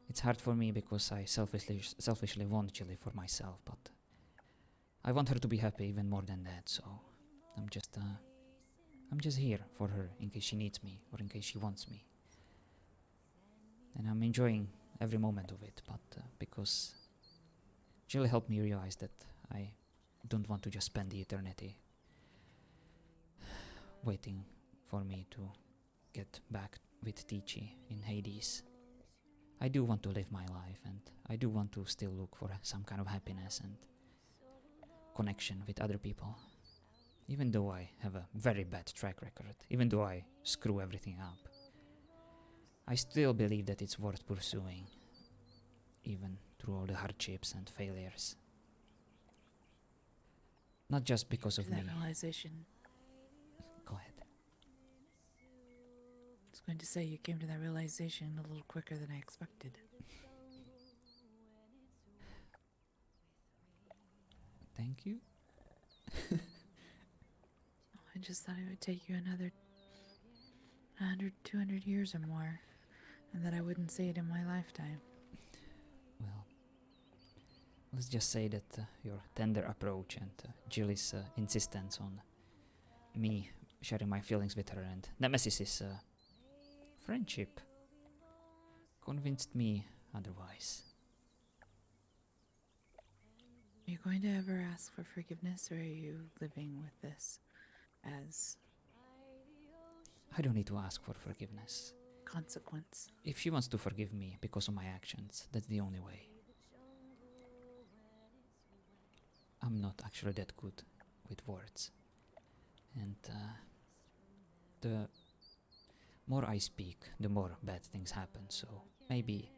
It's hard for me because I selfishly want Jilly for myself, but I want her to be happy even more than that, so I'm just here for her in case she needs me or in case she wants me. And I'm enjoying every moment of it, but because Jill helped me realize that I don't want to just spend the eternity waiting for me to get back with Tichi in Hades. I do want to live my life, and I do want to still look for some kind of happiness and connection with other people. Even though I have a very bad track record, even though I screw everything up, I still believe that it's worth pursuing, even through all the hardships and failures. Not just because of me. That realization. Go ahead. I was going to say you came to that realization a little quicker than I expected. Thank you. I just thought it would take you another 100, 200 years or more, and that I wouldn't see it in my lifetime. Well, let's just say that your tender approach and Jill's insistence on me sharing my feelings with her and Nemesis's friendship convinced me otherwise. Are you going to ever ask for forgiveness, or are you living with this as I don't need to ask for forgiveness. consequence? If she wants to forgive me because of my actions, that's the only way. I'm not actually that good with words. And the more I speak, the more bad things happen. So maybe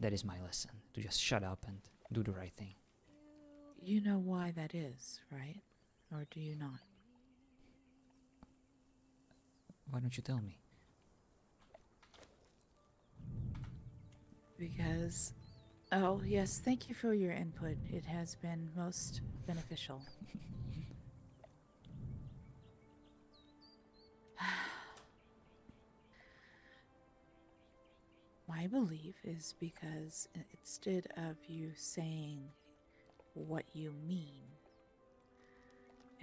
that is my lesson, to just shut up and do the right thing. You know why that is, right? Or do you not? Why don't you tell me? Because, oh yes, thank you for your input. It has been most beneficial. My belief is because instead of you saying what you mean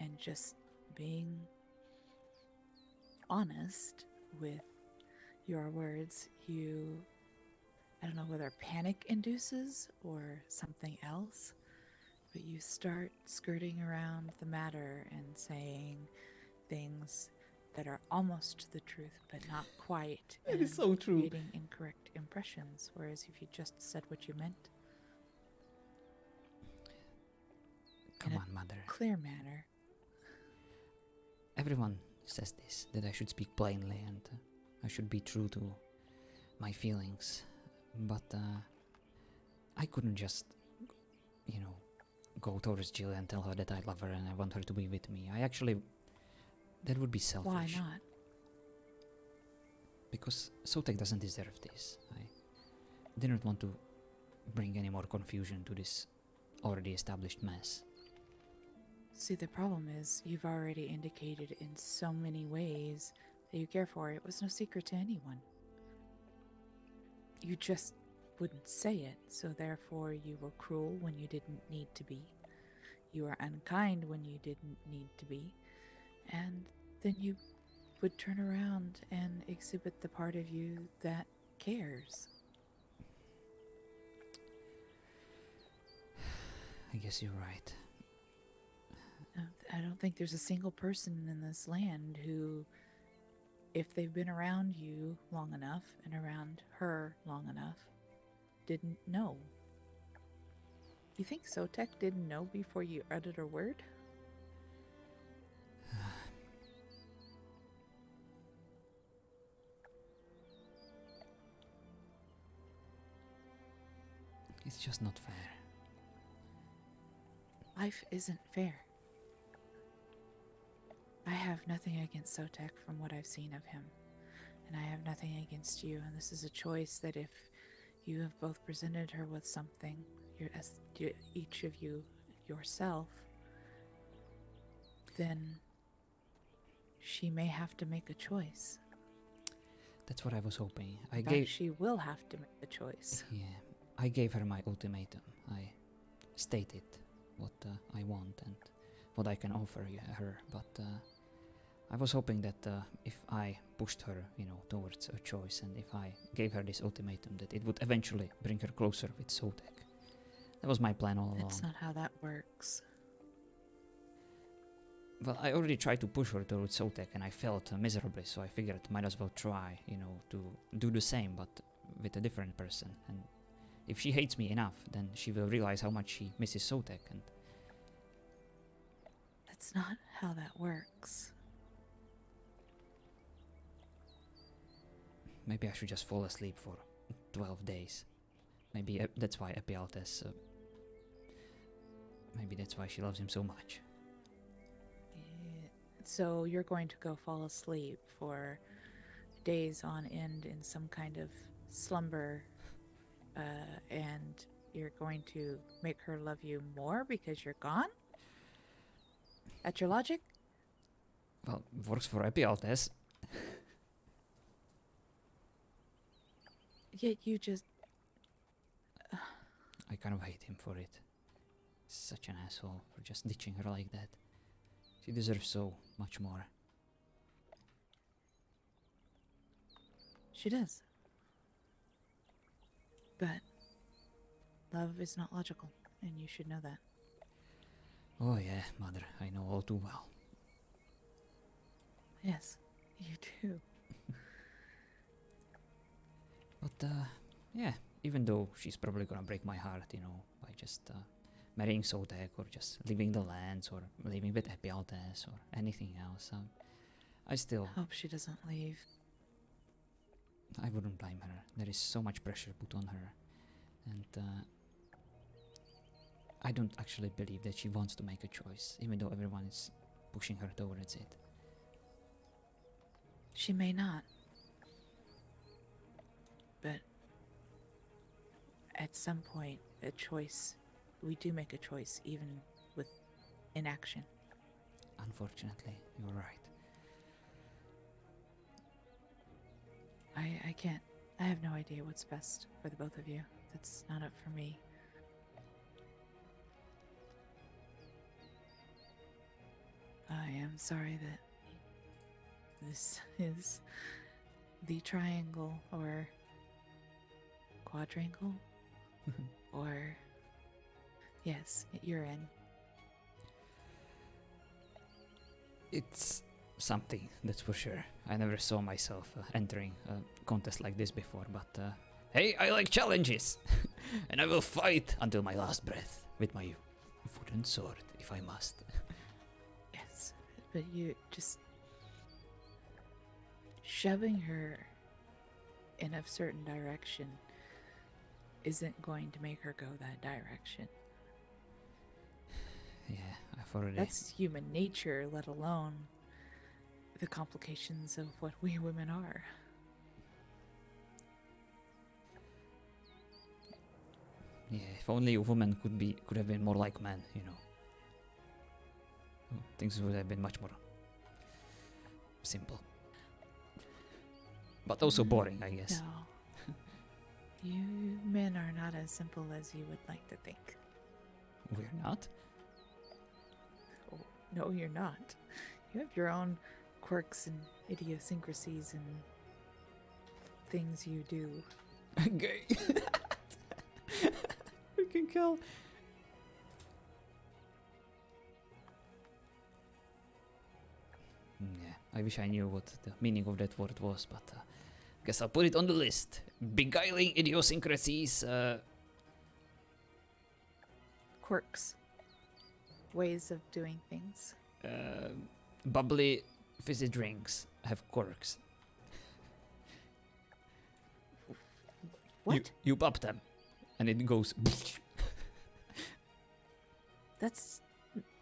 and just being honest with your words, I don't know whether panic induces or something else, but you start skirting around the matter and saying things that are almost the truth but not quite. That is so true. Creating incorrect impressions, whereas if you just said what you meant Come in on, a Mother. clear manner. Everyone says this, that I should speak plainly and I should be true to my feelings. But I couldn't just, go towards Jill and tell her that I love her and I want her to be with me. That would be selfish. Why not? Because Sotek doesn't deserve this. I didn't want to bring any more confusion to this already established mess. See, the problem is you've already indicated in so many ways that you care for her. It was no secret to anyone. You just wouldn't say it, so therefore you were cruel when you didn't need to be. You were unkind when you didn't need to be. And then you would turn around and exhibit the part of you that cares. I guess you're right. I don't think there's a single person in this land who if they've been around you long enough and around her long enough, didn't know. You think Sotek didn't know before you uttered a word? It's just not fair. Life isn't fair. I have nothing against Sotek from what I've seen of him, and I have nothing against you, and this is a choice that if you have both presented her with something, each of you yourself, then she may have to make a choice. That's what I was hoping. She will have to make a choice. Yeah, I gave her my ultimatum. I stated what I want and what I can offer her, but I was hoping that if I pushed her, towards a choice, and if I gave her this ultimatum, that it would eventually bring her closer with Sotek. That was my plan all along. That's not how that works. Well, I already tried to push her towards Sotek, and I failed miserably, so I figured might as well try, to do the same, but with a different person. And if she hates me enough, then she will realize how much she misses Sotek, and... That's not how that works. Maybe I should just fall asleep for 12 days. Maybe that's why Epialtes... maybe that's why she loves him so much. So you're going to go fall asleep for days on end in some kind of slumber, and you're going to make her love you more because you're gone? That's your logic? Well, works for Epialtes. Yet you just... I kind of hate him for it. Such an asshole for just ditching her like that. She deserves so much more. She does. But love is not logical, and you should know that. Oh yeah, Mother, I know all too well. Yes, you do. But yeah, even though she's probably gonna break my heart, by just marrying Sotek, or just leaving the lands, or leaving with Epialtes, or anything else, I still... Hope she doesn't leave. I wouldn't blame her. There is so much pressure put on her, and I don't actually believe that she wants to make a choice, even though everyone is pushing her towards it. She may not. But at some point, we do make a choice, even with inaction. Unfortunately, you're right. I can't. I have no idea what's best for the both of you. That's not up for me. I am sorry that this is the triangle, or quadrangle, or yes, you're in. It's something, that's for sure. I never saw myself entering a contest like this before, but hey, I like challenges! And I will fight until my last breath with my wooden sword, if I must. Yes, but you just... shoving her in a certain direction isn't going to make her go that direction. Yeah, I've already... That's human nature, let alone the complications of what we women are. Yeah, if only a woman could have been more like men, Things would have been much more simple. But also boring, I guess. No. You men are not as simple as you would like to think. We're not? Oh, no, you're not. You have your own quirks and idiosyncrasies and things you do. Gay. Freaking kill. Yeah, I wish I knew what the meaning of that word was, but guess I'll put it on the list. Beguiling idiosyncrasies. Quirks. Ways of doing things. Bubbly fizzy drinks have quirks. What? You pop them, and it goes. That's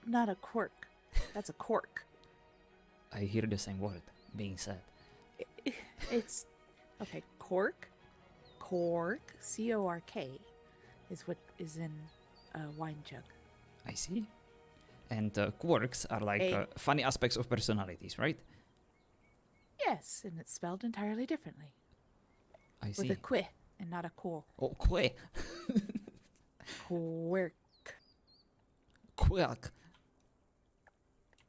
not a quirk. That's a cork. I hear the same word being said. It's okay. Cork, C-O-R-K, is what is in a wine jug. I see. And quirks are like funny aspects of personalities, right? Yes, and it's spelled entirely differently. I see. With a qui and not a ko. Oh, qui. Quirk. Quirk.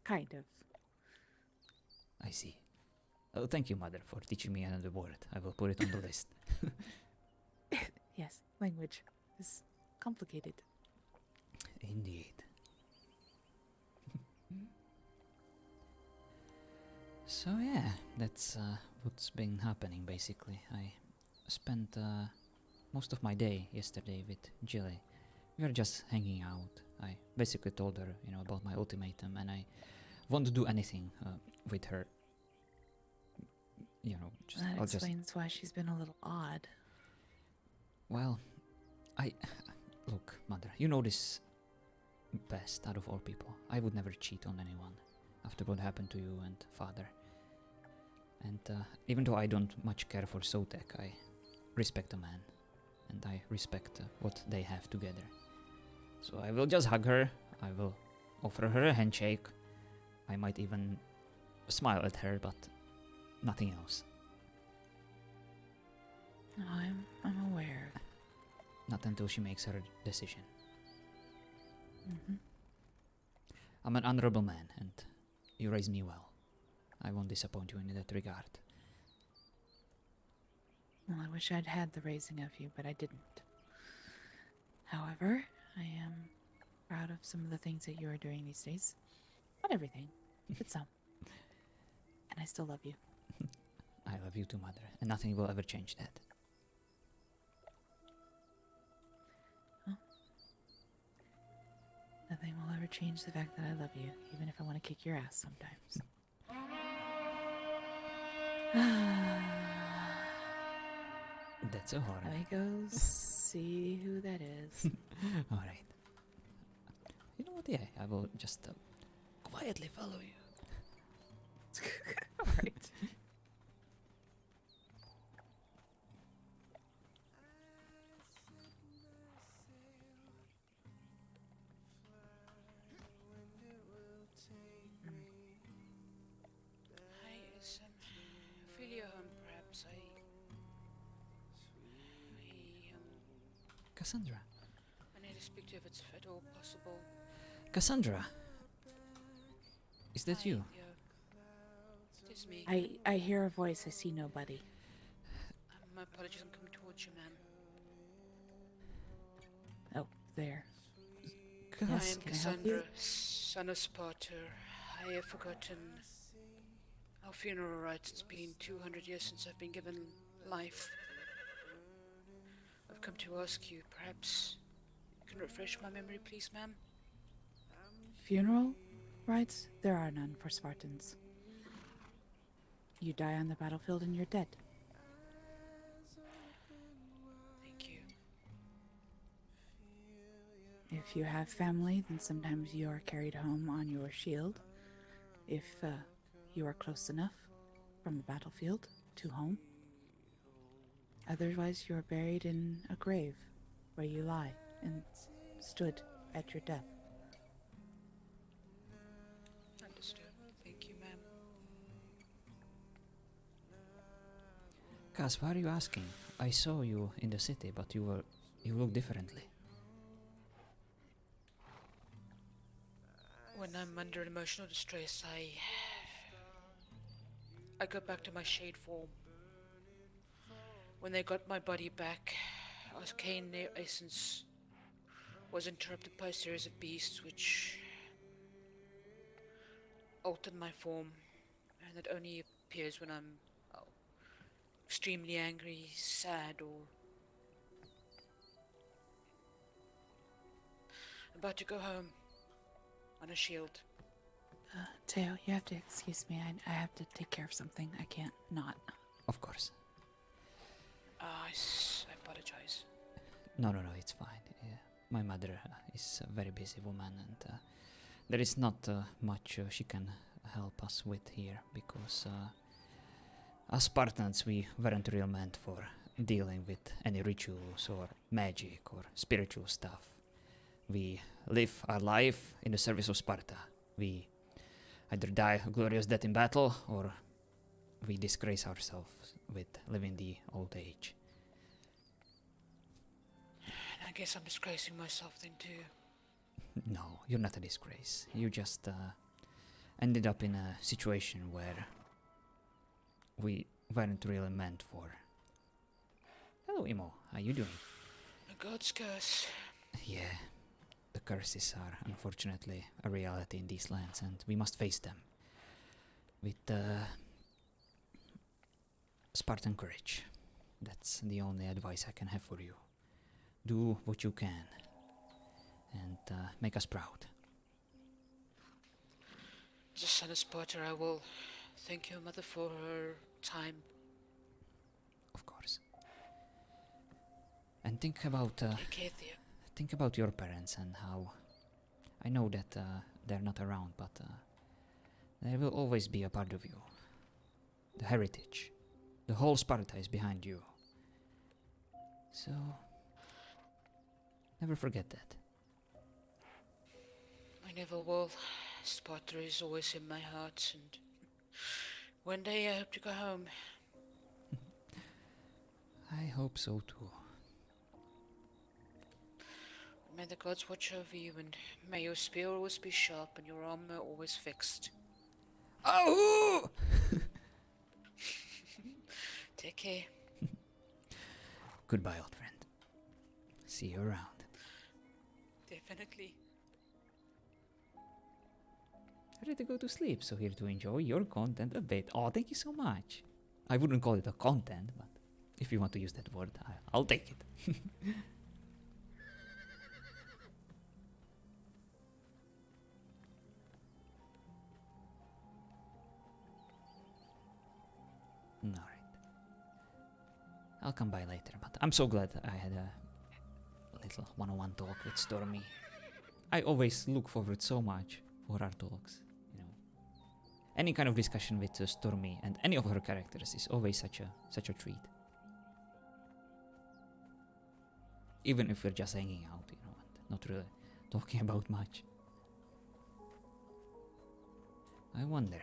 Kind of. I see. Oh, thank you, Mother, for teaching me another word. I will put it on the list. Yes, language is complicated. Indeed. So yeah, that's what's been happening basically. I spent most of my day yesterday with Jilly. We were just hanging out. I basically told her, about my ultimatum, and I won't do anything with her. That explains why she's been a little odd. Well, look, Mother, you know this best out of all people. I would never cheat on anyone after what happened to you and Father. And even though I don't much care for Sotek, I respect a man, and I respect what they have together. So I will just hug her, I will offer her a handshake, I might even smile at her, but nothing else. No, I'm aware. Not until she makes her decision. Mm-hmm. I'm an honorable man, and you raised me well. I won't disappoint you in that regard. Well, I wish I'd had the raising of you, but I didn't. However, I am proud of some of the things that you are doing these days. Not everything, but some. And I still love you. I love you too, Mother, and nothing will ever change that. Well, nothing will ever change the fact that I love you, even if I want to kick your ass sometimes. That's a horror. Let me go see who that is. Alright. You know what? Yeah, I will just quietly follow you. Alright. Hi, is Ophelia home, perhaps? Cassandra. I need to speak to you if it's at all possible. Cassandra! Is that you? Yeah. It is me. I hear a voice, I see nobody. My apologies, I'm coming towards you, ma'am. Oh, there. I Yes, am can I help you? Cassandra, son of Sparta. I have forgotten our funeral rites. It's been 200 years since I've been given life. I've come to ask you, perhaps you can refresh my memory, please, ma'am? Funeral rites? There are none for Spartans. You die on the battlefield and you're dead. Thank you. If you have family, then sometimes you are carried home on your shield. If you are close enough from the battlefield to home. Otherwise, you are buried in a grave where you lie and stood at your death. Understood. Thank you, ma'am. Cass, why are you asking? I saw you in the city, but you look differently. When I'm under emotional distress, I go back to my shade form. When they got my body back, arcane essence was interrupted by a series of beasts which altered my form and that only appears when I'm extremely angry, sad, or about to go home on a shield. Teo, you have to excuse me. I have to take care of something. I can't not. Of course. I apologize. No, it's fine. My mother is a very busy woman, and there is not much she can help us with here, because as Spartans we weren't really meant for dealing with any rituals or magic or spiritual stuff. We live our life in the service of Sparta. We either die a glorious death in battle, or we disgrace ourselves with living the old age. I guess I'm disgracing myself then too. No, you're not a disgrace. You just ended up in a situation where we weren't really meant for. Hello, Imo. How you doing? A god's curse. Yeah, the curses are unfortunately a reality in these lands, and we must face them with Spartan courage. That's the only advice I can have for you. Do what you can, and make us proud. As a son of Sparta, I will thank your mother for her time. Of course. And think about Take care, Theo. think about your parents and how. I know that they're not around, but they will always be a part of you. The heritage, the whole Sparta is behind you. So never forget that. I never will. Sparta is always in my heart, and one day I hope to go home. I hope so too. May the gods watch over you, and may your spear always be sharp and your armor always fixed. Oh! Take care. Goodbye, old friend. See you around. Definitely. Ready to go to sleep, so here to enjoy your content a bit. Oh, thank you so much. I wouldn't call it a content, but if you want to use that word, I'll take it. Alright. I'll come by later, but I'm so glad I had a little one-on-one talk with Stormy. I always look forward so much for our talks, you know. Any kind of discussion with Stormy and any of her characters is always such a treat. Even if we're just hanging out, you know, and not really talking about much. I wonder,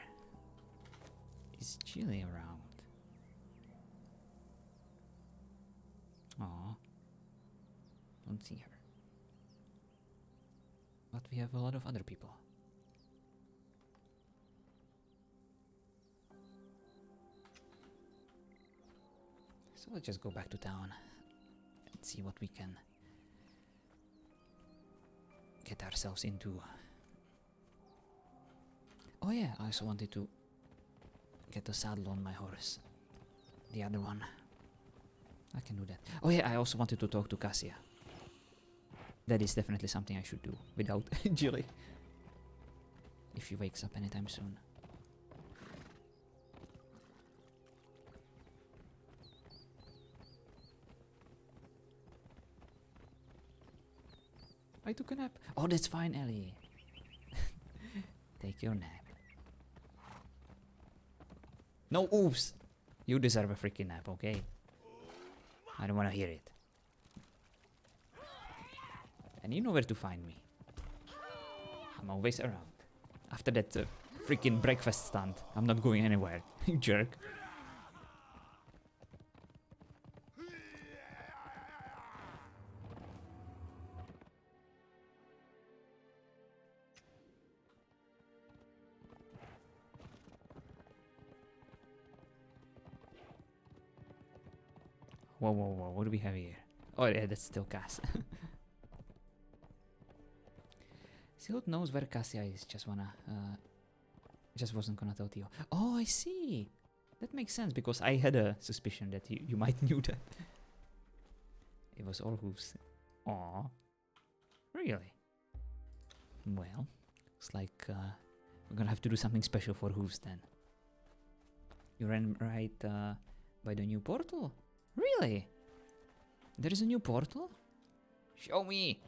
is Chili around? Aw, don't see her. But we have a lot of other people. So let's just go back to town and see what we can get ourselves into. Oh yeah, I also wanted to get a saddle on my horse. The other one. I can do that. Oh yeah, I also wanted to talk to Cassia. That is definitely something I should do without Jilly. If she wakes up anytime soon. I took a nap. Oh, that's fine, Ellie. Take your nap. No, oops. You deserve a freaking nap, okay? I don't want to hear it. And you know where to find me. I'm always around. After that freaking breakfast stunt, I'm not going anywhere. You jerk. Whoa, whoa, whoa, what do we have here? Oh yeah, that's still Cass. Still knows where Cassia is, just wanna just wasn't gonna tell Theo. Oh, I see. That makes sense because I had a suspicion that you might knew that. It was all hooves. Aw. Really? Well, looks like we're gonna have to do something special for hooves then. You ran right by the new portal? Really? There is a new portal? Show me!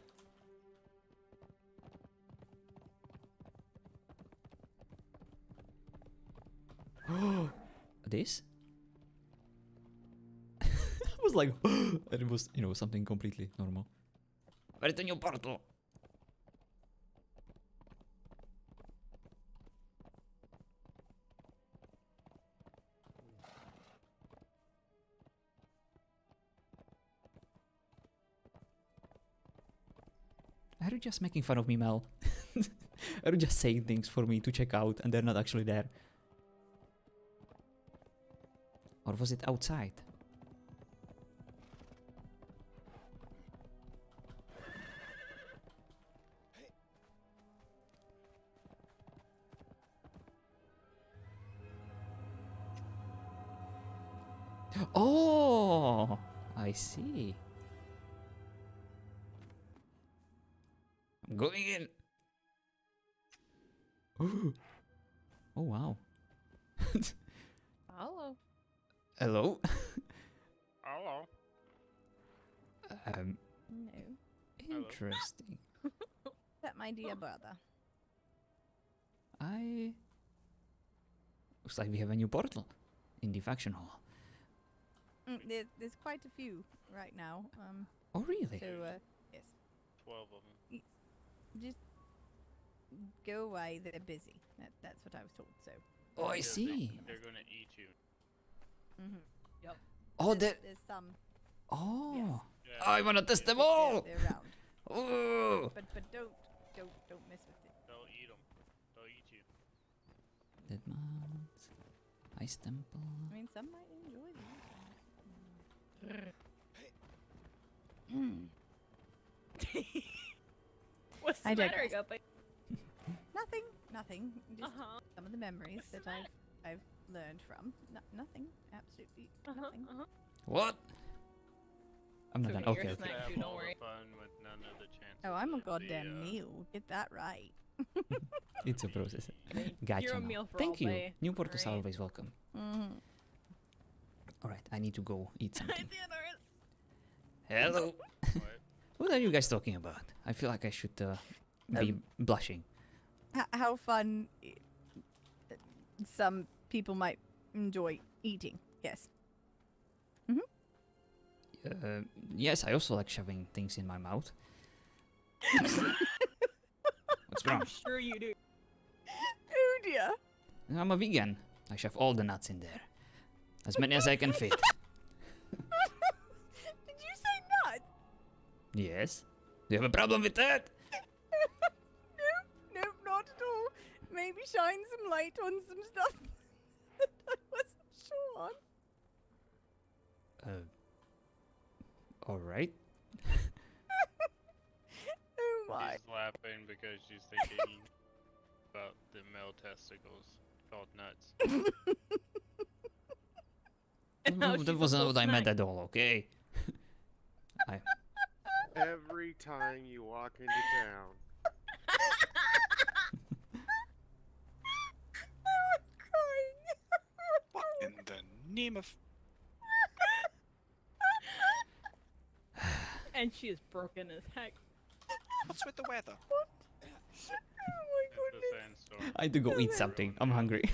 This? I was like, and it was, you know, something completely normal. Where's the new portal? Are you just making fun of me, Mel? Are you just saying things for me to check out and they're not actually there? Or was it outside? Oh, I see. I'm going in. Oh wow. Hello. Hello. Hello. No. Interesting. That my dear brother. Looks like we have a new portal in the faction hall. There's quite a few right now. Oh really? So yes. 12 of them. Just go away. They're busy. That's what I was told. So. Oh, I see. They're gonna eat you. Yep. Oh, there's some. Oh. Yes. I wanna test them all. They're around. Oh. But don't mess with it. They'll eat them. They'll eat you. Dead mounts. Ice temple. I mean, some might enjoy these. What's I the matter, digress. Guppy? Nothing. Just some of the memories that I've learned from. Nothing. Absolutely nothing. What? I'm not So gonna. you're Okay. a snack Okay. too, don't worry. Fun with none of the chances. Oh, I'm a of goddamn the, meal. Get that right. It's a process. mean, Gotcha. you're a now. meal for Thank all you. day, New portals are right? always welcome. Mm-hmm. All right, I need to go eat something. Theodoros. Hello. What are you guys talking about? I feel like I should be blushing. How fun some people might enjoy eating. Yes. Yes, I also like shoving things in my mouth. What's wrong? I'm sure you do. Oh dear. I'm a vegan. I shove all the nuts in there. As many as I can fit. Did you say nut? Yes. Do you have a problem with that? Nope, not at all. Maybe shine some light on some stuff that I wasn't sure on. Alright. Oh my. She's laughing because she's thinking about the male testicles called nuts. That wasn't what I meant at all, okay? Every time you walk into town. What in the name of... And she is broken as heck. What's with the weather? Oh my goodness. I had to go eat something. I'm hungry.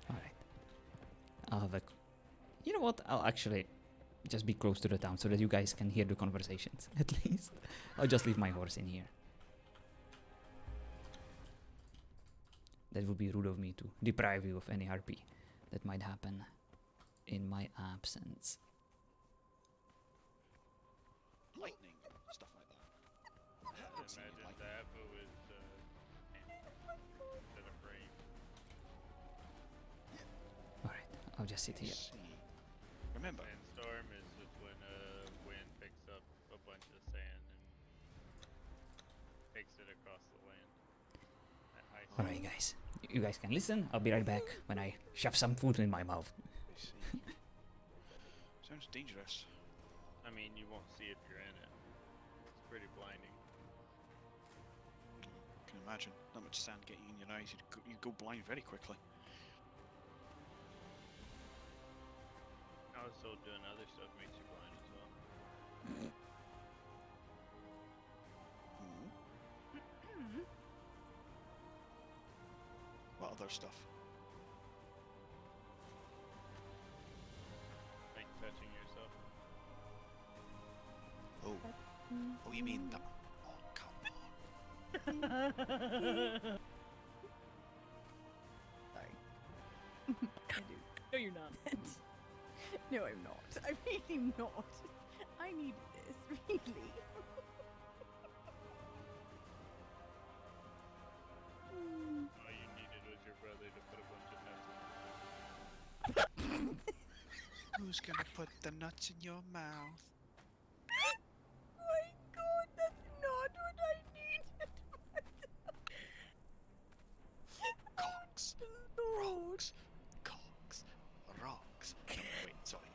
Alright. I'll have a... You know what? I'll actually just be close to the town so that you guys can hear the conversations, at least. I'll just leave my horse in here. That would be rude of me to deprive you of any RP that might happen in my absence. Lightning, stuff like that. Imagine that, but with instead of rain. Alright, I'll just sit here. Remember, Sandstorm is just when wind picks up a bunch of sand and across the land. At high speed. Alright, guys. You guys can listen. I'll be right back when I shove some food in my mouth. I see. Sounds dangerous. I mean, you won't see if you're in it. It's pretty blinding. I can imagine. That much sand getting in your eyes, you'd go blind very quickly. Also, doing other stuff makes you blind as well. What other stuff? Like touching yourself. Oh. Oh, you mean that? Oh, come on. Sorry. I do. No, you're not. No, I'm not. I'm really not. I needed this, really. All you needed was your brother to put a bunch of nuts in. Who's gonna put the nuts in your mouth? My God, that's not what I needed. Cogs. Rocks. Cogs. Rocks. No, wait, sorry.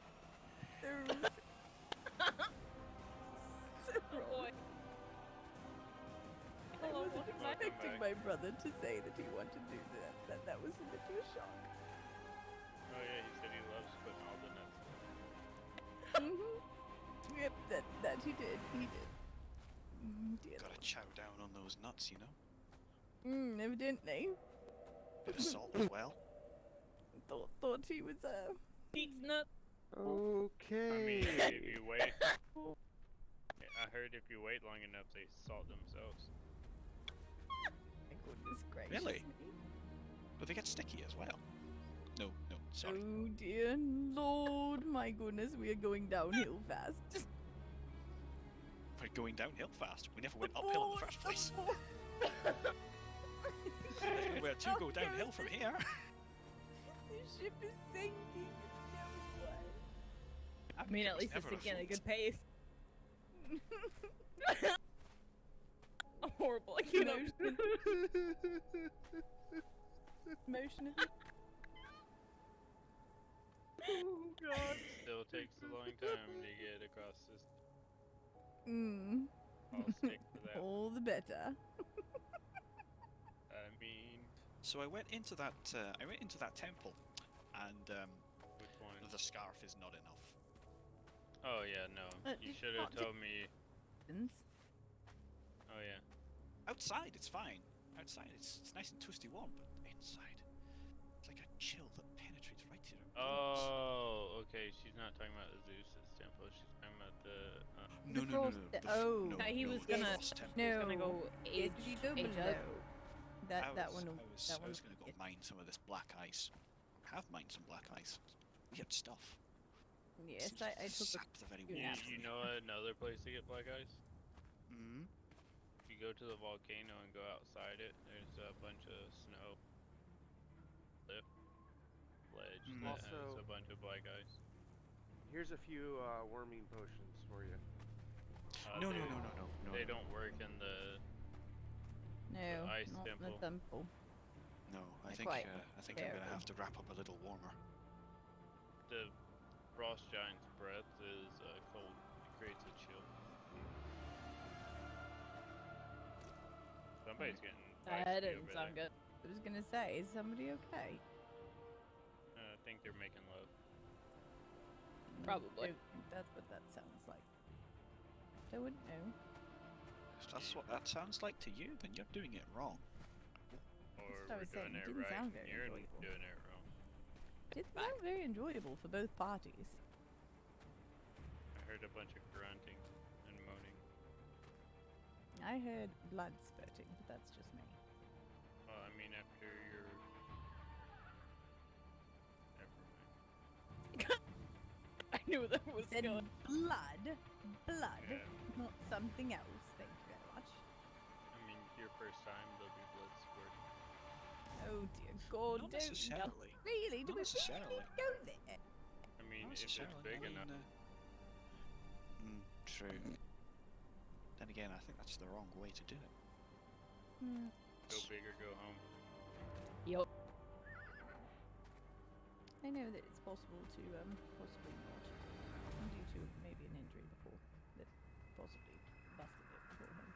I wasn't expecting my brother to say that he wanted to do that. That was a bit of a shock. Oh yeah, he said he loves putting all the nuts in. Yep, that he did. He did. Dear Gotta chow down on those nuts, you know? Evidently. Bit of salt as well. Thought he was Eats nuts. Okay. I mean, if you wait. I heard if you wait long enough, they salt themselves. My goodness gracious. Really? But they get sticky as well. No, sorry. Oh dear Lord, my goodness, we are going downhill fast. We're going downhill fast. We never went uphill in the first place. Where to go downhill from here? The ship is sinking. I mean, at least it's sinking at a good pace. I'm horrible. I can't Motion of it. Oh god. Still takes a long time to get across this. I'll stick to that. All the better. I mean, So I went into that temple, and which one? the scarf is not enough. Oh yeah, no. You should have told me. Oh yeah. Outside, it's fine. Outside, it's nice and toasty warm, but inside, it's like a chill that penetrates right to your bones. Oh, okay. She's not talking about Zeus's temple. She's talking about the. No. He was gonna. He was gonna go age up. That I one. was gonna go mine some of this black ice. I have mined some black ice. Weird stuff. Yes, I took Sap the very You water. know another place to get black ice? Hmm. If you go to the volcano and go outside it, there's a bunch of snow. Ledge that has Also- a bunch of black ice. Here's a few worming potions for you. No. They don't work in the ice not temple. the temple. No, I They're think quite I'm gonna have to wrap up a little warmer. The frost giant's breath is cold. It creates a chill. Somebody's getting That feisty didn't over sound there. good. I was gonna say, is somebody okay? I think they're making love. Probably. That's what that sounds like. I wouldn't know. If that's what that sounds like to you, then you're doing it wrong. Or That's what I we're was saying, doing it it didn't right. sound very You're enjoyable. doing it wrong. It sounds very enjoyable for both parties. I heard a bunch of grunting and moaning. I heard blood spurting, but that's just me. Well, I mean, after your. Never mind. I knew that was Said going. blood, Yeah. not something else. Thank you very much. I mean, your first time, there'll be blood squirting. Oh dear God, Not don't necessarily. Really? Do Not we really necessarily. need to go there? I mean, Not if it's necessarily. big I mean, enough. True. Then again, I think that's the wrong way to do it. Go big or go home. Yup. I know that it's possible to possibly not, due to maybe an injury before, that possibly busted it beforehand.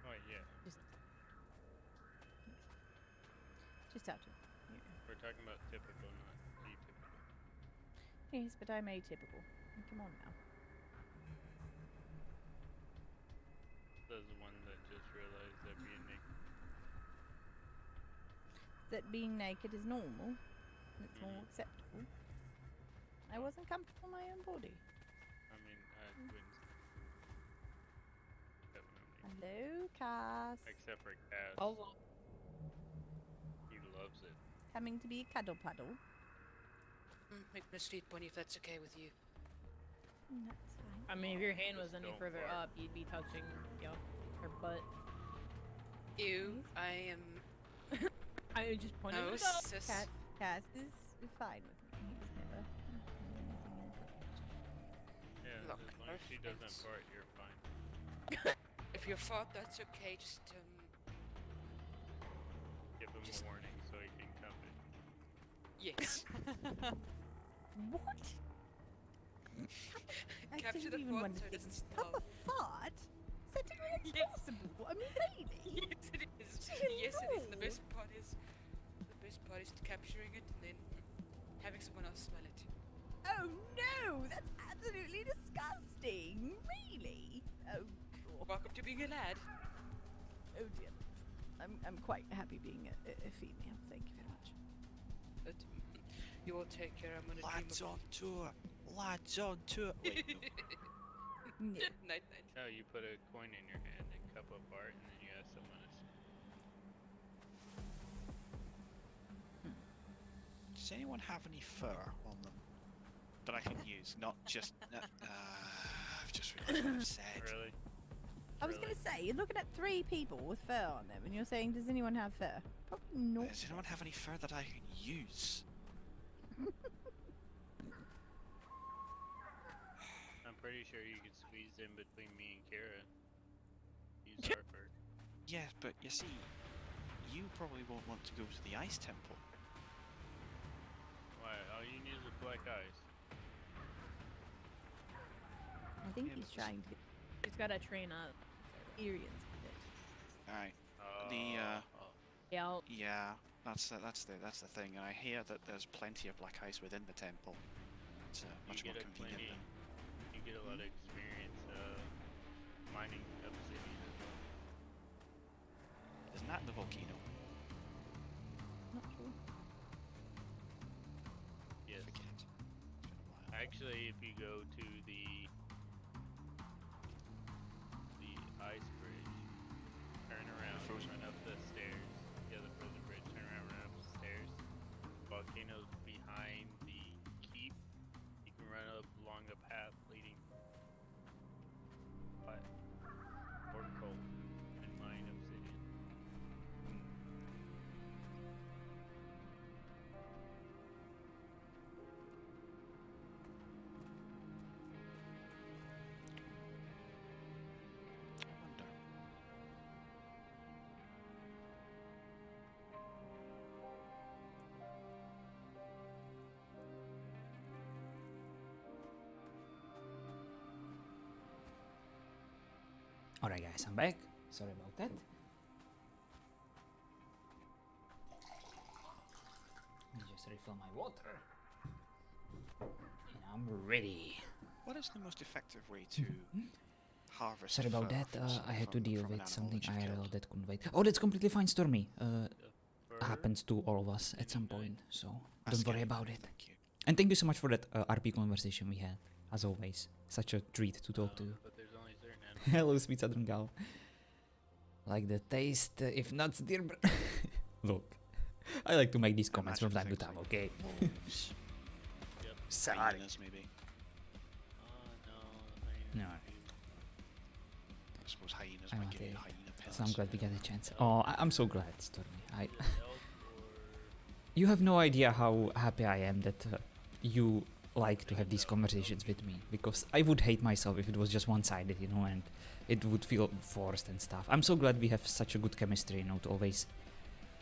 Oh yeah. Just out to, We're talking about typical, not atypical. Yes, but I'm atypical. Come on now. Says the one that just realized that being naked. That being naked is normal. It's more acceptable. I wasn't comfortable in my own body. I mean, I wouldn't. Hello, Cass. Except for Cass. Hello. He loves it. Coming to be a cuddle puddle. Make me a sweet bunny if that's okay with you. That's fine. I mean, if your hand was Just any don't further fart. up, you'd be touching, her butt. Ew, I am. I just pointed Oh, it out. sis. Cass is fine with me. He's never done anything inappropriate. Yeah, Look, as long as she doesn't fart, you're fine. If you fought, that's okay. Just Give him a warning so he can come in. yes. What? I Capture didn't the even fart want so to it doesn't think. stall. Papa fart? Is that even possible? I mean, really? Yes, it is. Yes, it is. The best part is capturing it and then having someone else smell it. Oh no! That's absolutely disgusting! Really? Oh. Welcome to being a lad. Oh dear. I'm quite happy being a female. Thank you very much. But you will take care. I'm gonna Lads dream on tour. Lads on tour. Wait, no. Night. No, you put a coin in your hand and cup a fart, and then you ask someone to. Does anyone have any fur on them that I can use? Not just. I've just realised what I've said. Really? I was gonna say, you're looking at 3 people with fur on them, and you're saying, does anyone have fur? Probably not. Does anyone have any fur that I can use? I'm pretty sure you could squeeze in between me and Kara. Use our fur. Yeah, but you see, you probably won't want to go to the ice temple. Why? All you need is black eyes. I think he's trying to He's got to train up. experience with it. Alright. Yeah, that's the thing. And I hear that there's plenty of black ice within the temple. It's much more convenient than. You get a lot of experience mining obsidian as well. Isn't that in the volcano? Not sure. Yes. Forget it. Actually, if you go to the ice bridge, turn around, run up the stairs. Yeah, the frozen bridge. Turn around, run up the stairs. Volcano's behind the keep. You can run up along a path leading or coal and mine obsidian. Alright guys, I'm back. Sorry about that. Let me just refill my water. And I'm ready. What is the most effective way to harvest? Sorry about fur that. from I had to deal from an with animal something that you've IRL killed? that couldn't wait. Oh, that's completely fine, Stormy. Happens to all of us at some point, so don't worry about it. Thank you. And thank you so much for that RP conversation we had, as always. Such a treat to talk to you. But there's only certain animals. Hello, sweet southern gal. Like the taste, if nuts, dear Look, I like to make these comments from time to time, okay? Wolves. Sorry. Hyenas, maybe. No. I suppose hyenas I might want give you it. hyena pellets. So I'm glad we got a chance. Oh, I'm so glad, Stormy. You have no idea how happy I am that you like to have these conversations with me, because I would hate myself if it was just one-sided, you know, and it would feel forced and stuff. I'm so glad we have such a good chemistry, you know, to always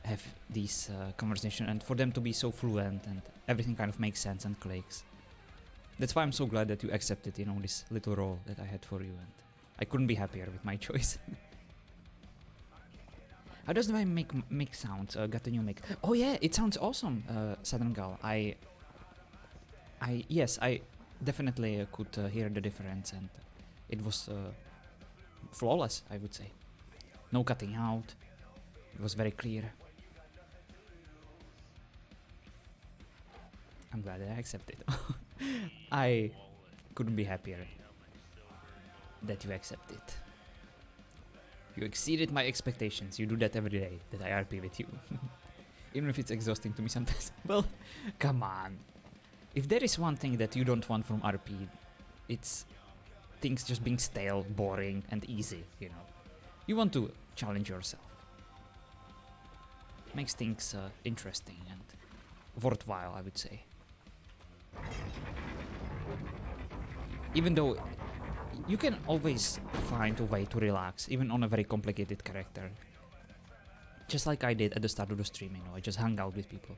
have these conversations and for them to be so fluent and everything kind of makes sense and clicks. That's why I'm so glad that you accepted, you know, this little role that I had for you, and I couldn't be happier with my choice. How does the make sounds? Got a new mic. Oh yeah, it sounds awesome, Southern Gal. Yes, I definitely could hear the difference, and it was flawless, I would say. No cutting out. It was very clear. I'm glad that I accepted. I couldn't be happier that you accepted. You exceeded my expectations. You do that every day that I RP with you. Even if it's exhausting to me sometimes. Well, come on. If there is one thing that you don't want from RP, it's things just being stale, boring, and easy, you know. You want to challenge yourself. Makes things interesting and worthwhile, I would say. Even though you can always find a way to relax, even on a very complicated character. Just like I did at the start of the stream, you know, I just hung out with people.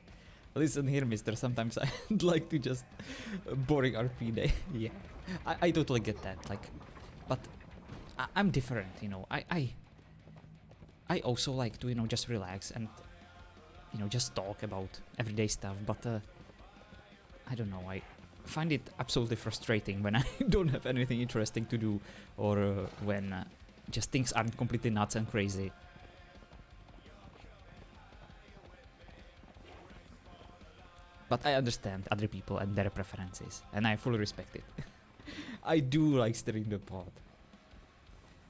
Listen here, mister, sometimes I'd like to just boring RP day. Yeah, I totally get that, like, but I'm different, you know. I also like to, you know, just relax and, you know, just talk about everyday stuff, but I don't know, I find it absolutely frustrating when I don't have anything interesting to do, or when just things aren't completely nuts and crazy. But I understand other people and their preferences, and I fully respect it. I do like stirring the pot.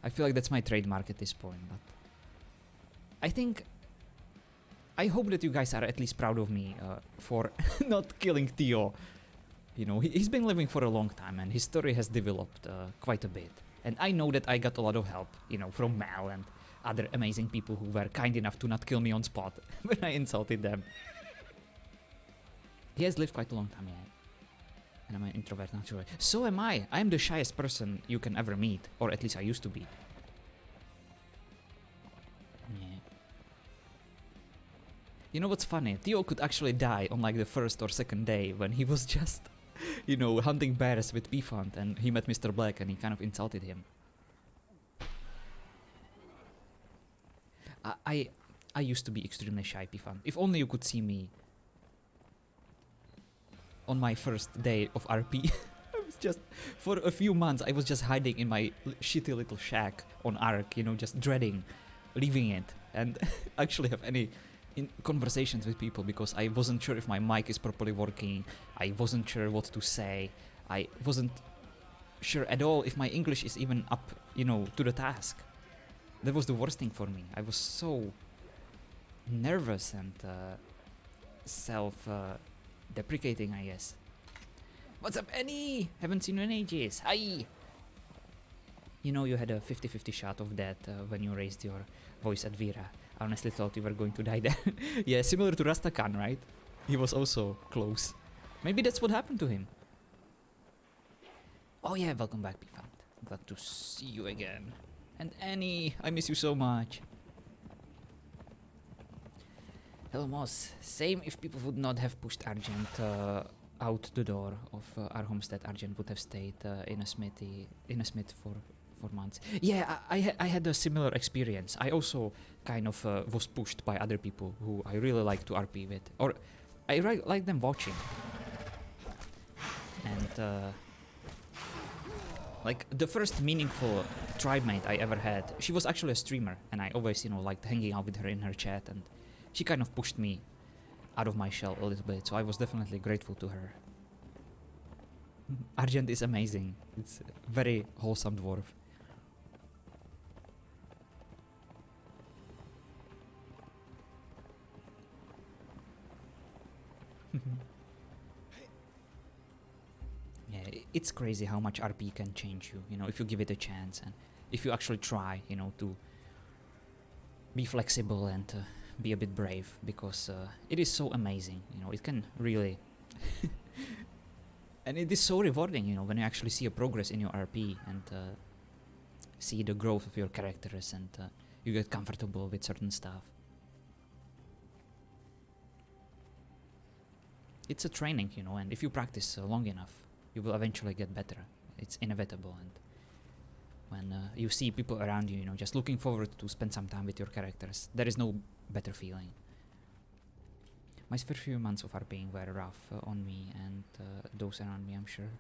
I feel like that's my trademark at this point, but I hope that you guys are at least proud of me for not killing ToO. You know, he's been living for a long time and his story has developed quite a bit. And I know that I got a lot of help, you know, from Mal and other amazing people who were kind enough to not kill me on spot when I insulted them. He has lived quite a long time, yeah. And I'm an introvert naturally. So am I. I am the shyest person you can ever meet, or at least I used to be. Yeah. You know what's funny? ToO could actually die on like the first or second day when he was just, you know, hunting bears with P-Font and he met Mr. Black and he kind of insulted him. I used to be extremely shy, P-Font. If only you could see me on my first day of RP. I was just, for a few months, I was just hiding in my shitty little shack on Ark, you know, just dreading leaving it and actually have any conversations with people because I wasn't sure if my mic is properly working, I wasn't sure what to say, I wasn't sure at all if my English is even up, you know, to the task. That was the worst thing for me. I was so nervous and self-deprecating, I guess. What's up, Annie? Haven't seen you in ages. Hi! You know, you had a 50-50 shot of that when you raised your voice at Vera. I honestly thought you were going to die there. Yeah, similar to Rastakan, right? He was also close. Maybe that's what happened to him. Oh yeah, welcome back, P-Font. Glad to see you again. And Annie, I miss you so much. Hello, Moss. Same if people would not have pushed Argent out the door of our homestead. Argent would have stayed in a smith for months. Yeah, I had a similar experience. I also kind of was pushed by other people who I really like to RP with, or I like them watching. And like the first meaningful tribe mate I ever had, she was actually a streamer, and I always, you know, liked hanging out with her in her chat, and she kind of pushed me out of my shell a little bit, so I was definitely grateful to her. Argent is amazing. It's a very wholesome dwarf. Yeah, it's crazy how much RP can change you, you know, if you give it a chance and if you actually try, you know, to be flexible and be a bit brave, because it is so amazing, you know, it can really And it is so rewarding, you know, when you actually see a progress in your RP and see the growth of your characters and you get comfortable with certain stuff. It's a training, you know, and if you practice long enough, you will eventually get better. It's inevitable, and when you see people around you, you know, just looking forward to spend some time with your characters, there is no better feeling. My first few months of RPing were rough on me and those around me, I'm sure.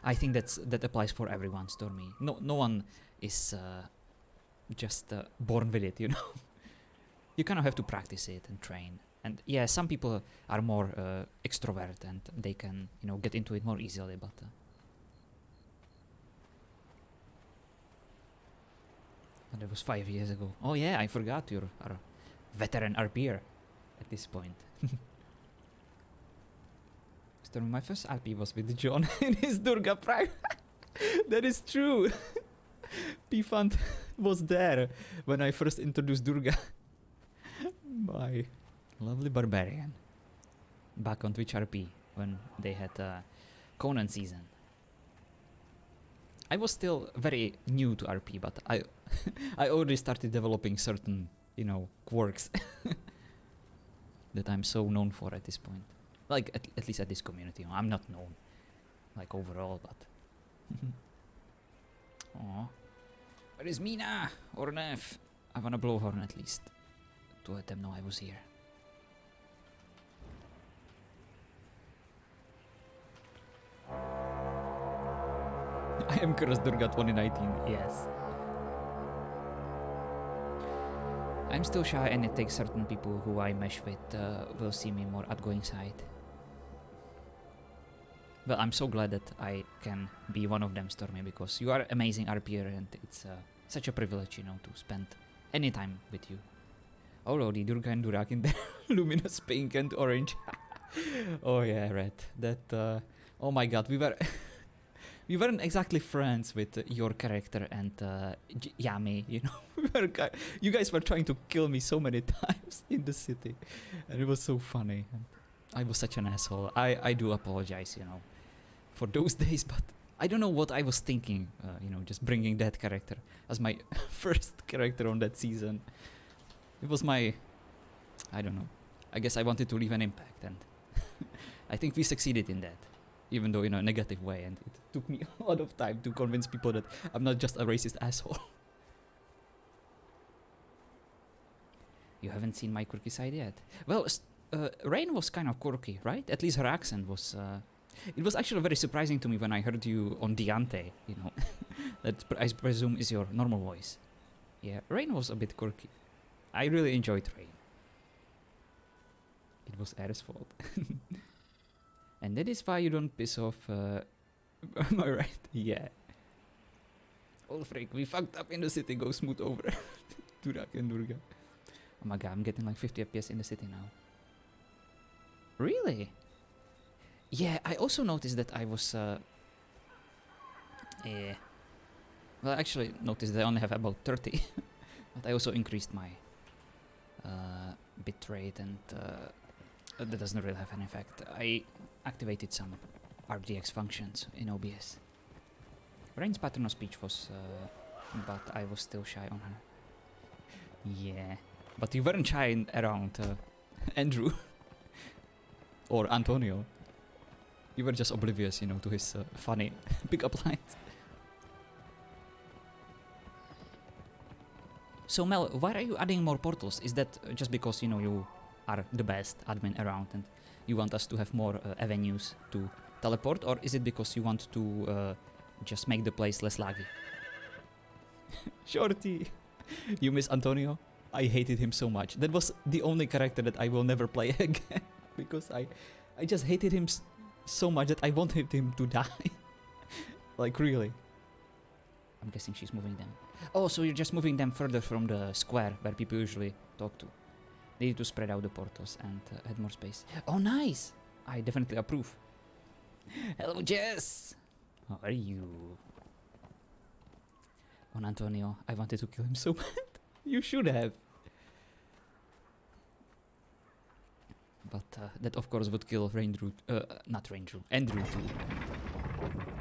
I think that applies for everyone, Stormy. No one is just born with it, you know. You kind of have to practice it and train. And yeah, some people are more extrovert and they can, you know, get into it more easily, but that was 5 years ago. Oh yeah, I forgot you're a veteran RPer at this point. Stormy, my first RP was with John in his Durga Prime. That is true. P-Fund was there when I first introduced Durga. My lovely barbarian. Back on Twitch RP when they had Conan season. I was still very new to RP, but I already started developing certain, you know, quirks that I'm so known for at this point. Like at least at this community. You know, I'm not known like overall, but Aww. Where is Mina or Nef? I wanna blow horn at least to let them know I was here. I am cursed Durga 2019, yes. I'm still shy and it takes certain people who I mesh with will see me more outgoing side. Well, I'm so glad that I can be one of them, Stormy, because you are amazing RPer and it's such a privilege, you know, to spend any time with you. Oh, Lordy, Durga and Durak in there. Luminous pink and orange. Oh yeah, red. That, oh my god, we weren't exactly friends with your character and Yami, you know. You guys were trying to kill me so many times in the city. And it was so funny. I was such an asshole. I do apologize, you know, for those days, but I don't know what I was thinking, you know, just bringing that character as my first character on that season. It was my, I don't know, I guess I wanted to leave an impact, and I think we succeeded in that, even though in a negative way, and it took me a lot of time to convince people that I'm not just a racist asshole. You haven't seen my quirky side yet. Well, Rain was kind of quirky, right? At least her accent was... it was actually very surprising to me when I heard you on Diante, you know. That I presume is your normal voice. Yeah, Rain was a bit quirky. I really enjoyed Rain. It was Air's fault. And that is why you don't piss off... am I right? Yeah. Ulfric, we fucked up in the city, go smooth over. Durak and Durga. Oh my god, I'm getting like 50 FPS in the city now. Really? Yeah, I also noticed that I was... well, I actually noticed that I only have about 30. But I also increased my bitrate and that doesn't really have an effect. I activated some RTX functions in OBS. Rain's pattern of speech was... but I was still shy on her. Yeah. But you weren't shy around Andrew. Or Antonio. You were just oblivious, you know, to his funny pick-up lines. So Mel, why are you adding more portals? Is that just because, you know, you are the best admin around and you want us to have more avenues to teleport? Or is it because you want to just make the place less laggy? Shorty! You miss Antonio? I hated him so much. That was the only character that I will never play again. Because I just hated him so much that I wanted him to die. Like, really. I'm guessing she's moving them. Oh, so you're just moving them further from the square where people usually talk to. They need to spread out the portals and add more space. Oh, nice! I definitely approve. Hello, Jess! How are you? On Antonio, I wanted to kill him so bad. You should have. But that of course would kill Andrew too.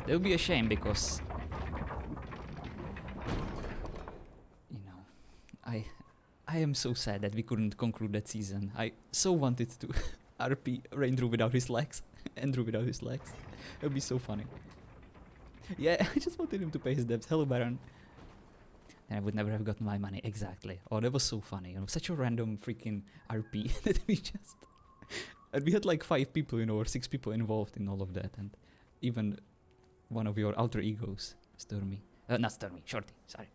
That would be a shame because, you know, I am so sad that we couldn't conclude that season. I so wanted to RP Andrew without his legs. Andrew without his legs. It would be so funny. Yeah, I just wanted him to pay his debts. Hello, Baron. And I would never have gotten my money. Exactly. Oh, that was so funny. You know, such a random freaking RP that we just... And we had like 5 people, you know, or 6 people involved in all of that. And even one of your alter egos, Stormy. Not Stormy, Shorty, sorry.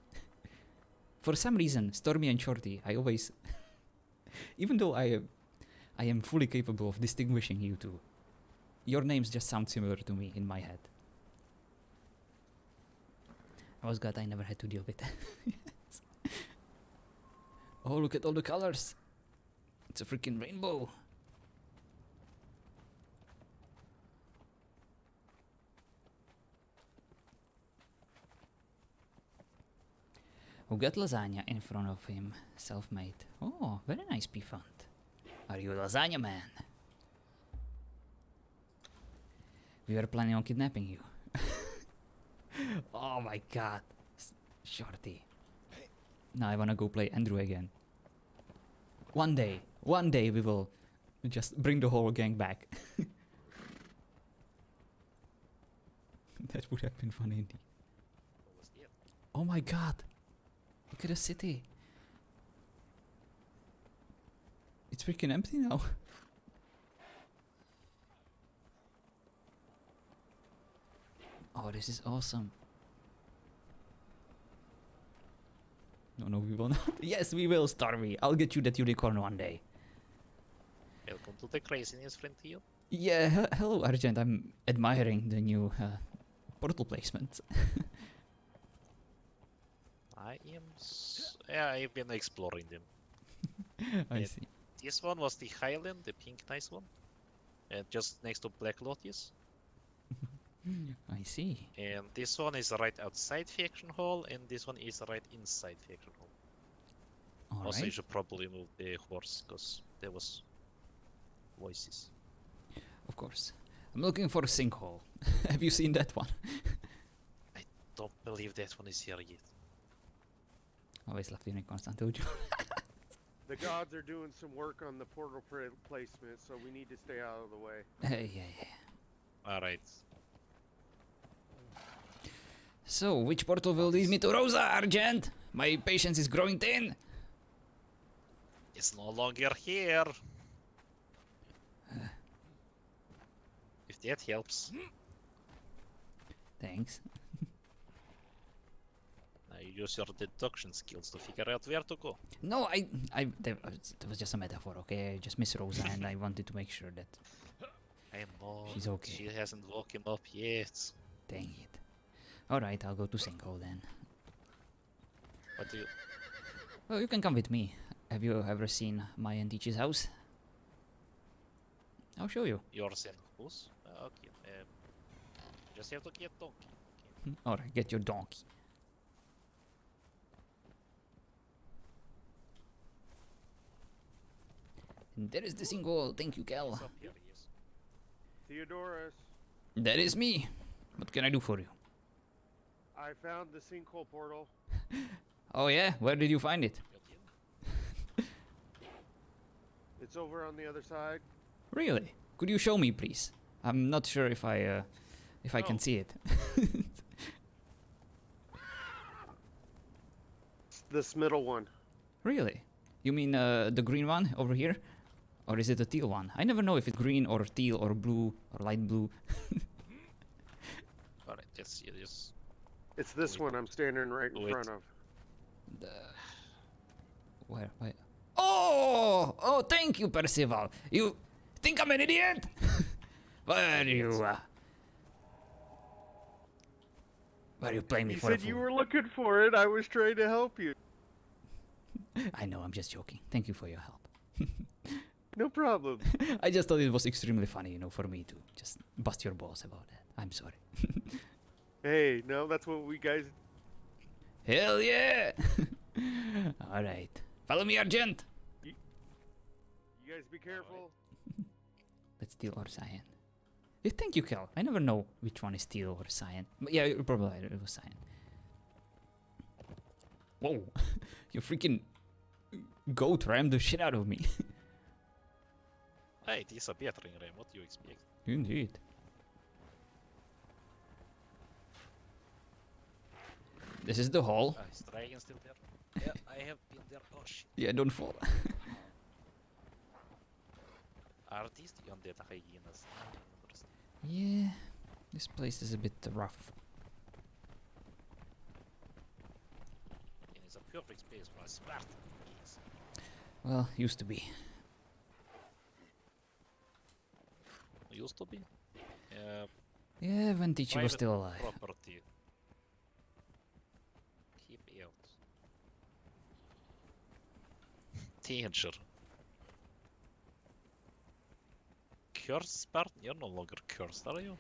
For some reason, Stormy and Shorty, I always... even though I am fully capable of distinguishing you two, your names just sound similar to me in my head. I was glad I never had to deal with that. Yes. Oh, look at all the colors. It's a freaking rainbow. Who got lasagna in front of him? Self-made. Oh, very nice, P-Fund. Are you a lasagna man? We were planning on kidnapping you. Oh my god. Shorty. Now I wanna go play Andrew again. One day we will just bring the whole gang back. That would have been funny indeed. Oh my god. Look at the city. It's freaking empty now. Oh, this is awesome. No, we will not. Yes, we will, Stormy. I'll get you that unicorn one day. Welcome to the craziness, friend Theo. Yeah, hello, Argent. I'm admiring the new portal placement. I've been exploring them. I see. This one was the Highland, the pink nice one. Just next to Black Lotus. I see. And this one is right outside Faction Hall, and this one is right inside Faction Hall. Also, you should probably move the horse, because there was voices. Of course. I'm looking for a sinkhole. Have you seen that one? I don't believe that one is here yet. Always left unicorns, I told you. The gods are doing some work on the portal placement, so we need to stay out of the way. Yeah. Alright. So, which portal will lead me to Rosa, Argent? My patience is growing thin. It's no longer here. If that helps. Thanks. Now you use your deduction skills to figure out where to go. No, that was just a metaphor, okay? I just miss Rosa and I wanted to make sure that I know. she's okay. She hasn't woken up yet. Dang it. Alright, I'll go to Sinkhole then. What do you... Well, you can come with me. Have you ever seen my and Teach's house? I'll show you. Yours and whose? Okay. Just have to get donkey. Alright, get your donkey. And there is the sinkhole. Thank you, Kel. Theodoros, That is me. What can I do for you? I found the sinkhole portal. Oh yeah? Where did you find it? It's over on the other side. Really? Could you show me, please? I'm not sure if I can see it. It's this middle one. Really? You mean the green one over here? Or is it a teal one? I never know if it's green or teal or blue or light blue. Alright, let's see this. It's this one I'm standing right in front of. Where? Oh! Oh, thank you, Percival. You think I'm an idiot? Why are you playing me for a You said fool? you were looking for it. I was trying to help you. I know, I'm just joking. Thank you for your help. No problem. I just thought it was extremely funny, you know, for me to just bust your balls about that. I'm sorry. Hey, no, that's what we guys... Hell yeah! Alright. Follow me, Argent! You guys be careful. Let's steal our cyan. Yeah, thank you, Kel. I never know which one is steel or cyan. But yeah, probably it was cyan. Whoa, you freaking goat rammed the shit out of me. Hey, it is a battering ram, what do you expect? Indeed. This is the hall. Is dragon still there? Yeah, I have been there. Oh shit. Yeah, don't fall. Are these the undead hyenas? I don't understand. Yeah, this place is a bit rough. And it's a perfect space for a Spartan. Yes. Well, used to be. Used to be? Yeah, when Tichi was Private still alive. Property. Keep out. Danger. Cursed Spartan? You're no longer cursed, are you?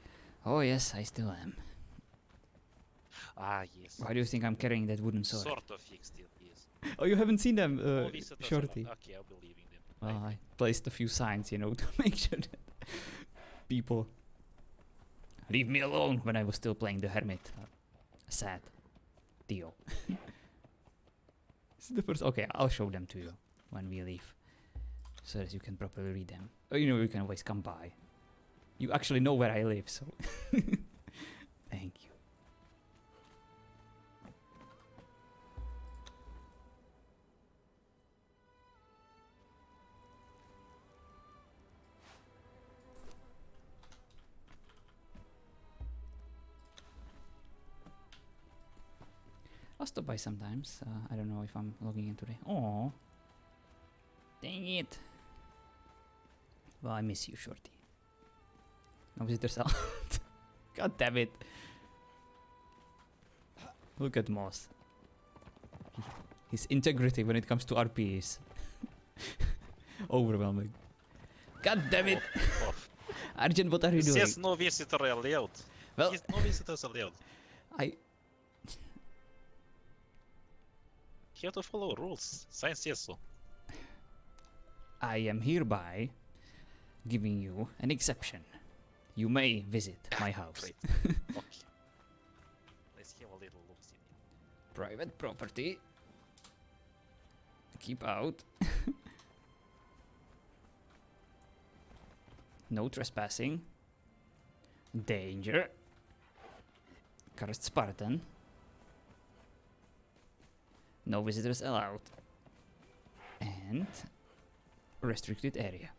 Oh yes, I still am. Ah, yes. Why do you think I'm carrying that wooden sword? Sort of fixed it, yes. Oh, you haven't seen them, No visitors Shorty? allowed. Okay, I'll be leaving them. Well, I placed a few signs, you know, to make sure that people leave me alone when I was still playing the hermit. Sad. ToO. This is the first. Okay, I'll show them to you when we leave, so that you can properly read them. Or, you know, you can always come by. You actually know where I live, so thank you. I'll stop by sometimes. I don't know if I'm logging in today. Oh, dang it. Well, I miss you, Shorty. No visitors out. God damn it. Look at Moss. His integrity when it comes to RP is overwhelming. God damn it. Arjun, what are you It doing? says no visitor allowed. Well, Yes, no visitors allowed. You have to follow rules. Science says so. I am hereby giving you an exception. You may visit my house. Great. Okay. Let's have a little look in here. Private property. Keep out. No trespassing. Danger. Cursed Spartan. No visitors allowed. And restricted area.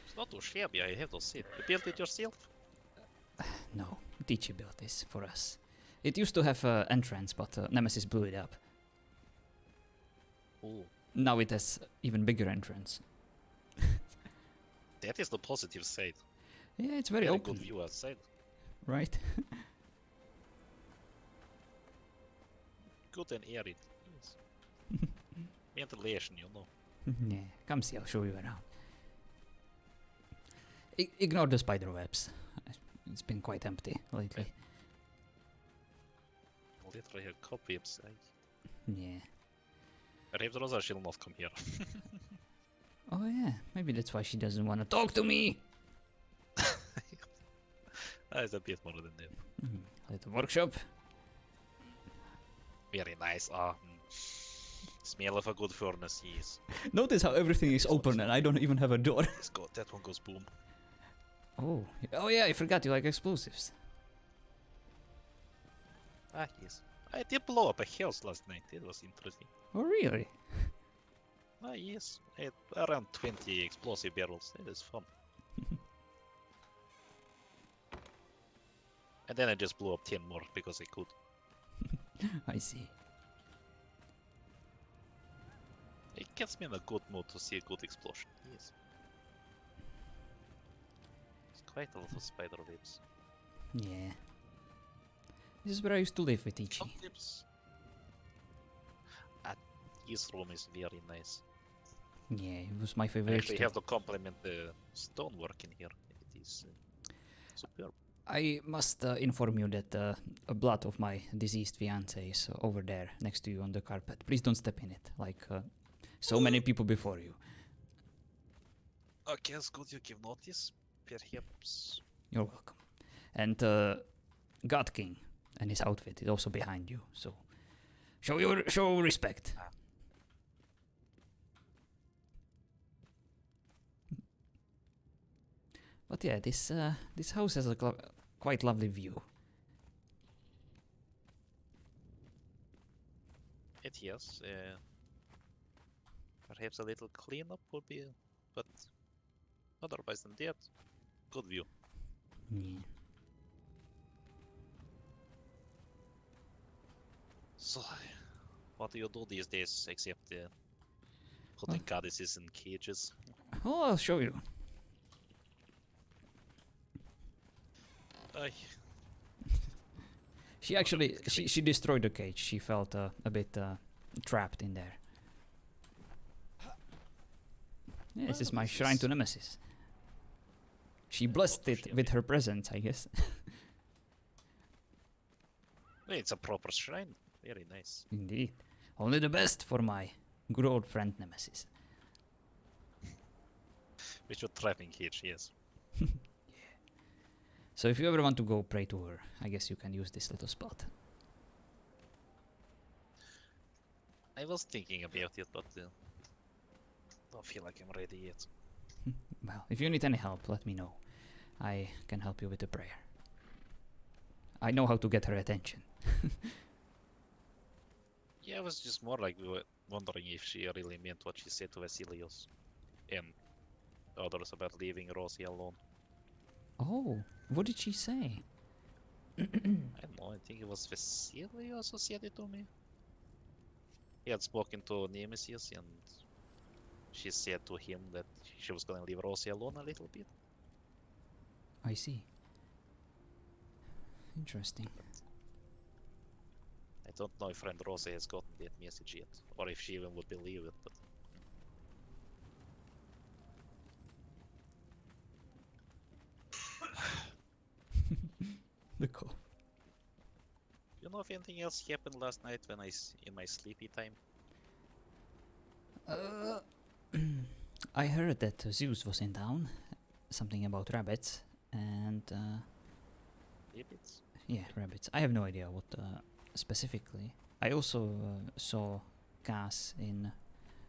It's not too shabby, I have to say. You built it yourself? No, Tichi built this for us. It used to have an entrance, but Nemesis blew it up. Ooh. Now it has even bigger entrance. That is the positive side. Yeah, it's very open. Good view outside. Right? Good and airy. Yes. Ventilation, you know. Yeah, come see, I'll show you around. Ignore the spider webs. It's been quite empty lately. Literally have cobwebs. Yeah. Theodoros shall not come here. Oh yeah, maybe that's why she doesn't want to talk to me. It's a bit more than that. Little workshop. Very nice. Smell of a good furnace, yes. Notice how everything is open and I don't even have a door. That one goes boom. Oh yeah, I forgot you like explosives. Ah, yes. I did blow up a house last night. It was interesting. Oh really? Ah, yes. I had around 20 explosive barrels. It is fun. And then I just blew up 10 more because I could. I see. It gets me in a good mood to see a good explosion. Yes. There's quite a lot of spider webs. Yeah. This is where I used to live with Ichi. His room is very nice. Yeah, it was my I favorite. actually have to compliment the stonework in here. It is superb. I must inform you that a blood of my deceased fiance is over there next to you on the carpet. Please don't step in it. Like, So many people before you. Okay, it's good you give notice. Perhaps. You're welcome. And God King and his outfit is also behind you, so show respect. But yeah, this house has a quite lovely view. It yes. Perhaps a little cleanup would be, but otherwise than that, good view. Yeah. So, what do you do these days except putting goddesses in cages? Oh, I'll show you. She actually she destroyed the cage. She felt a bit trapped in there. Yeah, this is my shrine to Nemesis. She blessed it with her presence, I guess. It's a proper shrine. Very nice. Indeed. Only the best for my good old friend Nemesis. We should trap in cage, yes. So if you ever want to go pray to her, I guess you can use this little spot. I was thinking about it, but don't feel like I'm ready yet. Well, if you need any help, let me know. I can help you with the prayer. I know how to get her attention. Yeah, I was just more like wondering if she really meant what she said to Vasilios and others about leaving Rosie alone. Oh, what did she say? I don't know, I think it was Vasilios who said it to me. He had spoken to Nemesis and she said to him that she was gonna leave Rosie alone a little bit. I see. Interesting. I don't know if friend Rosie has gotten that message yet, or if she even would believe it, but... The call. You know if anything else happened last night when in my sleepy time? I heard that Zeus was in town. Something about rabbits and Rabbits? yeah, rabbits. I have no idea what specifically. I also saw Cass in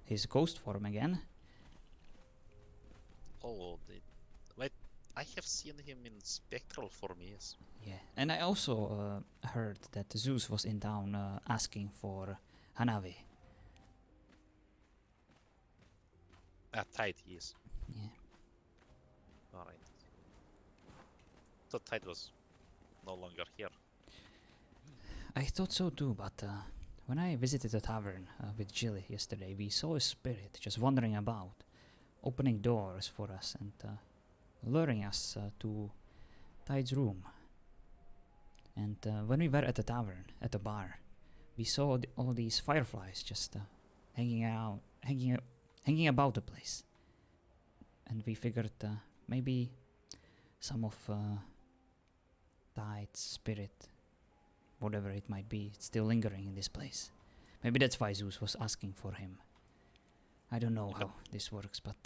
his ghost form again. Oh, wait, I have seen him in spectral form, yes. Yeah, and I also heard that Zeus was in town asking for Hanavi. Tide, yes. Yeah. Alright. Thought Tide was no longer here. I thought so too, but when I visited the tavern with Jilly yesterday, we saw a spirit just wandering about, opening doors for us and luring us to Tide's room. And when we were at the tavern, at the bar, we saw all these fireflies just hanging about the place. And we figured maybe some of Tide's spirit, whatever it might be, it's still lingering in this place. Maybe that's why Zeus was asking for him. I don't know how this works, but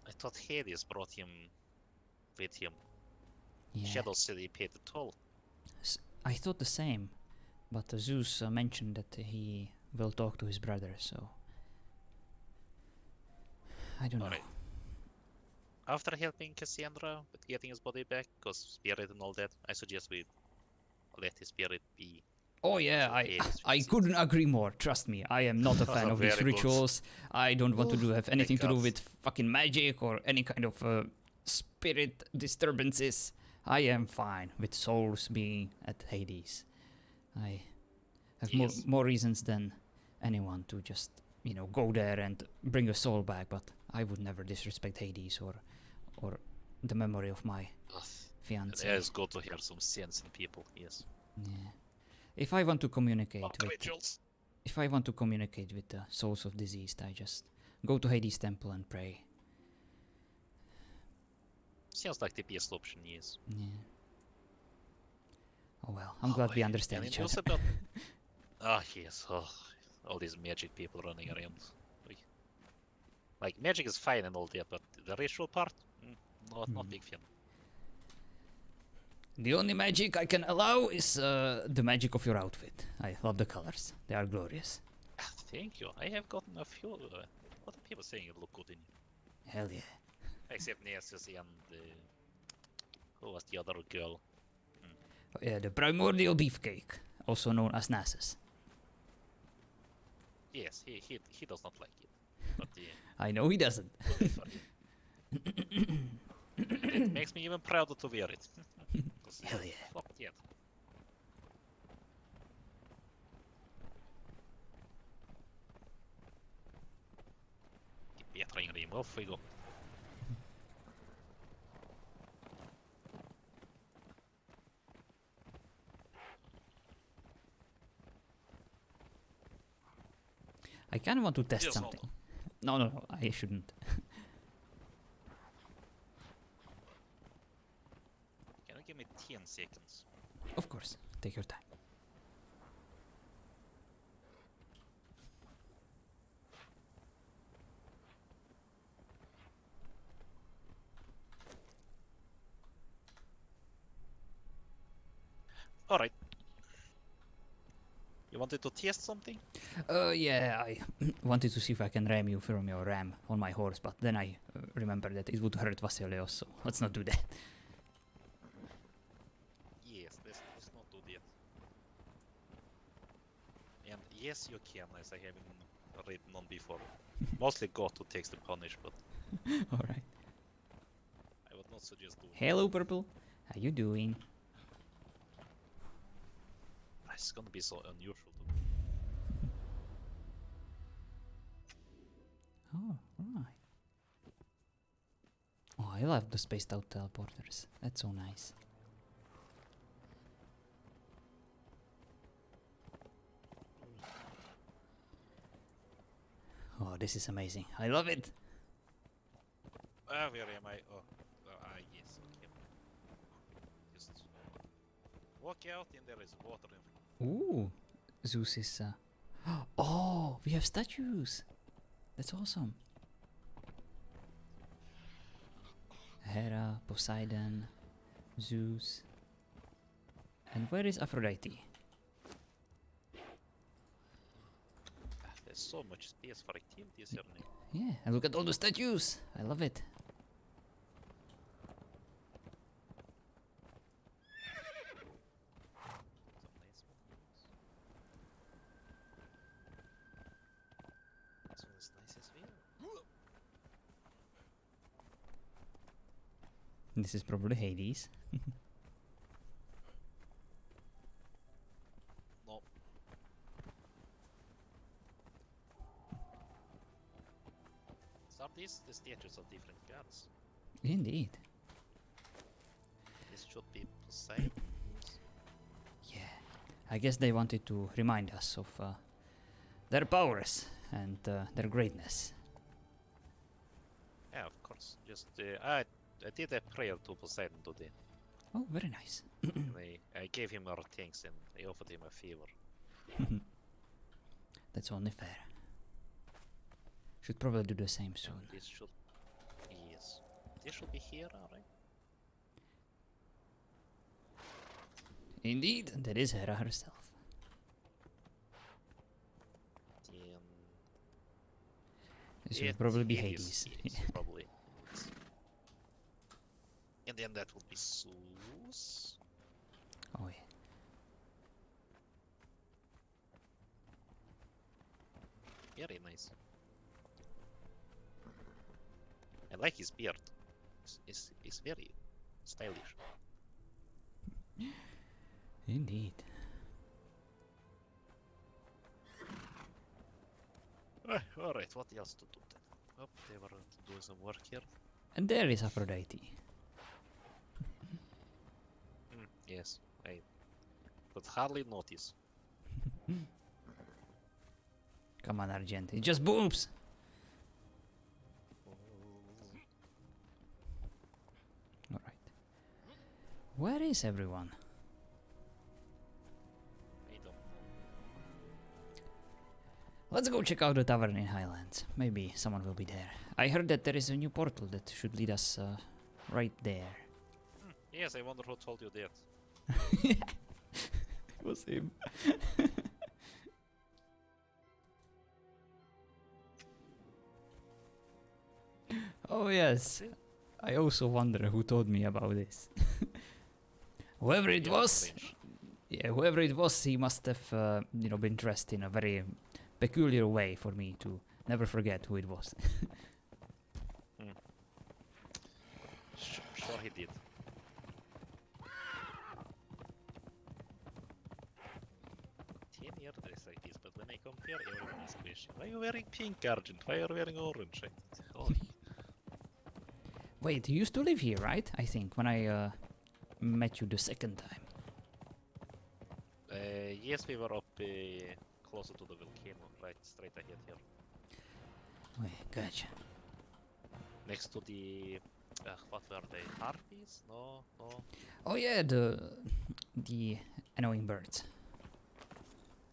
I thought Hades brought him with him. yeah. Shadow said he paid the toll. I thought the same, but Zeus mentioned that he will talk to his brother, so I don't know. After helping Cassandra with getting his body back, because spirit and all that, I suggest we let his spirit be. Oh yeah, I couldn't agree more. Trust me, I am not a fan of these Very good. rituals. I don't want to have anything to do God. with fucking magic or any kind of spirit disturbances. I am fine with souls being at Hades. I have more reasons than anyone to just, you know, go there and bring a soul back, but I would never disrespect Hades or the memory of my fiancé. It's good to hear some sense in people, yes. Yeah. If I want to communicate with rituals. if I want to communicate with the souls of deceased, I just go to Hades temple and pray. Sounds like the best option, yes. Yeah. Oh well, I'm glad we understand And each it was other. about... yes, all these magic people running around. Like, magic is fine and all that, but the ritual part, not big fan. The only magic I can allow is the magic of your outfit. I love the colors. They are glorious. Thank you. I have gotten a few. What are people saying? It look good in you. Hell yeah. Except Nessus and who was the other girl? Oh, yeah, the primordial beefcake, also known as Nasus. Yes, he does not like it. But I know he doesn't. It makes me even prouder to wear it. Hell yeah. Fuck yeah. Keep bettering him. Off we go. I kind of want to test Yes, something. No, I shouldn't. Can you give me 10 seconds? Of course, take your time. Alright. You wanted to test something? Yeah, I wanted to see if I can ram you from your ram on my horse, but then I remembered that it would hurt Vasilios, so let's not do that. Yes, let's not do that. And yes, you can, as I haven't written on before. Mostly God who takes the punish, but Alright. I would not suggest doing Hello, Purple. How you doing? It's gonna be so unusual to Oh, right. Oh, I love the spaced out teleporters. That's so nice. Oh, this is amazing. I love it. where am I? Yes, okay. Just walk out and there is water in front. Ooh, Zeus is. Oh, we have statues. That's awesome. Hera, Poseidon, Zeus. And where is Aphrodite? There's so much space for activities here now. Yeah, and look at all the statues. I love it. This one is nice as well. This is probably Hades. No. So are these the statues of different gods? Indeed. This should be Poseidon. Yeah. I guess they wanted to remind us of their powers and their greatness. Yeah, of course. Just I did a prayer to Poseidon today. Oh, very nice. I gave him our thanks and I offered him a favor. That's only fair. Should probably do the same soon. This should, yes, this should be here, alright? Indeed, that is Hera herself. Then This will probably be Hades. Yes, probably. And then that will be Zeus. Oh yeah. Very nice. I like his beard. It's very stylish. Indeed. Alright, what else to do then? Oh, they were doing some work here. And there is Aphrodite. Yes, I could hardly notice. Come on, Argent. It's just boobs. Alright. Where is everyone? I don't know. Let's go check out the tavern in Highlands. Maybe someone will be there. I heard that there is a new portal that should lead us right there. Yes, I wonder who told you that. It was him. Oh yes. I also wonder who told me about this. Whoever it was, yeah, whoever it was, he must have, you know, been dressed in a very peculiar way for me to never forget who it was. Sure he did. 10-year dress like this, but when I compare, everyone is questioning. Why are you wearing pink, Argent? Why are you wearing orange? Holy. Wait, you used to live here, right? I think, when I met you the second time. Yes, we were up closer to the volcano, right straight ahead here. Wait, gotcha. Next to the... what were they? Harpies? No, no. Oh yeah, the annoying birds.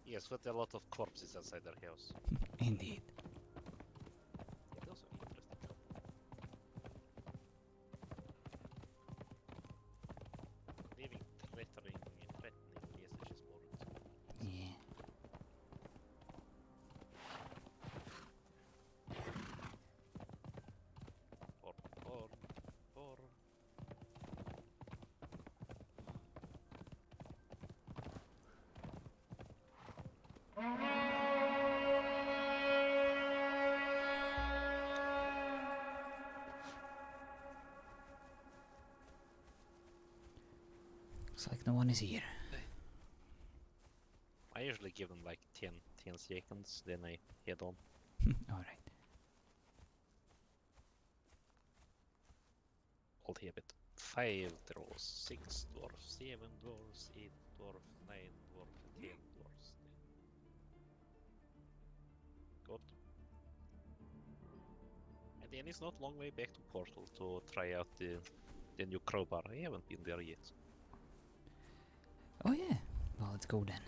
Yes, with a lot of corpses outside their house. Indeed. Yeah, those are interesting. Leaving threatening messages board. Yeah. Or. Looks like no one is here. I usually give them like 10 seconds, then I head on. Alright. Old habit. 5 draws, 6 dwarfs, 7 dwarfs, 8 dwarfs, 9 dwarfs, 10 dwarfs. Good. And then it's not long way back to Portal to try out the new crowbar. I haven't been there yet. Oh yeah. Well, let's go then.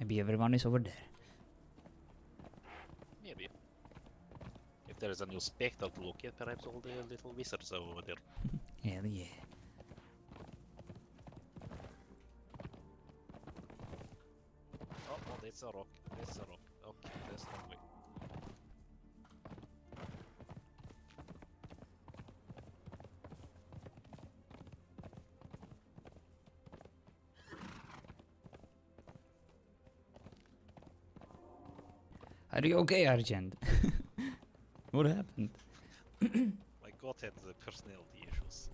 Maybe everyone is over there. Maybe. If there is a new spectre to look at, perhaps all the little wizards are over there. Hell yeah. Oh, that's a rock. That's a rock. Okay, that's not way. Are you okay, Argent? What happened? My god had the personality issues.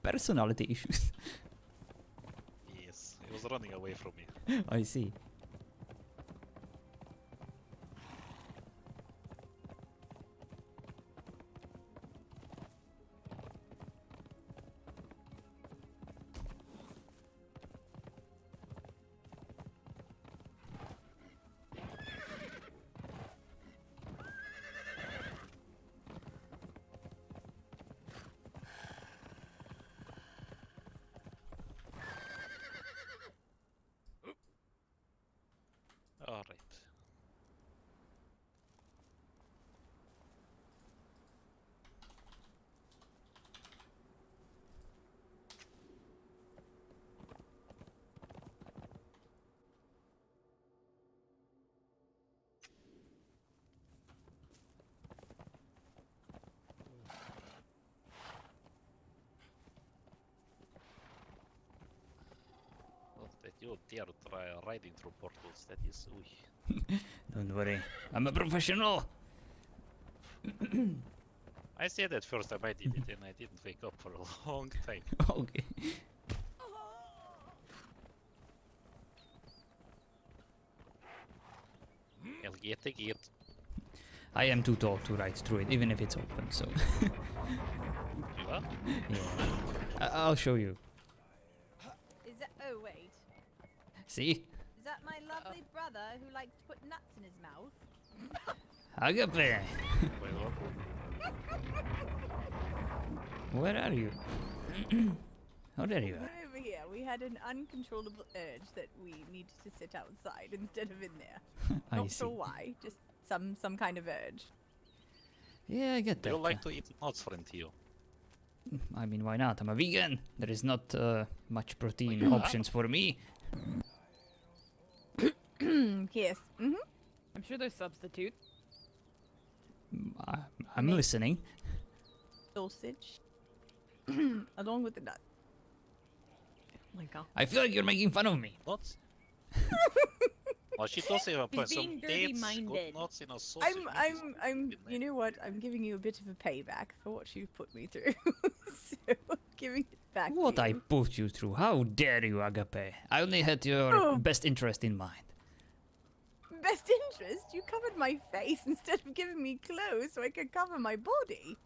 Personality issues. Yes, he was running away from me. I see. Alright. Not that you dare try riding through portals, that is... Don't worry, I'm a professional. I said that first time I did it and I didn't wake up for a long time. Okay. I'll get a gate. I am too tall to ride through it, even if it's open, so... You are? Yeah. I'll show you. Is that? Oh wait. See? Is that my lovely brother who likes to put nuts in his mouth? Agape! Where are you? Oh, there you are. over here. We had an uncontrollable urge that we needed to sit outside instead of in there. I Not see. sure why, just some kind of urge. Yeah, I get Do that. you like to eat nuts, friend Theo? I mean, why not? I'm a vegan. There is not much protein Yeah. options for me. Yes. Mm-hmm. I'm sure there's substitutes. I'm listening. Sausage. Along with the nut. Oh my god. I feel like you're making fun of me. Nuts? Well, she does have a point. He's Some being dates, dirty-minded. good nuts in a sausage. I'm you know what? I'm giving you a bit of a payback for what you've put me through. So I'm giving it back What to I you. put you through? How dare you, Agape? I only had your Oh. best interest in mind. Best interest? You covered my face instead of giving me clothes so I could cover my body.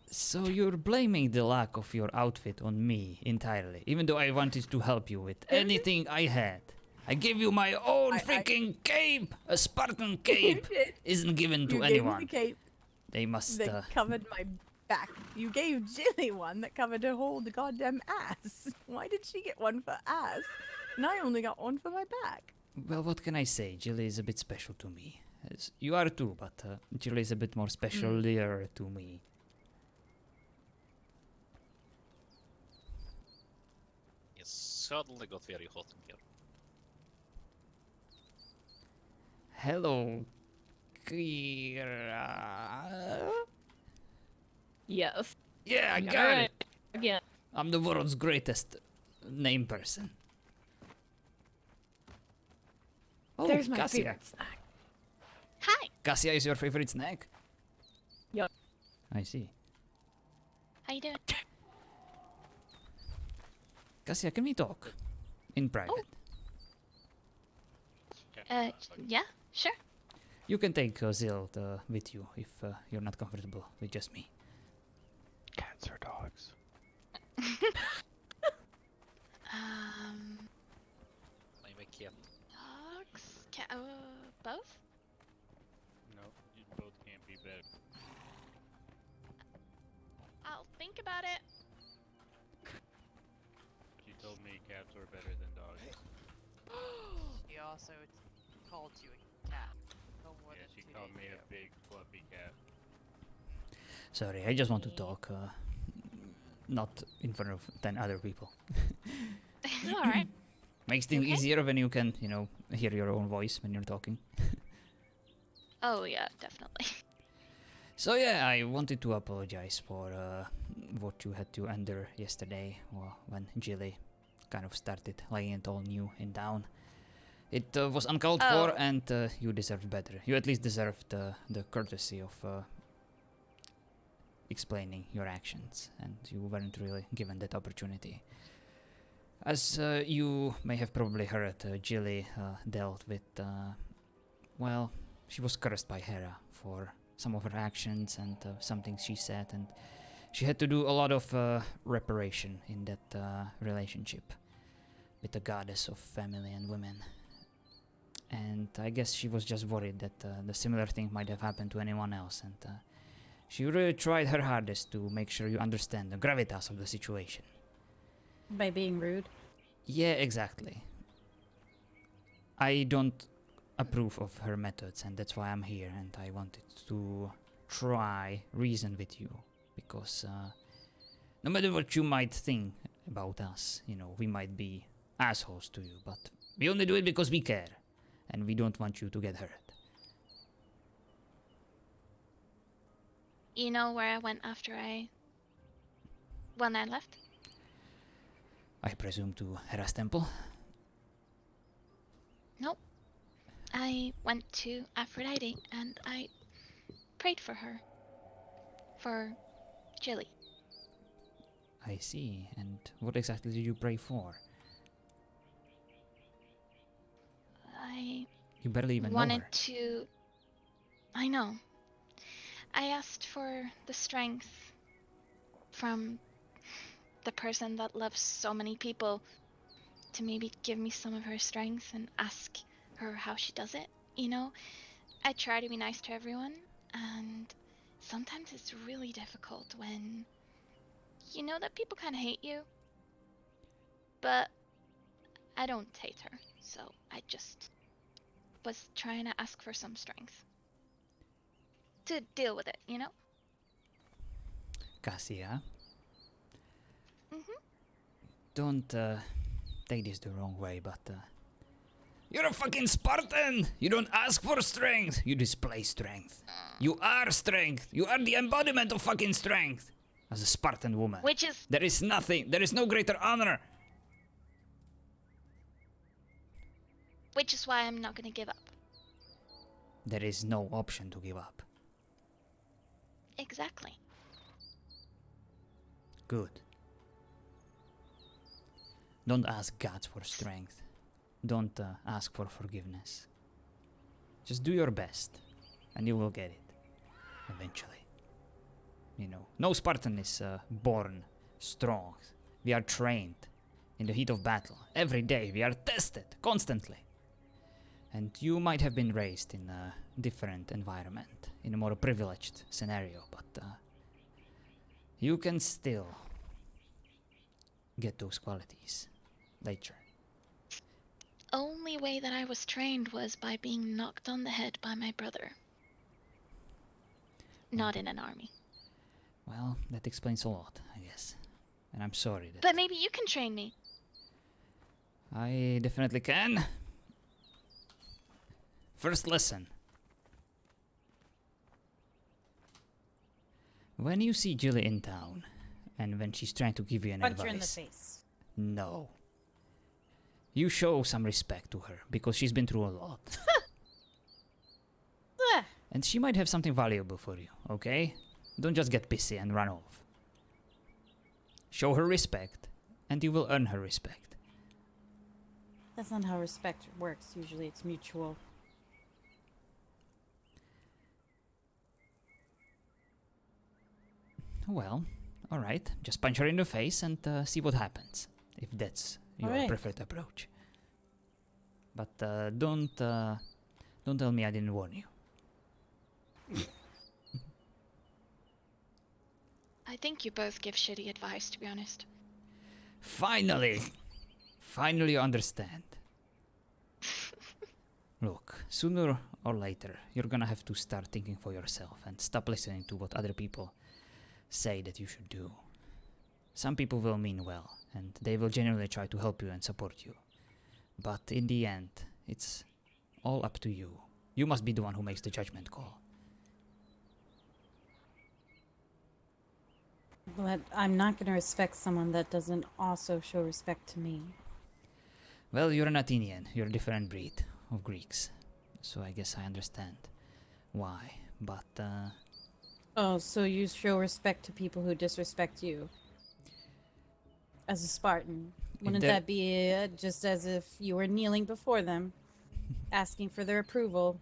So you're blaming the lack of your outfit on me entirely, even though I wanted to help you with anything I had. I gave you my own freaking cape! A Spartan cape! did. Isn't given to You gave me anyone. the cape They must, that covered my back. You gave Jilly one that covered her whole goddamn ass. Why did she get one for ass? And I only got one for my back. well, what can I say? Jilly is a bit special to me. As you are too, but Jilly is a bit more special to me. It suddenly got very hot in here. Hello, Kira. Yes. Yeah, I got Alright. it. Again. I'm the world's greatest name person. Oh, There's my Cassia. favorite snack. Hi. Cassia is your favorite snack? Yep. I see. How you doing? Cassia, can we talk? In private. Yeah, sure. You can take Zild with you if you're not comfortable with just me. Cats or dogs? I'm a cat. Dogs? Both? No, you both can't be better. I'll think about it. She told me cats were better than dogs. She also called you a cat. No more Yeah, than she 2 called days me ago. a big fluffy cat. Sorry, I just want to talk. Not in front of 10 other people. Alright. Makes things easier when you can, you know, hear your own voice when you're talking. Oh yeah, definitely. So yeah, I wanted to apologize for what you had to endure yesterday when Jilly kind of started laying it all new in town. It was uncalled for, and you deserved better. You at least deserved the courtesy of explaining your actions, and you weren't really given that opportunity. As you may have probably heard, Jilly dealt with, well, she was cursed by Hera for some of her actions and some things she said, and she had to do a lot of reparation in that relationship with the goddess of family and women. And I guess she was just worried that the similar thing might have happened to anyone else, and she really tried her hardest to make sure you understand the gravitas of the situation. By being rude? Yeah, exactly. I don't approve of her methods, and that's why I'm here, and I wanted to try reason with you, because no matter what you might think about us, you know, we might be assholes to you, but we only do it because we care, and we don't want you to get hurt. You know where I went when I left? I presume to Hera's temple? Nope. I went to Aphrodite and I prayed for her. For Jilly. I see, and what exactly did you pray for? I You barely even know wanted her. to... I know. I asked for the strength from the person that loves so many people to maybe give me some of her strength and ask her how she does it, you know? I try to be nice to everyone, and sometimes it's really difficult when You know that people kind of hate you? But I don't hate her, so I just was trying to ask for some strength. To deal with it, you know? Cassia, Mm-hmm. don't take this the wrong way, but you're a fucking Spartan! You don't ask for strength, you display strength. You are strength. You are the embodiment of fucking strength. As a Spartan woman. Which is... There is nothing, there is no greater honor. Which is why I'm not gonna give up. There is no option to give up. Exactly. Good. Don't ask God for strength. Don't ask for forgiveness. Just do your best, and you will get it. Eventually. You know, no Spartan is born strong. We are trained in the heat of battle. Every day we are tested, constantly. And you might have been raised in a different environment, in a more privileged scenario, but you can still get those qualities later. Only way that I was trained was by being knocked on the head by my brother. Not in an army. Well, that explains a lot, I guess. And I'm sorry that... But maybe you can train me. I definitely can. First lesson. When you see Julie in town, and when she's trying to give you an Punch advice... her in the face. No. You show some respect to her, because she's been through a lot. And she might have something valuable for you, okay? Don't just get pissy and run off. Show her respect, and you will earn her respect. That's not how respect works. Usually it's mutual. Well, alright. Just punch her in the face and see what happens. If that's your preferred approach. But don't tell me I didn't warn you. I think you both give shitty advice, to be honest. Finally! Finally you understand. Look, sooner or later, you're gonna have to start thinking for yourself and stop listening to what other people say that you should do. Some people will mean well, and they will genuinely try to help you and support you. But in the end, it's all up to you. You must be the one who makes the judgment call. But I'm not going to respect someone that doesn't also show respect to me. Well, you're an Athenian. You're a different breed of Greeks. So I guess I understand why. But, Oh, so you show respect to people who disrespect you? As a Spartan. Wouldn't that be just as if you were kneeling before them, asking for their approval?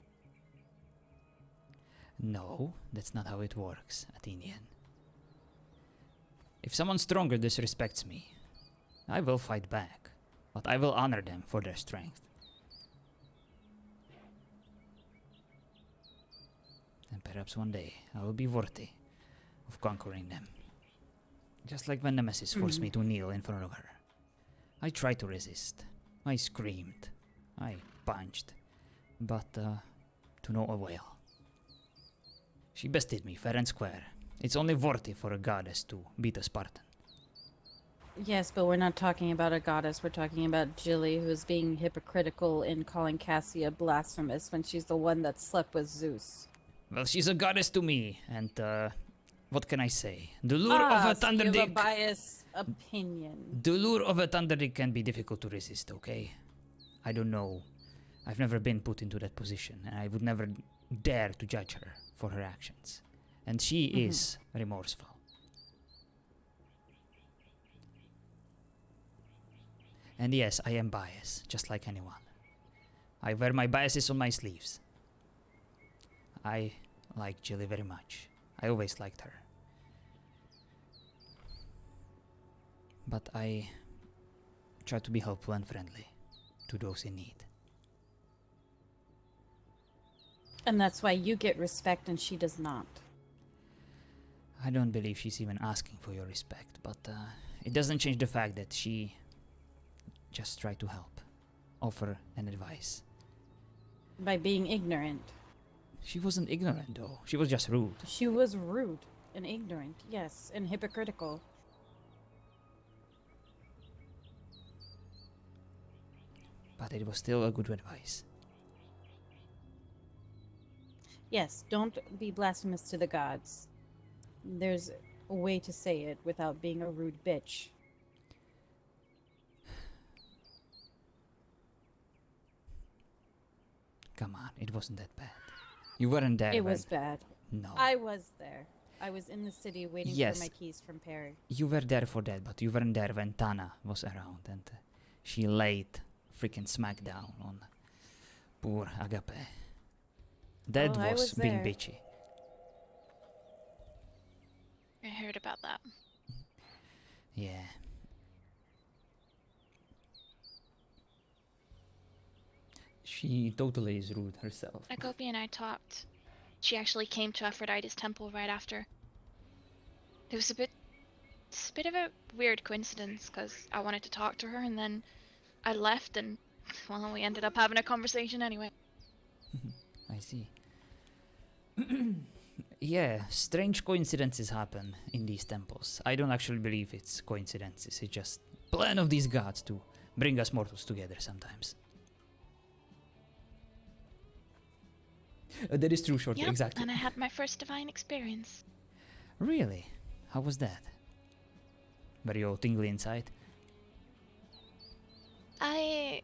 No, that's not how it works, Athenian. If someone stronger disrespects me, I will fight back, but I will honor them for their strength. And perhaps one day I will be worthy of conquering them. Just like when Nemesis forced me to kneel in front of her. I tried to resist. I screamed. I punched. But to no avail. She bested me fair and square. It's only worthy for a goddess to beat a Spartan. Yes, but we're not talking about a goddess. We're talking about Jilly, who's being hypocritical in calling Cassia blasphemous when she's the one that slept with Zeus. Well, she's a goddess to me, and what can I say? The lure of a thunder so you have dick. a biased opinion. The lure of a thunder dick can be difficult to resist, okay? I don't know. I've never been put into that position, and I would never dare to judge her for her actions. And she is remorseful. And yes, I am biased, just like anyone. I wear my biases on my sleeves. I like Jilly very much. I always liked her. But I try to be helpful and friendly to those in need. And that's why you get respect and she does not. I don't believe she's even asking for your respect, but it doesn't change the fact that she just tried to help, offer an advice. By being ignorant. She wasn't ignorant though, she was just rude. She was rude and ignorant, yes, and hypocritical. But it was still a good advice. Yes, don't be blasphemous to the gods. There's a way to say it without being a rude bitch. Come on, it wasn't that bad. You weren't there. It was bad. No. I was there. I was in the city waiting Yes. for my keys from Perry. You were there for that, but you weren't there when Tana was around, and she laid freaking smackdown on poor Agape. That I was was being there. bitchy. I heard about that. Yeah. She totally is rude herself. Agopi and I talked. She actually came to Aphrodite's temple right after. It was it's a bit of a weird coincidence because I wanted to talk to her and then I left and, well, we ended up having a conversation anyway. I see. Yeah, strange coincidences happen in these temples. I don't actually believe it's coincidences. It's just plan of these gods to bring us mortals together sometimes. That is true, Shorty, Yep, exactly. and I had my first divine experience. Really? How was that? Were you all tingly inside? I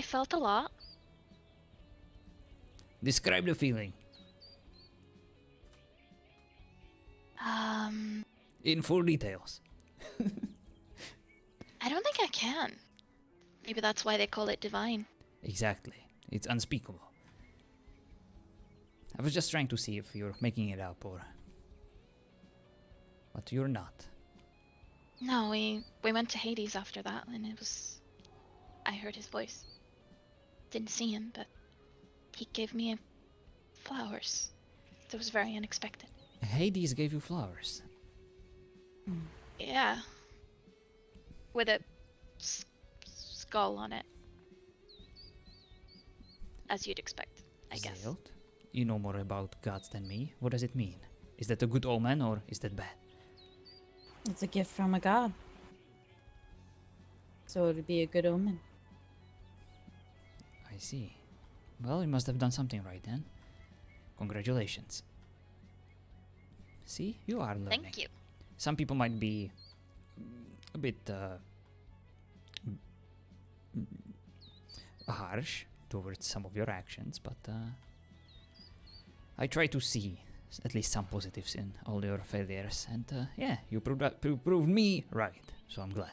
felt a lot. Describe the feeling. In full details. I don't think I can. Maybe that's why they call it divine. Exactly. It's unspeakable. I was just trying to see if you're making it up or... But you're not. No, we went to Hades after that, and it was... I heard his voice. Didn't see him, but he gave me flowers. It was very unexpected. Hades gave you flowers. Yeah. With a skull on it. As you'd expect, I guess. Zeld? You know more about gods than me. What does it mean? Is that a good omen or is that bad? It's a gift from a god. So it would be a good omen. I see. Well, you must have done something right then. Congratulations. See, you are learning. Thank you. Some people might be a bit harsh towards some of your actions, but I try to see at least some positives in all your failures, and yeah, you proved me right, so I'm glad.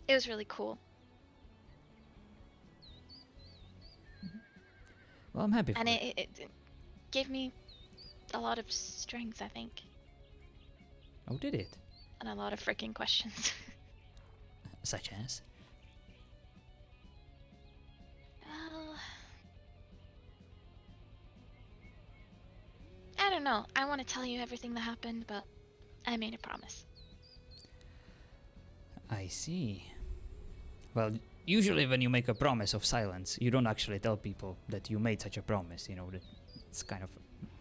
It was really cool. Well, I'm happy for And you. it gave me a lot of strength, I think. Oh, did it? And a lot of freaking questions. Such as? Well, I don't know. I want to tell you everything that happened, but I made a promise. I see. Well, usually when you make a promise of silence, you don't actually tell people that you made such a promise, you know, that it's kind of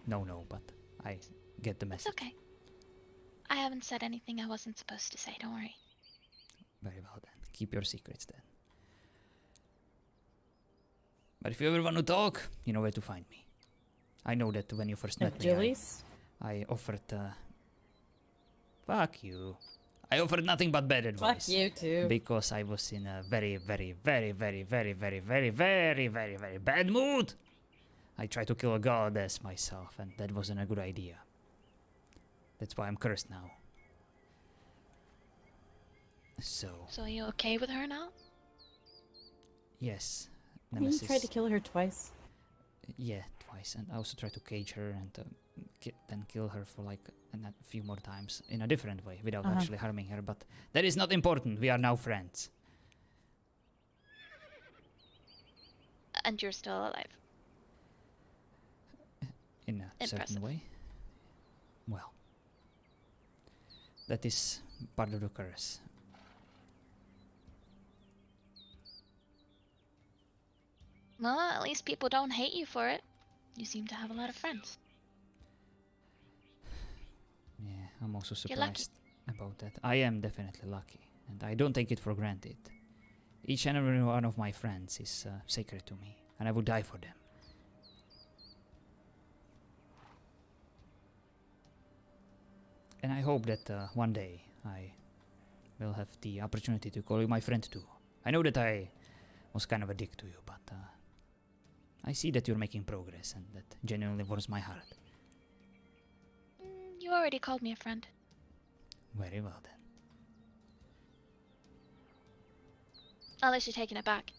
no-no, but I get the message. It's okay. I haven't said anything I wasn't supposed to say, don't worry. Very well then. Keep your secrets then. But if you ever want to talk, you know where to find me. I know that when you first met me, Julie's? I offered... Fuck you. I offered nothing but bad advice. Fuck you too. Because I was in a very, very, very, very, very, very, very, very, very, very bad mood. I tried to kill a goddess myself, and that wasn't a good idea. That's why I'm cursed now. So, So are you okay with her now? yes. You Nemesis. tried to kill her twice. Yeah, twice. And I also tried to cage her and then kill her for like a few more times in a different way without actually harming her. But that is not important. We are now friends. And you're still alive. In a Impressive. certain way. Well, that is part of the curse. Well, at least people don't hate you for it. You seem to have a lot of friends. Yeah, I'm also You're lucky. surprised about that. I am definitely lucky, and I don't take it for granted. Each and every one of my friends is sacred to me, and I would die for them. And I hope that one day I will have the opportunity to call you my friend too. I know that I was kind of a dick to you, but I see that you're making progress, and that genuinely warms my heart. You already called me a friend. Very well then. Unless you're taking it back.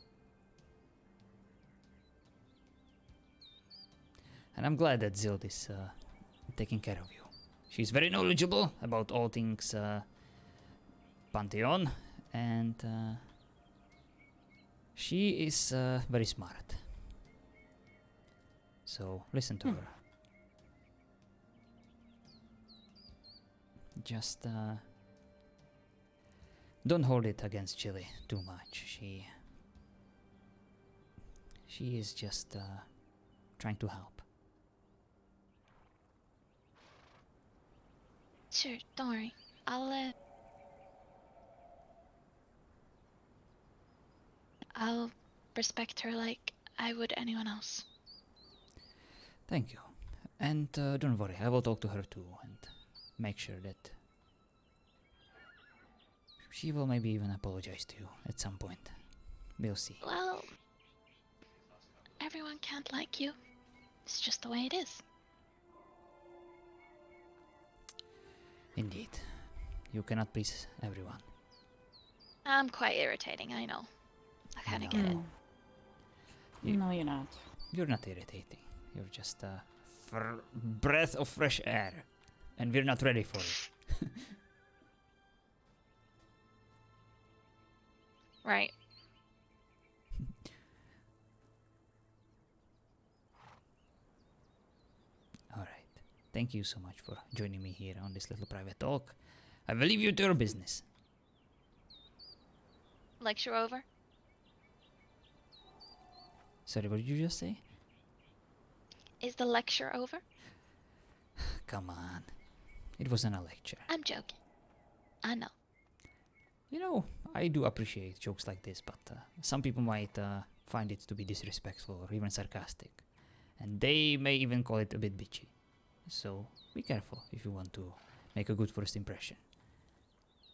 And I'm glad that Zild is taking care of you. She's very knowledgeable about all things Pantheon, and she is very smart. So listen to her. Just don't hold it against Chile too much. She is just trying to help. Sure, don't worry. I'll respect her like I would anyone else. Thank you. And don't worry, I will talk to her too and make sure that she will maybe even apologize to you at some point. We'll see. Well, everyone can't like you. It's just the way it is. Indeed. You cannot please everyone. I'm quite irritating, I know. I kinda get it. No, you're not. You're not irritating. You're just a breath of fresh air. And we're not ready for it. Right. Alright. Thank you so much for joining me here on this little private talk. I will leave you to your business. Lecture over? Sorry, what did you just say? Is the lecture over? Come on. It wasn't a lecture. I'm joking. I know. You know, I do appreciate jokes like this, but some people might find it to be disrespectful or even sarcastic. And they may even call it a bit bitchy. So, be careful if you want to make a good first impression.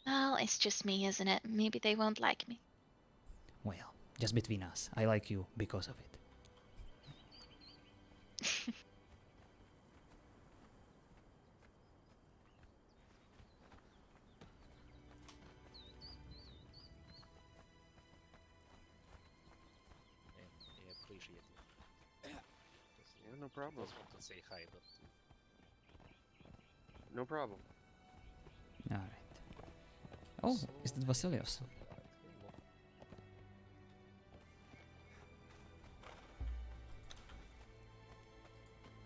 Well, it's just me, isn't it? Maybe they won't like me. Well, just between us, I like you because of it. I appreciate it. Yeah, no problem. Just want to say hi, but No problem. Alright. Oh, is that Vasilios?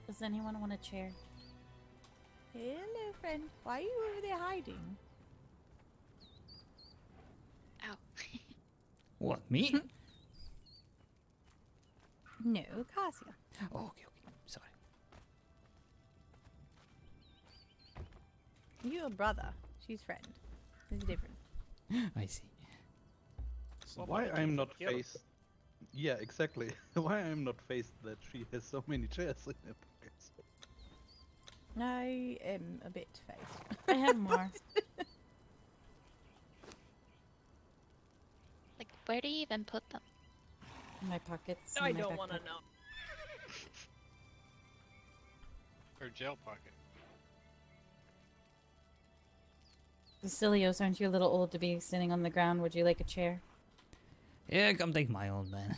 Does anyone want a chair? Hello, friend. Why are you over there hiding? Ow. What, me? No, Cassia. Oh, okay, sorry. You're a brother. She's friend. It's different. I see. Why I'm not faced? Yeah, exactly. Why I'm not faced that she has so many chairs in her pockets? I am a bit faced. I have more. Like, where do you even put them? In my pockets. I in my don't want to backpack. know. Her jail pocket. Vasilios, aren't you a little old to be sitting on the ground? Would you like a chair? Yeah, come take my old man.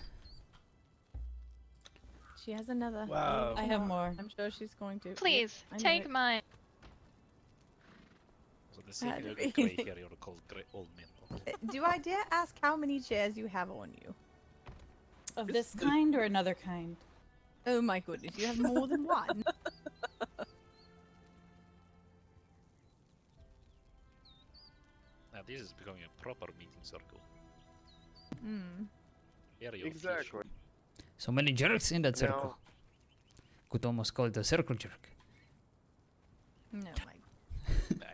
She has another. Wow. Oh, I have more. I'm sure she's going to. Please, Yep, I knew take it. mine. so the secret That'd of the be- gray hair you're called old men. Do I dare ask how many chairs you have on you? Of this kind or another kind? Oh my goodness, you have more than one. Now this is becoming a proper meeting circle. Very Exactly. official. So many jerks in that Now- circle. Could almost call it a circle jerk. No, my.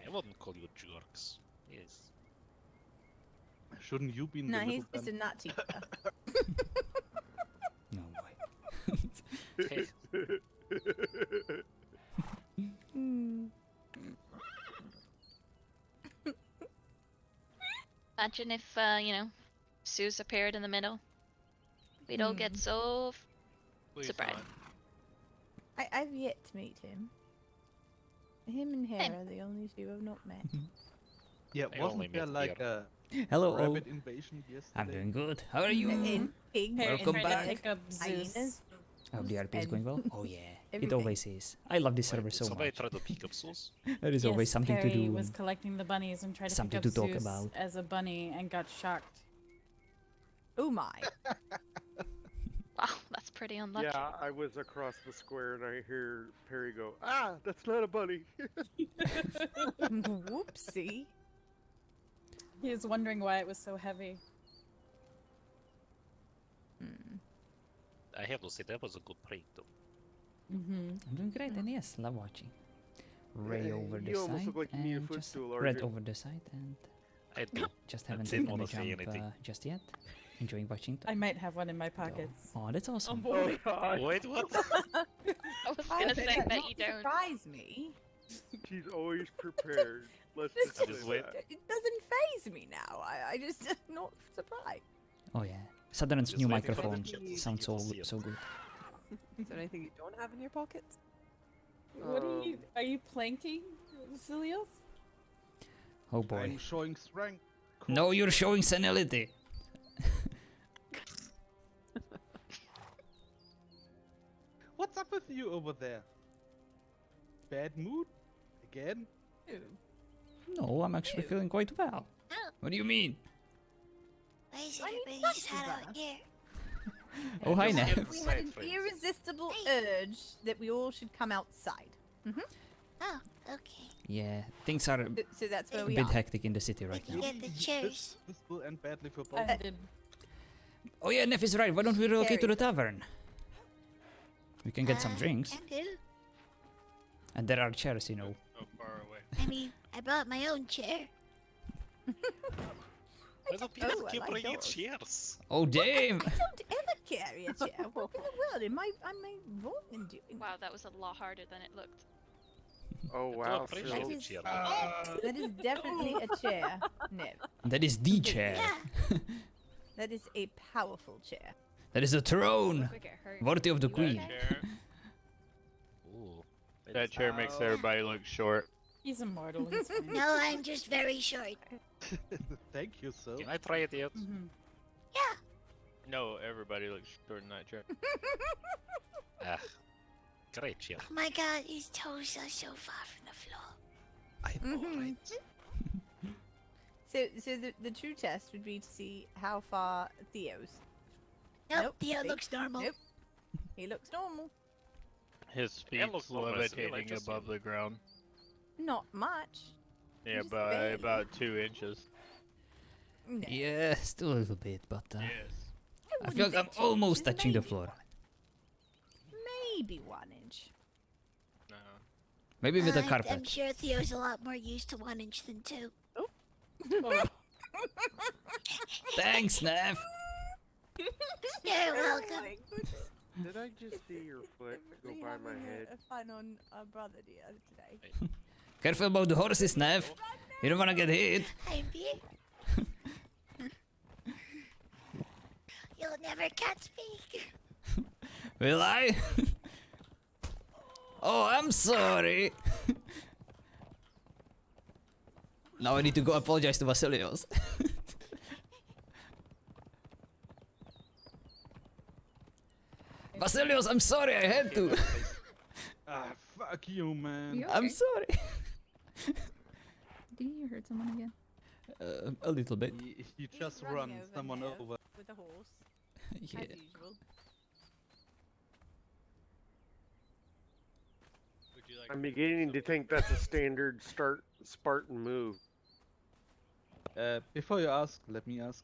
I wouldn't call you jerks. Yes. Shouldn't you be in No, the he's middle just a then? nut eater. No way. Hey, Imagine if, Sue's appeared in the middle. We'd all get so Please surprised. not. I've yet to meet him. Him and Hera Same. are the only two I've not met. Yeah, I only wasn't there met like Pierre. a Hello. rabbit invasion yesterday? I'm doing good. How are you? Pig, Welcome Trying back. to pick up Zeus. hyenas. I hope the RP is going well. Oh yeah, it everything. always is. I love this wait, server did so somebody much. try to pick up Zeus? There is always something Perry to do. was and collecting the bunnies and tried to something pick up to talk Zeus about. as a bunny and got shocked. Oh my. Wow, that's pretty unlucky. Yeah, I was across the square and I hear Perry go, "Ah, that's not a bunny." Whoopsie. He was wondering why it was so heavy. I have to say that was a good break though. Mm-hmm. I'm doing great, and yes, love watching. Ray Yeah, over the you almost side, look like you need a and just footstool, Red RJ. over the side, and I do. just I haven't didn't taken the wanna say jump anything. just yet. Enjoying watching. I might have one in my pockets. Oh, that's awesome. Oh god. Wait, what? I was gonna say That that you don't. surprise me. She's always prepared. Let's This just I just say wait. that. It doesn't phase me now. I just am not surprised. Oh yeah, Southern's Just new waiting for the microphone chat to see sounds if so you see it. so good. Is there anything you don't have in your pockets? What are you planking, Vasilios? Oh boy. I'm showing strength. No, you're showing senility. What's up with you over there? Bad mood? Again? No, I'm actually feeling quite well. What do you mean? Why is I mean, everybody that's sat out enough. here? Oh, hi, Just Nat. get the We had side an frames. irresistible urge that we all should come outside. Oh, okay. Yeah, things are a So that's where bit we are. hectic in the city right You now. get the chairs. This will end badly for both. Oh yeah, Neff is right. Why don't we relocate to the Carry. tavern? We can get some drinks, Can do. and there are chairs, you know. So far away. I mean, I brought my own chair. Why do people Oh, I keep like bringing yours. chairs? Oh damn! I don't ever carry a chair. What in the world am I wrong in doing? Wow, that was a lot harder than it looked. Oh I do wow, appreciate Phil. the is- chair. That is definitely a chair, Nib. That is the chair. Yeah. That is a powerful chair. That is a throne, Look like it hurt. worthy of the That queen. chair, Ooh. that chair makes everybody look short. He's immortal. He's fine. No, I'm just very short. Thank you, so. Can I try it yet? Mhm. Yeah. No, everybody looks short in that chair. Ah, great chair. Oh my god, his toes are so far from the floor. I know, right? So the true test would be to see how far Theo's. Nope, Theo see? looks normal. Nope. He looks normal. His Yeah, look, feet's normal, it's really levitating just above him. the ground. Not much. Yeah, Just by barely. about 2 inches. No. Yeah, still a little bit, but Yes. I feel like I'm almost touching the floor. Maybe 1 inch. No. Maybe with a I'm carpet. sure Theo's a lot more used to 1 inch than 2. Thanks, Neff. You're Oh welcome. my goodness. Did I just see your foot go We by having my head? a fun on our brother today. Careful about the horses, Neff. You don't wanna get hit. I'm here. You'll never catch me. Will I? Oh, I'm sorry. Now I need to go apologize to Vasilios. Vasilios, I'm sorry, I had to. Ah, fuck you, man. You I'm okay? sorry. Did you hurt someone again? A little bit. You just running run over someone here. over. With a horse. Yeah. As usual. Would you like I'm beginning to think that's a standard Spartan move. Before you ask, let me ask.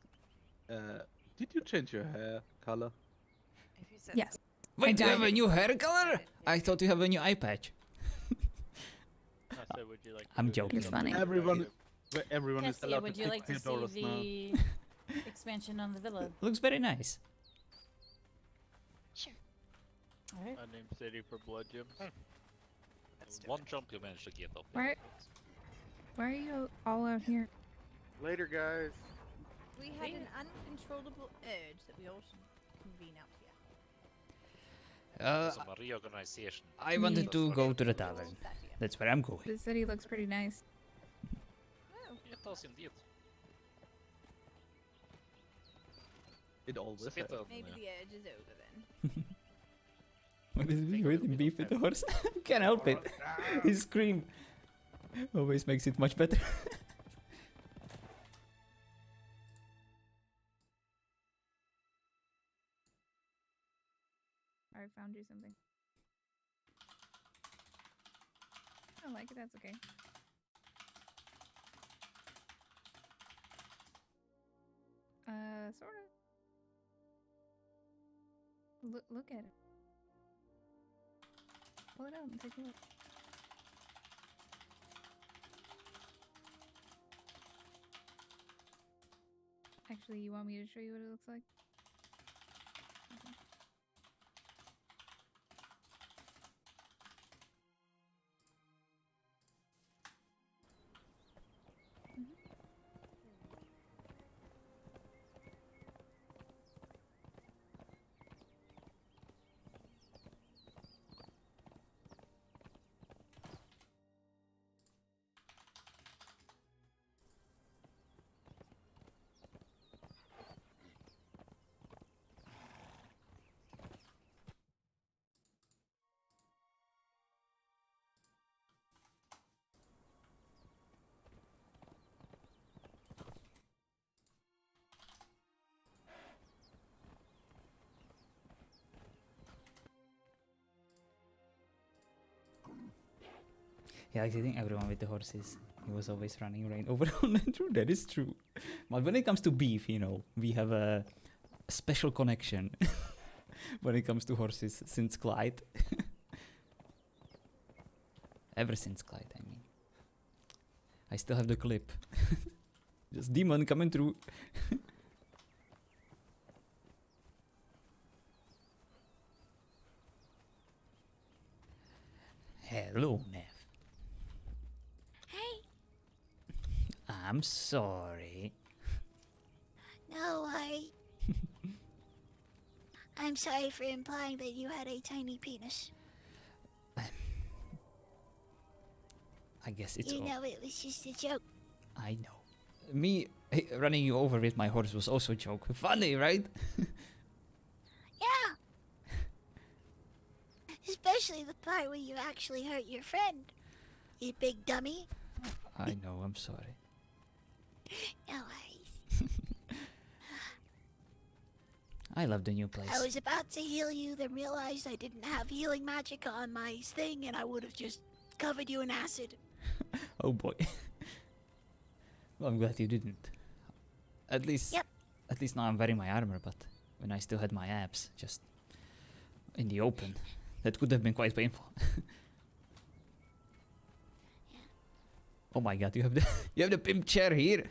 Did you change your hair color? If you said Yes. Wait, do you have dyed a it. new hair color? I thought you have a new eye patch. I said, would you like to I'm go joking. get I'm some joking. Everyone is Cassia, allowed would to you pick like to see Theodoros now. the expansion on the villa? Looks very nice. Sure. Alright. My name's City for Blood Gems. One jump you managed to get up. Why are you all out here? Later, guys. We had an uncontrollable urge that we all should convene out here. Some reorganization. I wanted to go to the tavern. That's where I'm going. The city looks pretty nice. It does indeed. It always It's a bit has. on, Maybe the urge is over then. What is this with beef with the horse? Can't help it. His scream always makes it much better. I found you something. I don't like it, that's okay. Sort of. Look at it. Pull it out and take a look. Actually, you want me to show you what it looks like? Okay. Yeah, I think everyone with the horses. He was always running right over on the true. That is true. But when it comes to beef, you know, we have a special connection when it comes to horses since Clyde. Ever since Clyde, I mean. I still have the clip. Just demon coming through. Hello, Nev. Hey. I'm sorry. No, I'm sorry for implying that you had a tiny penis. I guess it's You all. know, it was just a joke. I know. Me running you over with my horse was also a joke. Funny, right? Yeah. Especially the part where you actually hurt your friend. You big dummy. I know, I'm sorry. No worries. I love the new place. I was about to heal you, then realized I didn't have healing magic on my thing, and I would have just covered you in acid. Oh boy. Well, I'm glad you didn't. At least now I'm wearing my armor, but when I still had my abs just in the open, that could have been quite painful. Oh my god, you have the pimp chair here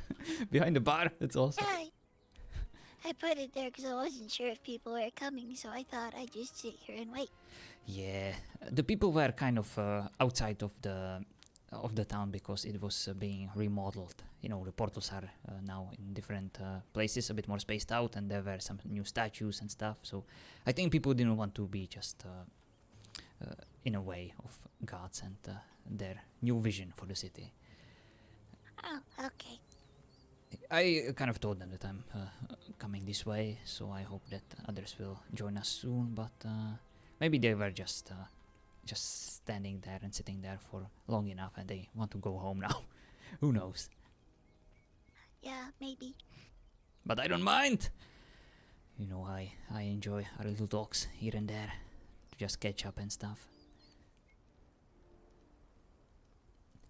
behind the bar. That's awesome. Yeah, I put it there because I wasn't sure if people were coming, so I thought I'd just sit here and wait. Yeah, the people were kind of outside of the town because it was being remodeled. You know, the portals are now in different places, a bit more spaced out, and there were some new statues and stuff. So I think people didn't want to be just in a way of gods and their new vision for the city. Oh, okay. I kind of told them that I'm coming this way, so I hope that others will join us soon. But maybe they were just standing there and sitting there for long enough, and they want to go home now. Who knows? Yeah, maybe. But I don't mind. You know, I enjoy our little talks here and there to just catch up and stuff.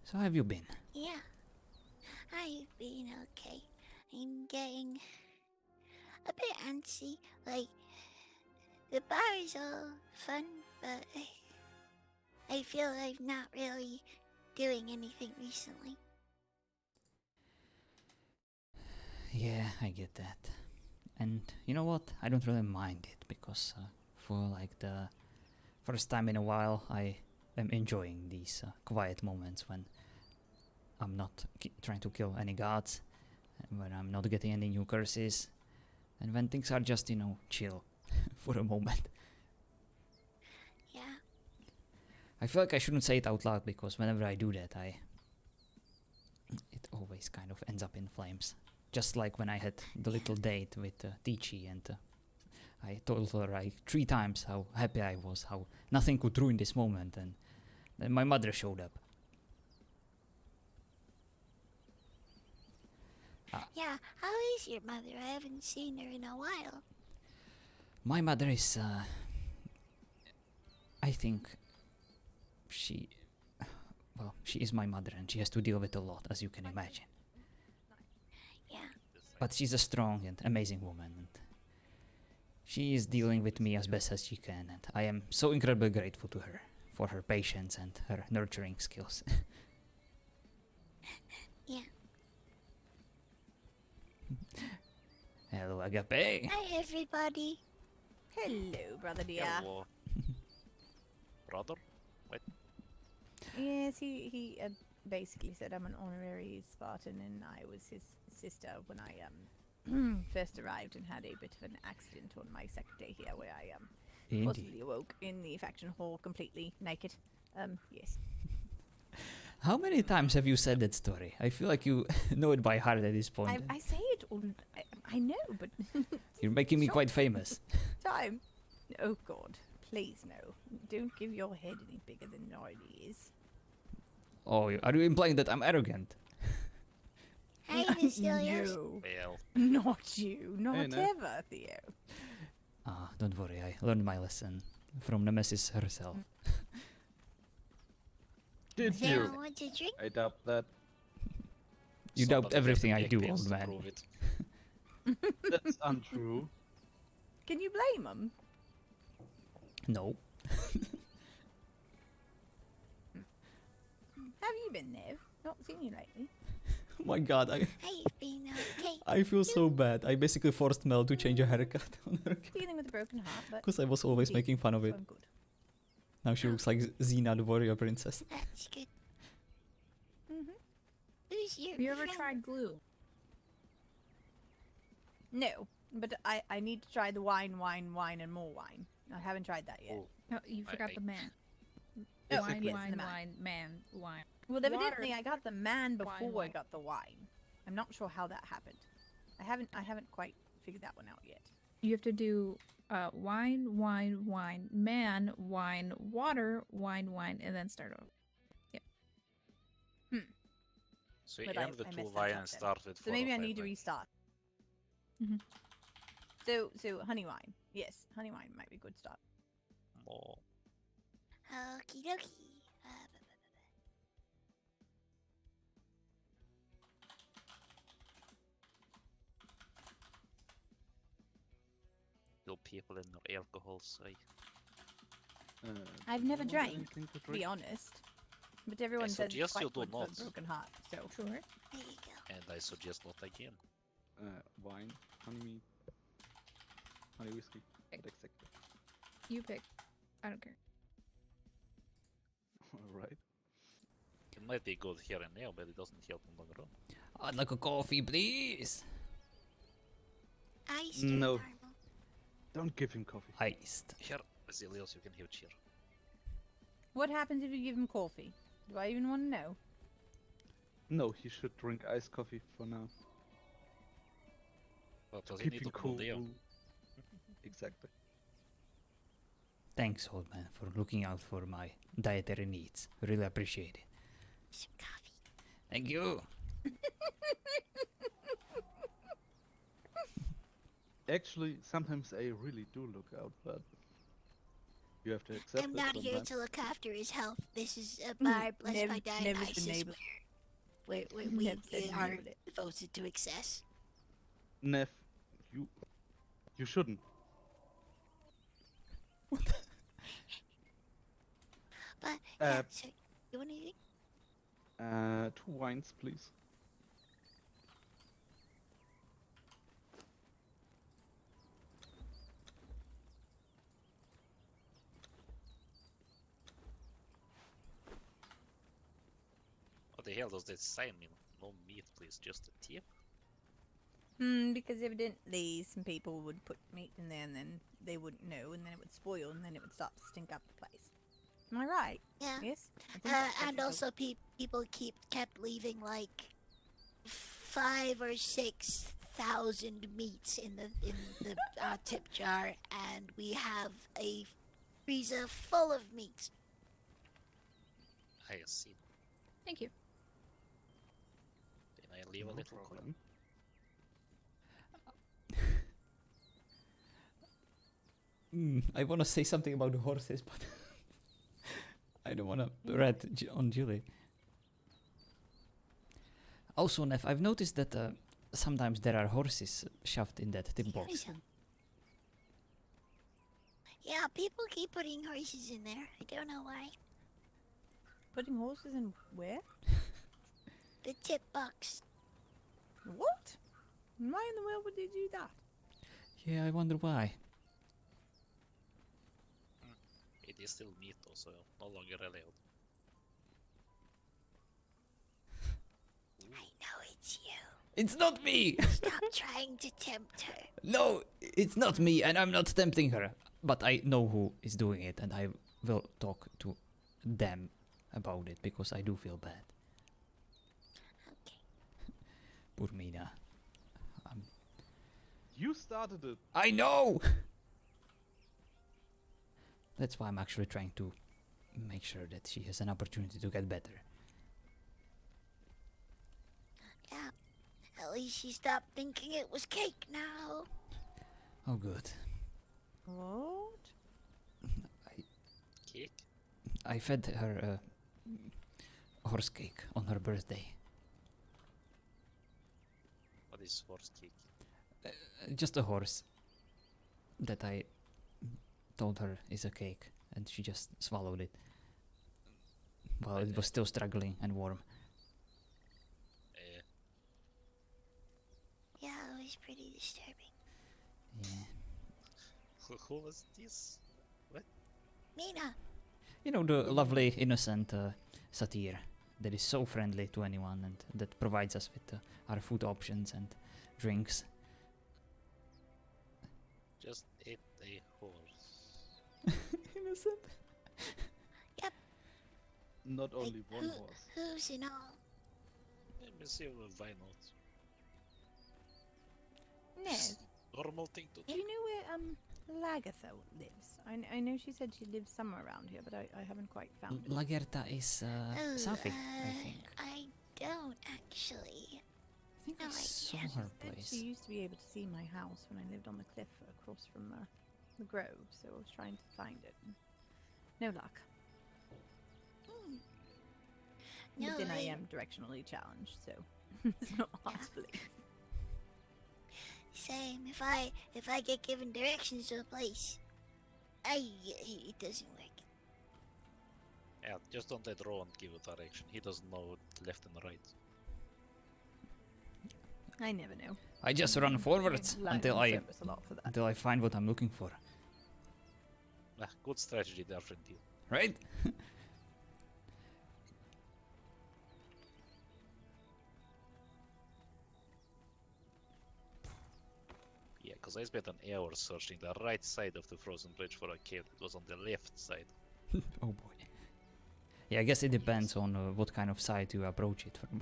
So how have you been? Yeah, I've been okay. I'm getting a bit antsy. Like, the bar is all fun, but I feel I'm not really doing anything recently. Yeah, I get that. And you know what? I don't really mind it because for like the first time in a while, I am enjoying these quiet moments when I'm not trying to kill any gods, and when I'm not getting any new curses, and when things are just, you know, chill for a moment. Yeah. I feel like I shouldn't say it out loud because whenever I do that, it always kind of ends up in flames. Just like when I had the little date with Tichi, and I told her like 3 times how happy I was, how nothing could ruin this moment, and then my mother showed up. Yeah, how is your mother? I haven't seen her in a while. My mother is, I think she is my mother and she has to deal with a lot, as you can imagine. Yeah. But she's a strong and amazing woman, and she is dealing with me as best as she can, and I am so incredibly grateful to her for her patience and her nurturing skills. Yeah. Hello, Agape. Hi, everybody. Hello, brother dear. Hello. Brother? Wait. Yes, he basically said I'm an honorary Spartan and I was his sister when I first arrived and had a bit of an accident on my second day here where I forcibly awoke in the faction hall completely naked. Yes. How many times have you said that story? I feel like you know it by heart at this point. I say it all. I know, but You're making me quite famous. time. Oh God, please no! Don't give your head any bigger than it already is. Oh, are you implying that I'm arrogant? Hey, Vasilios. No, Well. not you, not Hey, no. ever, Theo. Ah, don't worry, I learned my lesson from Nemesis herself. Did Does anyone you? want to drink? I doubt that. You doubt everything I do, old man. That's untrue. Can you blame him? No. Have you been there? Not seen you lately. Oh my god, I've been okay. I feel so bad. I basically forced Mel to change a haircut on her Dealing with a broken heart, but because I was always making fun of it. I'm good. Now she looks like Xena, the warrior princess. That's good. Who's your Have you ever friend? tried glue? No, but I need to try the wine, and more wine. I haven't tried that yet. No, you forgot the man. Oh, Wine, yes, wine, the man. wine, man, wine. Well, Water, evidently I got the man before I wine. got the wine. I'm not sure how that happened. I haven't quite figured that one out yet. You have to do wine, wine, wine, man, wine, water, wine, and then start over. Yep. So you But end the I 2 messed that wine up and then. start with 4 So maybe or I 5 need to wine. restart. Mhm. So honey wine. Yes, honey wine might be a good start. More. Okie dokie. Kill people in their alcohol, say. I've never want drank, anything to to be drink? honest. But everyone I says it's suggest quite you do good for a not. broken heart. So sure. There you go. And I suggest not again. Wine, honey mead, honey whiskey. What exactly? You pick. I don't care. Alright. It might be good here and now, but it doesn't help in the long run. I'd like a coffee, please. Iced or No. normal? Don't give him coffee. Iced. Here, Vasilios, you can have cheer. what happens if you give him coffee? Do I even want to know? No, he should drink iced coffee for now. But does he Keep need him to cool cool. down? Exactly. Thanks, old man, for looking out for my dietary needs. Really appreciate it. Some coffee. Thank you. Actually, sometimes I really do look out, but you have to accept I'm it not here sometimes. to look after his health. This is a bar blessed by never been Dionysus able- where Never we said are never did. devoted to excess. Neff, you shouldn't. But yeah, so you want anything? 2 wines, please. What the hell does that sign mean? No meat, please, just a tip? Because evidently some people would put meat in there and then they wouldn't know and then it would spoil and then it would start to stink up the place. Am I right? Yeah. Yes? I think that's what And you also people kept leaving like 5 or 6,000 meats in the tip jar, and we have a freezer full of meat. I see. Thank you. Then I leave a little coin. I want to say something about the horses, but I don't want to rat on Julie. Also, Neff, I've noticed that sometimes there are horses shoved in that tip box. Yeah, people keep putting horses in there. I don't know why. Putting horses in where? The tip box. What? Why in the world would they do that? Yeah, I wonder why. It is still meat, also no longer allowed. I know it's you. It's not me! Stop trying to tempt her. No, it's not me, and I'm not tempting her. But I know who is doing it, and I will talk to them about it, because I do feel bad. Okay. Poor Mina. You started it. I know! That's why I'm actually trying to make sure that she has an opportunity to get better. Yeah. At least she stopped thinking it was cake now. Oh, good. What? Cake? I fed her horse cake on her birthday. What is horse cake? Just a horse that I told her is a cake, and she just swallowed it while it was still struggling and warm. Yeah, it was pretty disturbing. Yeah. Who was this? What? Mina. You know, the lovely, innocent satyr that is so friendly to anyone and that provides us with our food options and drinks. Just ate a horse. Innocent? Yep. Not only one horse. Who's in all? Let me see why not. Ned, Normal thing to do do. you know where Lagertha lives? I know she said she lives somewhere around here, but I haven't quite found it. Lagertha is Safi, I think. I don't actually. I think No I saw idea. her Said place. she used to be able to see my house when I lived on the cliff across from the grove, so I was trying to find it. No luck. No, But then I I- am directionally challenged, so it's not hard to believe. Same. If I get given directions to a place, it doesn't work. Yeah, just don't let Rowan give a direction. He doesn't know left and right. I never know. I just run forwards rely until on I service a lot for that. find what I'm looking for. Ah, good strategy there, friend deal. Right? Yeah, because I spent an hour searching the right side of the frozen bridge for a cave that was on the left side. Oh boy. Yeah, I guess it depends on what kind of side you approach it from.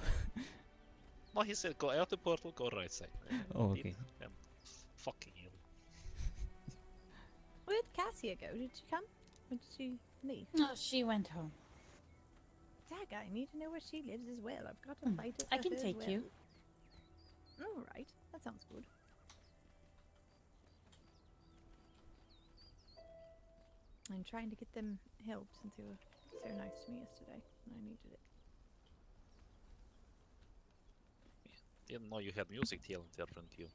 No, he said go out the portal, go right side. Oh, Did, okay. and fucking hell. Where did Cassia go? Did she come? Or did she leave? No, she went home. Dag, I need to know where she lives as well. I've got to fight her. I can take you. All right, that sounds good. I'm trying to get them help since they were so nice to me yesterday, and I needed it. Didn't know you had music talent there, friend you.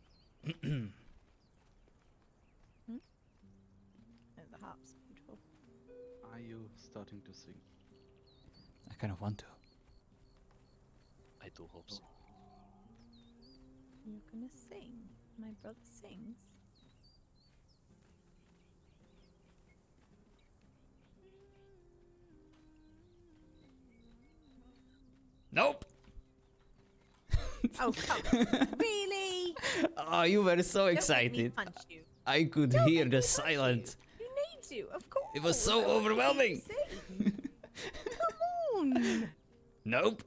Oh, the harp's beautiful. Are you starting to sing? I kind of want to. I do hope so. You're gonna sing. My brother sings. Nope. Oh, come on. Really? Oh, you were so Don't excited. make me punch you. I could hear the silence. You need to, of course. It was so I want overwhelming. you to sing. Come on. Nope.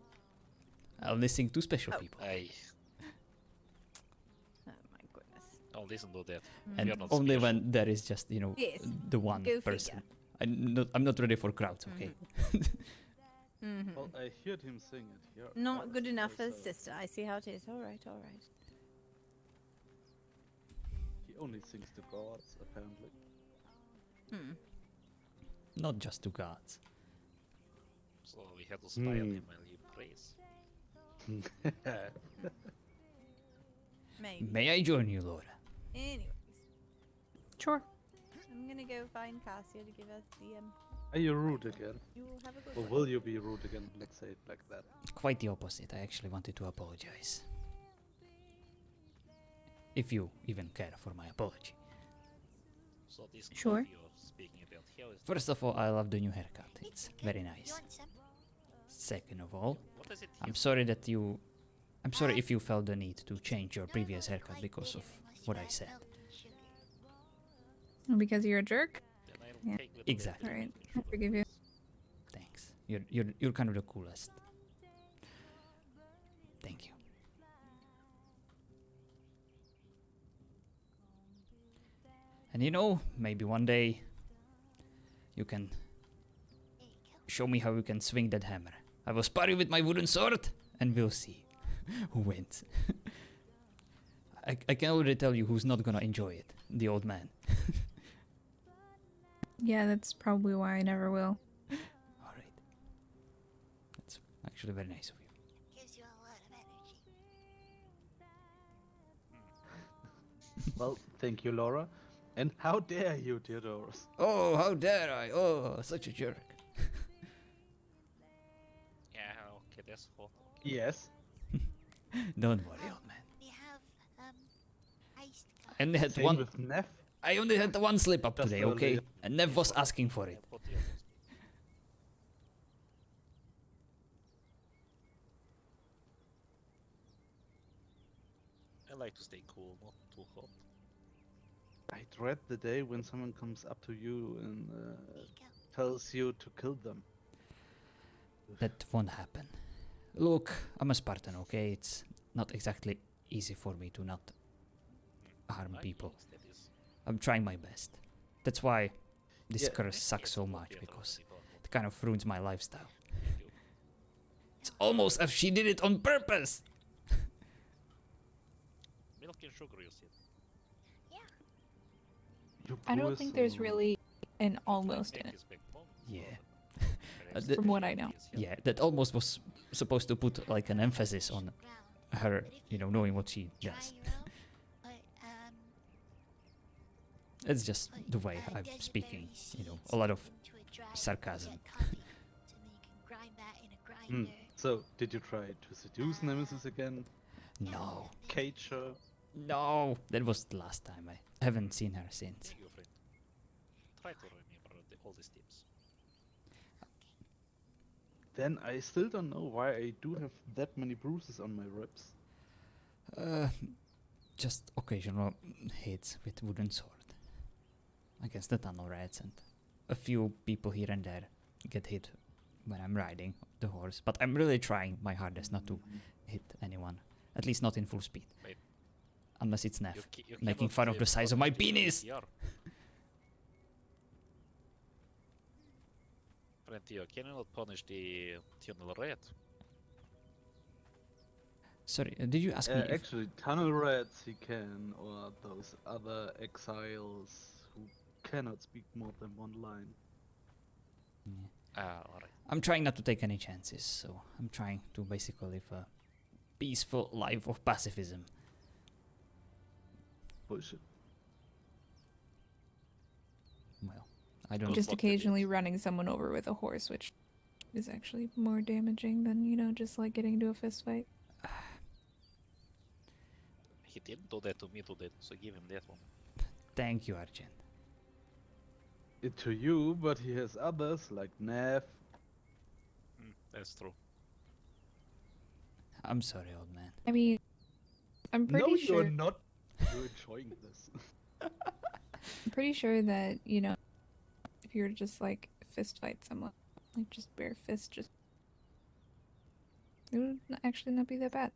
I'll only sing to special people. Hey, Oh my goodness. don't listen to that. And We are not only special. when there is just, you know, Yes, the one go person. figure. I'm not ready for crowds, okay? Well, I heard him sing it here. Not good enough for as sister. I see how it is. All right, all right. He only sings to gods, apparently. Not just to gods. So we had to spy on him while he prays. Maybe. May I join you, Laura? Anyways. Sure. I'm gonna go find Cassia to give us the Are you rude again? You will have a good Or one. will you be rude again? Let's say it like that. Quite the opposite. I actually wanted to apologize. If you even care for my apology. So this Sure. club you're speaking about, how is First of all, I love the new haircut. It's very nice. You want some? Second of all, What does it I'm sorry that you... I'm sorry if you felt the need to change your previous haircut because of what I said. Because you're a jerk? Yeah. Exactly. Alright, I forgive you. Thanks. You're kind of the coolest. Thank you. And you know, maybe one day you can show me how you can swing that hammer. I will spar you with my wooden sword and we'll see who wins. I can already tell you who's not gonna enjoy it. The old man. Yeah, that's probably why I never will. Alright. That's actually very nice of you. Gives you a lot of energy. Well, thank you, Laura. And how dare you, Theodoros? Oh, how dare I! Oh, such a jerk. Yeah, okay, that's hot. Yes. Don't worry, old man. We have iced I only had Same one. with Neff. I only had one slip up Just today, earlier. okay? And Nev was asking for it. I like to stay cool, not too hot. I dread the day when someone comes up to you and tells you to kill them. That won't happen. Look, I'm a Spartan, okay? It's not exactly easy for me to not harm people. I'm trying my best. That's why this Yeah. curse sucks so much, because it kind of ruins my lifestyle. It's almost as she did it on purpose! Milk and sugar, you said. I don't think there's really an almost in it. Yeah. From what I know. Yeah, that almost was supposed to put like an emphasis on her, you know, knowing what she does. It's just the way I'm speaking, you know, a lot of sarcasm. So, did you try to seduce Nemesis again? No. Cage her? No, that was the last time. I haven't seen her since. Thank you, friend. Try to remember all these tips. Then I still don't know why I do have that many bruises on my ribs. Just occasional hits with wooden sword against the tunnel rats, and a few people here and there get hit when I'm riding the horse. But I'm really trying my hardest not to hit anyone, at least not in full speed. Wait. Unless it's Neff You making cannot, fun of the size of my penis. Friend Theo, can you not punish the tunnel rat? Sorry, did you ask me if... Actually, tunnel rats he can, or those other exiles who cannot speak more than one line. Alright. I'm trying not to take any chances, so I'm trying to basically live a peaceful life of pacifism. Bullshit. Well, I don't Just occasionally running someone over with a horse, which is actually more damaging than, you know, just like getting into a fist fight. He didn't do that to me today, so give him that one. Thank you, Argent. It to you, but he has others like Nev. That's true. I'm sorry, old man. I mean, I'm pretty No, sure. you're not. You're enjoying this. I'm pretty sure that, you know, if you were to just like fist fight someone, like just bare fist, just it would actually not be that bad.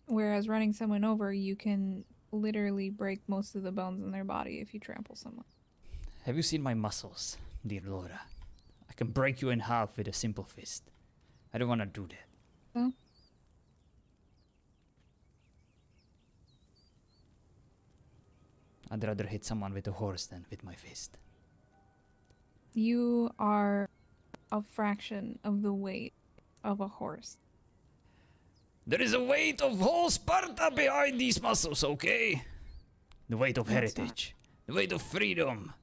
Whereas running someone over, you can literally break most of the bones in their body if you trample someone. Have you seen my muscles, dear Laura? I can break you in half with a simple fist. I don't want to do that. No? I'd rather hit someone with a horse than with my fist. You are a fraction of the weight of a horse. There is a weight of whole Sparta behind these muscles, okay? The weight of No, it's not. heritage. The weight of freedom.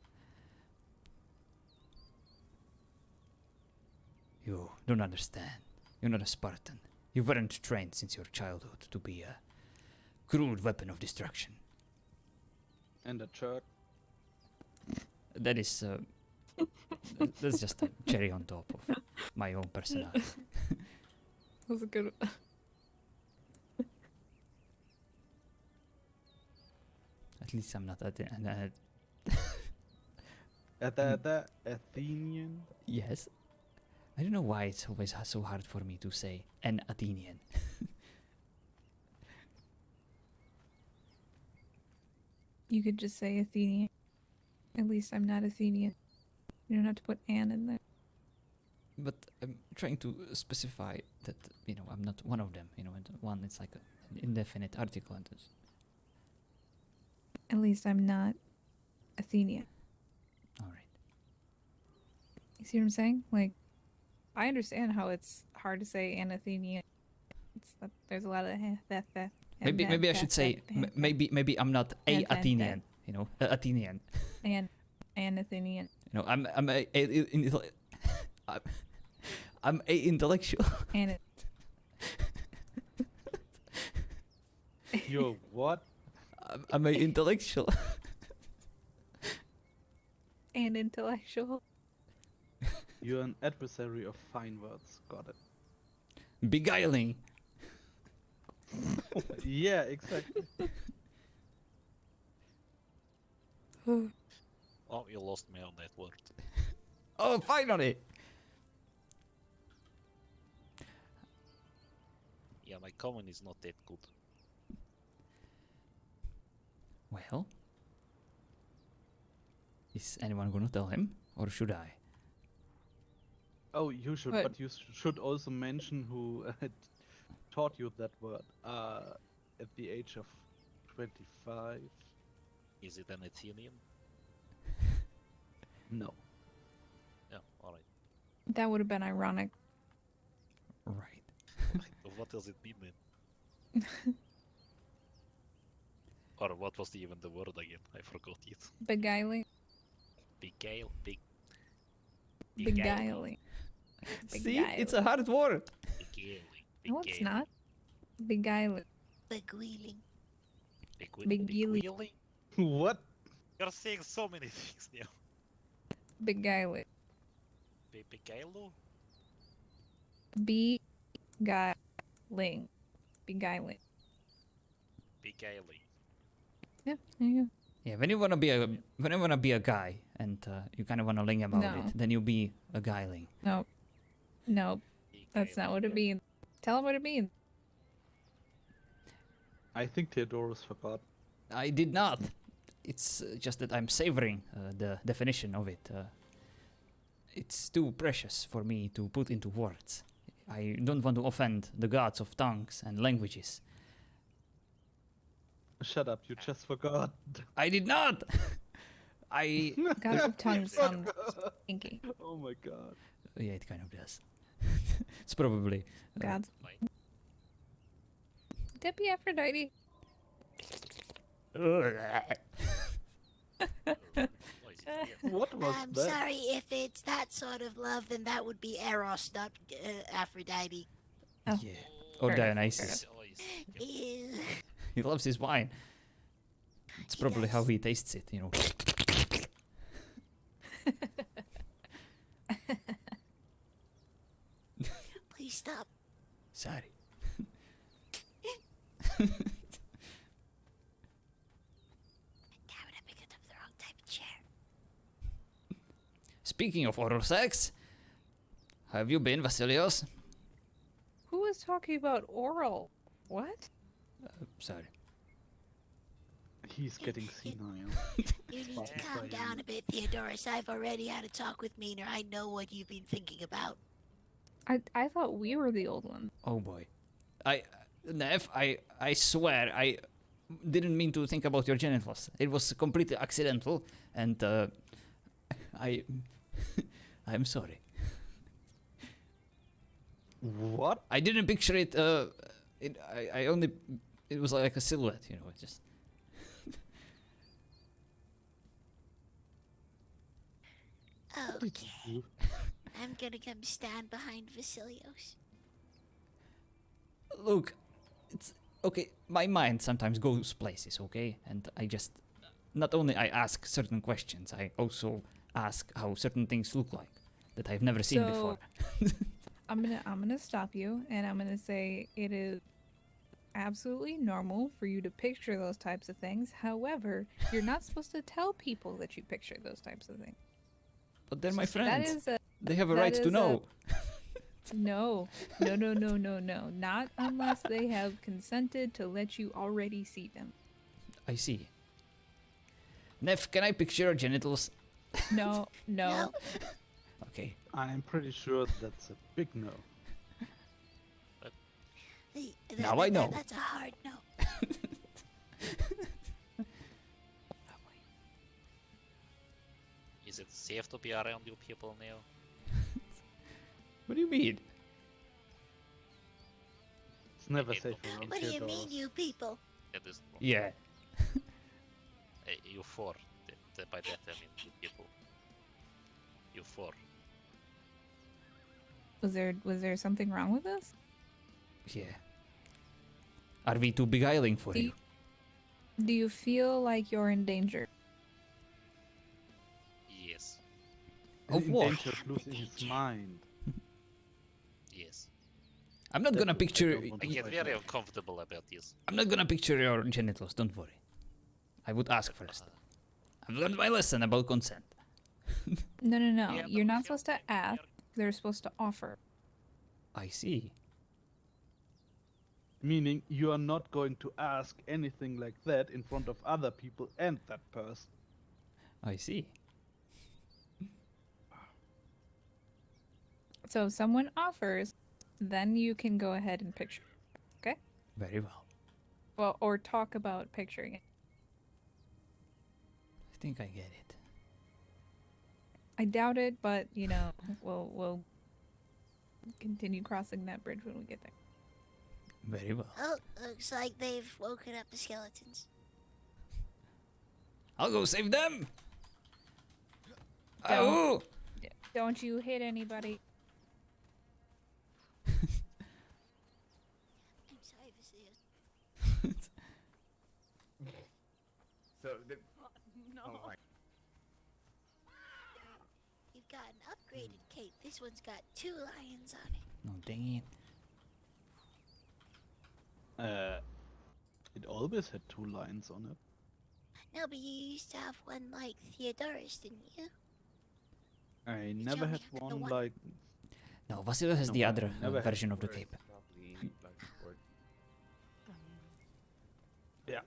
You don't understand. You're not a Spartan. You weren't trained since your childhood to be a crude weapon of destruction. And a jerk. That is, that's just a cherry on top of my own personality. That was a good one. At least I'm not Athenian. Yes. I don't know why it's always so hard for me to say an Athenian. You could just say Athenian. At least I'm not Athenian. You don't have to put an in there. But I'm trying to specify that, you know, I'm not one of them. You know, and one, it's like an indefinite article. And At least I'm not Athenian. Alright. You see what I'm saying? Like, I understand how it's hard to say an Athenian. It's that there's a lot of that. maybe I should say maybe I'm not a Athenian. You know, a Athenian. And an Athenian. You know, I'm a intellectual. And it. You're what? I'm a intellectual. And intellectual. You're an adversary of fine words. Got it. Beguiling. Yeah, exactly. Oh, you lost me on that word. Oh, finally! Yeah, my common is not that good. Well, is anyone gonna tell him, or should I? Oh, you should, What? but you should also mention who taught you that word at the age of 25. Is it an Athenian? No. Yeah, alright. That would have been ironic. Right. What does it mean then? Or what was even the word again? I forgot it. Beguiling. Beguiling. See, it's a hard word. No, it's not. Beguiling. Beguiling. Beguiling. What? You're saying so many things now. Beguiling. Begailu? Beguiling. Beguiling. Beguiling. Yeah, there you go. Yeah, when you wanna be a guy and you kind of wanna ling about No. it, then you'll be a guyling. No. No. That's not what it means. Tell him what it means. I think Theodoros forgot. I did not. It's just that I'm savoring the definition of it. It's too precious for me to put into words. I don't want to offend the gods of tongues and languages. Shut up, you just forgot. I did not! I... Gods of tongue sounds kinky. Oh my god. Yeah, it kind of does. It's probably... Gods. Debbie Aphrodite. What was I'm that? sorry, if it's that sort of love, then that would be Eros, not Aphrodite. Oh. Yeah. Or Fair enough, Dionysus. Ew. He loves his wine. It's probably how he tastes it, you know. Please stop. Sorry. Damn it, I picked up the wrong type of chair. Speaking of oral sex, have you been, Vasilios? Who was talking about oral? What? Sorry. He's getting senile. You need to calm down a bit, Theodoros. I've already had a talk with Meaner. I know what you've been thinking about. I thought we were the old ones. Oh boy. Nev, I swear, I didn't mean to think about your genitals. It was completely accidental, and I'm sorry. What? I didn't picture it. I only. It was like a silhouette, you know. It just. Okay. I'm gonna come stand behind Vasilios. Look, it's okay. My mind sometimes goes places, okay, and I just. Not only I ask certain questions, I also ask how certain things look like that I've never seen before. I'm gonna stop you, and I'm gonna say it is absolutely normal for you to picture those types of things. However, you're not supposed to tell people that you picture those types of things. But they're my That friends. is a, They have a that right to is know. No. Not unless they have consented to let you already see them. I see. Neff, can I picture your genitals? No. Okay. I'm pretty sure that's a big no. Now I know. That's a hard no. Is it safe to be around you people now? What do you mean? It's never safe around What do you Theodoros. mean, you people? That is true. Yeah. You four. By that I mean you people. You four. Was there something wrong with us? Yeah. Are we too beguiling for you? Do you feel like you're in danger? Yes. Of In what? danger of losing his mind. Yes. I'm not gonna picture. I get very uncomfortable about this. I'm not gonna picture your genitals. Don't worry. I would ask first. I've learned my lesson about consent. No. You're not supposed to ask. They're supposed to offer. I see. Meaning you are not going to ask anything like that in front of other people and that person. I see. So if someone offers, then you can go ahead and picture. Okay? Very well. Well, or talk about picturing it. I think I get it. I doubt it, but you know, we'll continue crossing that bridge when we get there. Very well. Oh, looks like they've woken up the skeletons. I'll go save them. Don't, Oh! don't you hit anybody. I'm sorry, Vasilios. So the, No. oh my. You've got an upgraded cape. This one's got 2 lions on it. No, dang it. It always had 2 lines on it. No, but you used to have one like Theodoros, didn't you? I never had one like. No, Vasilios has the No, other never had version of the cape. Yeah.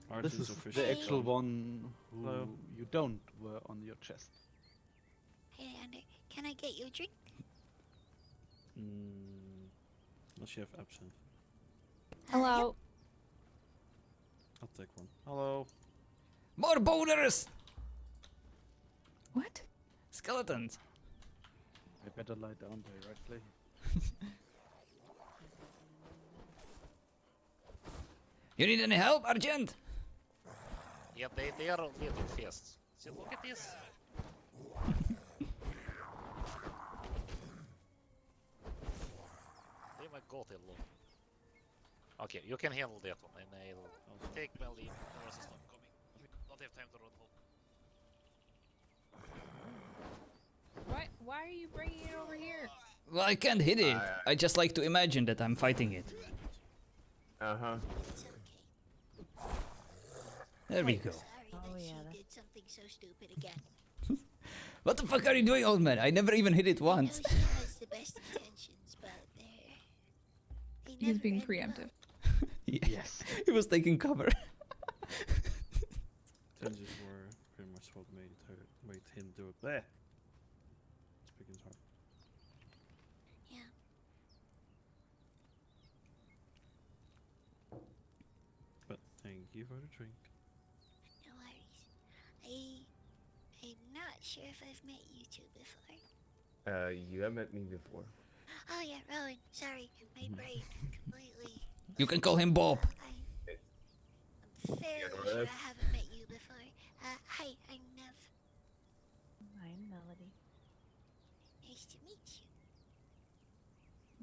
Art This is is official. the actual one who Hello. you don't wear on your chest. Hey, Ander, can I get you a drink? Unless you have absinthe. Hello. I'll take one. Hello. More boulders! What? Skeletons. I better lie down directly. You need any help, Argent? Yeah, they are a little fast. See, look at this. They might go a lot. Okay, you can handle that one, and I'll take my leave. The rest is not coming. Don't have time to run home. Why are you bringing it over here? Well, I can't hit it. I just like to imagine that I'm fighting it. Uh-huh. There we go. Oh yeah. She did something so stupid again. What the fuck are you doing, old man? I never even hit it once. I know she has the best intentions, but they He's being preemptive. Yes. He was taking cover. Tensions were pretty much what made him do it. There. Speaking hard. Yeah. But thank you for the drink. No worries. I'm not sure if I've met you two before. You have met me before. Oh yeah, Rowan. Sorry, my brain completely. You can call him Bob. I'm fairly sure I haven't met you before. Hi, I'm Nev. I'm Melody. Nice to meet you.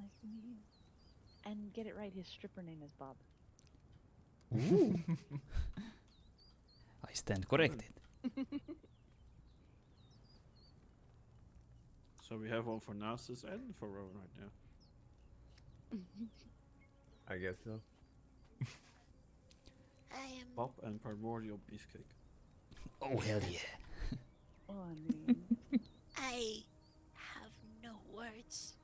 Nice to meet you. And get it right, his stripper name is Bob. Ooh. I stand corrected. So we have one for Narcissus and for Rowan right now. I guess so. I am. Bob and Primordial Beefcake. Oh, hell yeah. Oh, I mean. I have no words.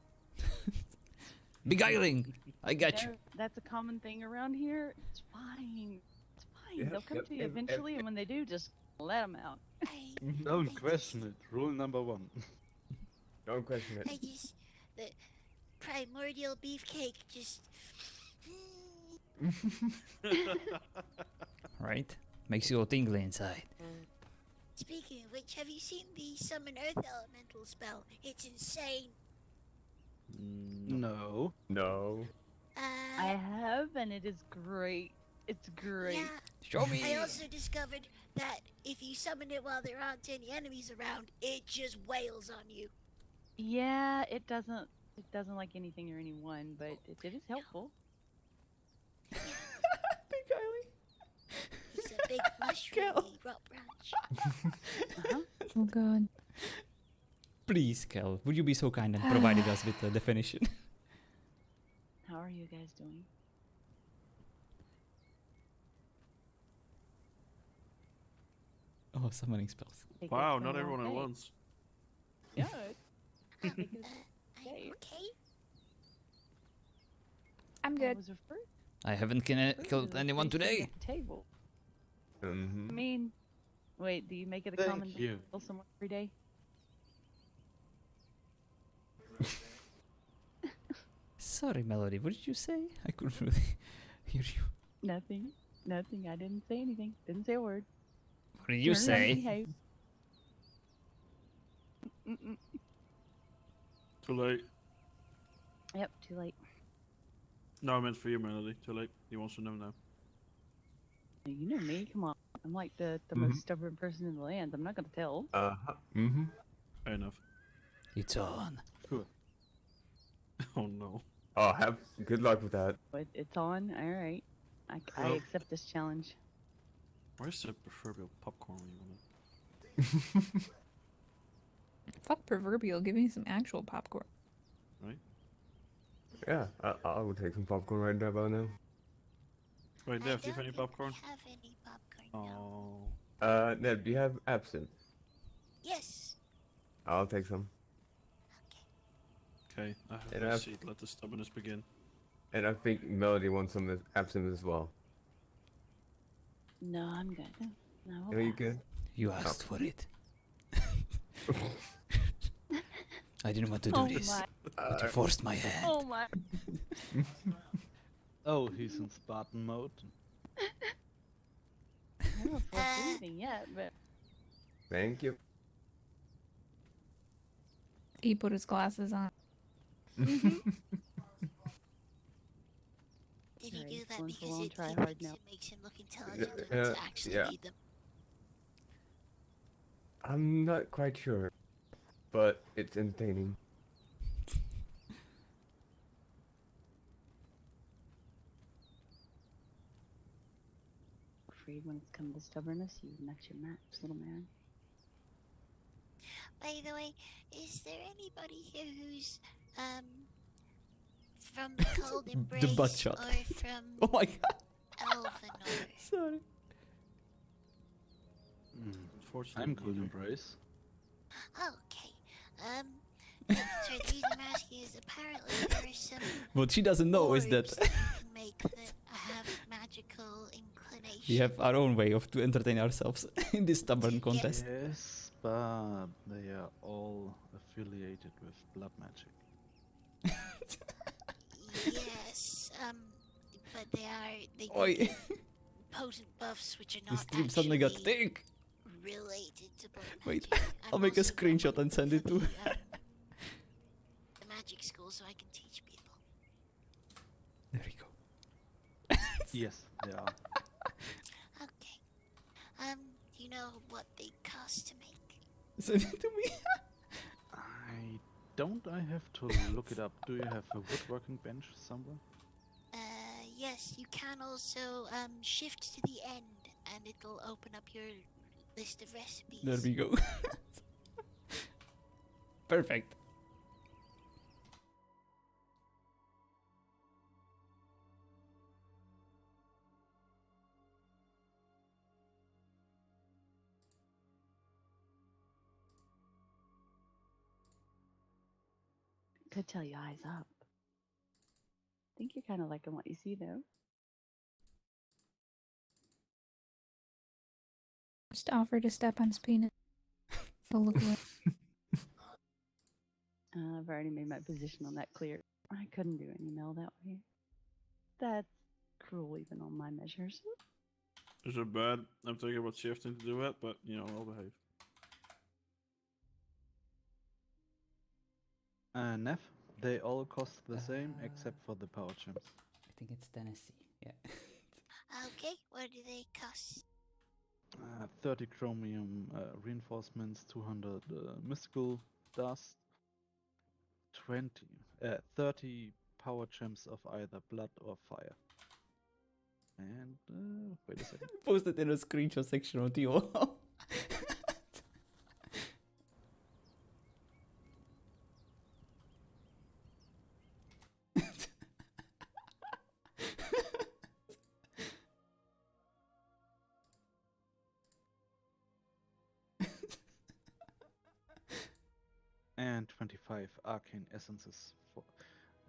Beguiling. I got you. That's a common thing around here. It's fine. It's fine. Yep, They'll come yep, to you yep, eventually, and when they do, just let them out. Don't question it. Rule number 1. Don't question it. I just the primordial beefcake just. Right? Makes you all tingly inside. Speaking of which, have you seen the summon earth elemental spell? It's insane. No. No. I have, and it is great. It's great. Yeah. Show me. I also discovered that if you summon it while there aren't any enemies around, it just wails on you. Yeah, it doesn't like anything or anyone, but it is helpful. It's a big mushroom rot branch. Oh god. Please, Kel, would you be so kind and provided us with the definition? How are you guys doing? Oh, summoning spells. Wow, not everyone at once. Yeah. I'm okay. I'm good. I haven't killed anyone today. Table. Mm-hmm. I mean, wait, do you make it a Thank common thing you. to kill someone every day? Sorry, Melody, what did you say? I couldn't really hear you. Nothing. Nothing. I didn't say anything. Didn't say a word. What did you Learn how to say? behave. Mm-mm. Too late. Yep, too late. No, I meant for you, Melody. Too late. He wants to know now. You know me. Come on. I'm like the most stubborn person in the land. I'm not gonna tell. Mm-hmm. Fair enough. It's on. Cool. Oh no. Oh, have good luck with that. It's on. All right. I Oh. accept this challenge. Where's the proverbial popcorn when you want it? Fuck proverbial. Give me some actual popcorn. Right? Yeah, I will take some popcorn right now about now. Wait, Dev, do you have any popcorn? Have any popcorn? Oh. Ned, do you have absinthe? Yes. I'll take some. Okay, I have And a I've- seat. Let the stubbornness begin. And I think Melody wants some absinthe as well. No, I'm good. No. Are you good? You asked for it. I didn't want to do Oh this, my. but you forced my hand. Oh my. Oh, he's in Spartan mode. don't know if we're breathing yet, but Thank you. He put his glasses on. Did he Alright, do that going because full on he try hard thinks now. it makes him look intelligent and Yeah, to actually yeah. need them? I'm not quite sure, but it's entertaining. afraid when it's come to stubbornness, you met your match, little man. By the way, is there anybody here who's from the Cold Embrace The butt shot. or from Oh my god. Elvenor? Sorry. Unfortunately, I'm Cold Embrace. Okay. So the reason I'm asking is apparently there are some What she doesn't know is that orbs that you can make that have magical inclination. we have our own way of to entertain ourselves in this stubborn contest. Yes, but they are all affiliated with blood magic. Yes, but they Oi. give potent buffs which are The not stream suddenly got actually thick. related to blood Wait, magic. I'll make a screenshot and send it to the magic school so I can teach people. There we go. Yes, they are. Okay. Do you know what they cost to make? Send it to me. I don't. I have to look it up. Do you have a woodworking bench somewhere? Yes, you can also shift to the end and it'll open up your list of recipes. There we go. Perfect. Could tell you eyes up. Think you're kind of liking what you see, though. Just offer to step on his penis. He'll look away. I've already made my position on that clear. I couldn't do any mail that way. That's cruel, even on my measures. Is it bad? I'm thinking about shifting to do it, but you know, I'll behave. Neff, they all cost the same except for the power gems. I think it's Tennessee. Yeah. Okay, what do they cost? 30 chromium reinforcements, 200 mystical dust, 30 power gems of either blood or fire. And wait a second. Post it in a screenshot section on ToO. And 25 arcane essences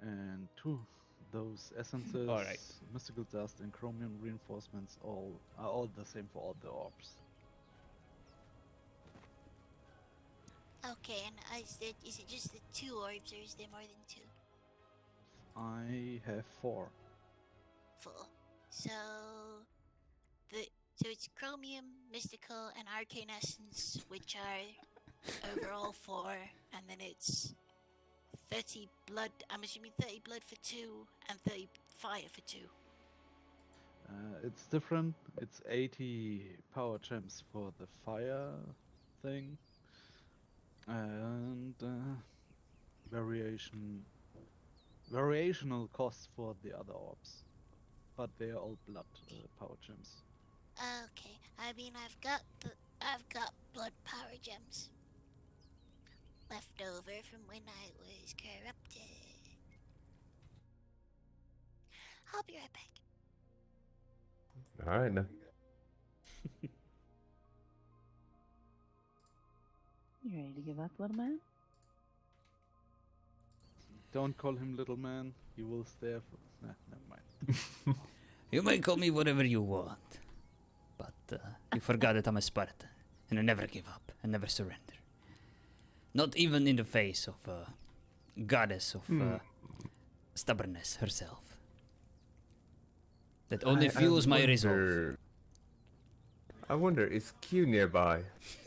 and 2 those essences, Alright. mystical dust and chromium reinforcements are all the same for all the orbs. Okay, and is it just the 2 orbs or is there more than 2? I have 4. 4. So it's chromium, mystical, and arcane essence, which are overall 4, and then it's 30 blood. I'm assuming 30 blood for 2 and 30 fire for 2. It's different. It's 80 power gems for the fire thing, and variational costs for the other orbs, but they are all blood power gems. Okay, I mean I've got blood power gems left over from when I was corrupted. I'll be right back. All right, now. You ready to give up, little man? Don't call him little man. He will stare for. Nah, never mind. You may call me whatever you want, but you forgot that I'm a Spartan, and I never give up, and never surrender. Not even in the face of a goddess of stubbornness herself. That only fuels my resolve. I wonder, is Q nearby? I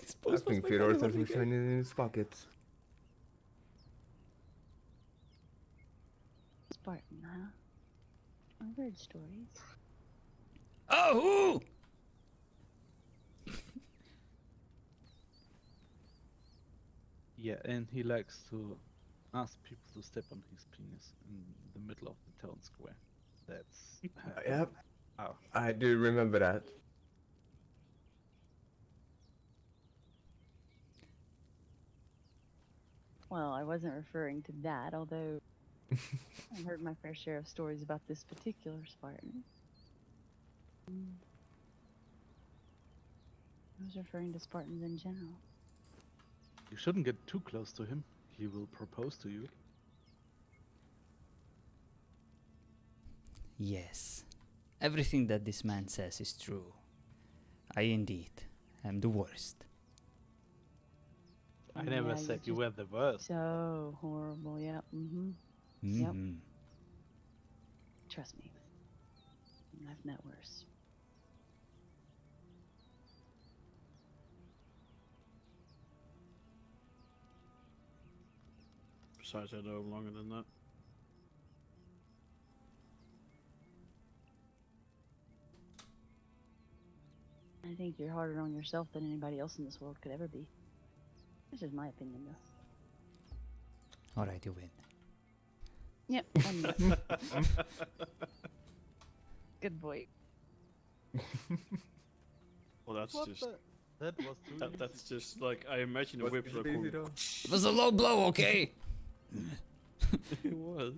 Suppose think what's my Theodoros kind has of been shining in his pockets. Spartan, huh? I've heard stories. Oh! Yeah, and he likes to ask people to step on his penis in the middle of the town square. That's Yep. Oh. I do remember that. Well, I wasn't referring to that, although I've heard my fair share of stories about this particular Spartan. I was referring to Spartans in general. You shouldn't get too close to him. He will propose to you. Yes. Everything that this man says is true. I indeed am the worst. I never said you were the worst. So horrible, yep. Yep. Trust me. I've met worse. Besides, I know him longer than that. I think you're harder on yourself than anybody else in this world could ever be. This is my opinion, though. Alright, you win. Yep. Good boy. Well, that's What just. That was too That's just like I imagine a Was whip it like. easy though? It was a low blow, okay? It was.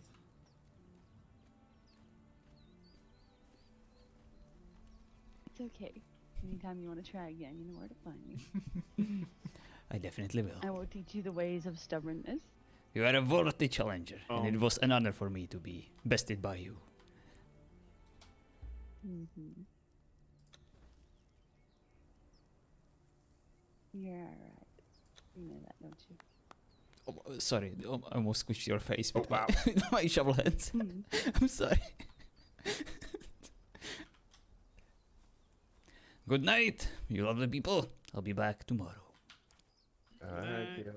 It's okay. Anytime you want to try again, you know where to find me. I definitely will. I will teach you the ways of stubbornness. You are a worthy challenger, and it was an honor for me to be bested by you. You're alright. You know that, don't you? Oh, sorry, I almost squished your face with my shovel hands. I'm sorry. Good night, you lovely people. I'll be back tomorrow. Alright, yeah.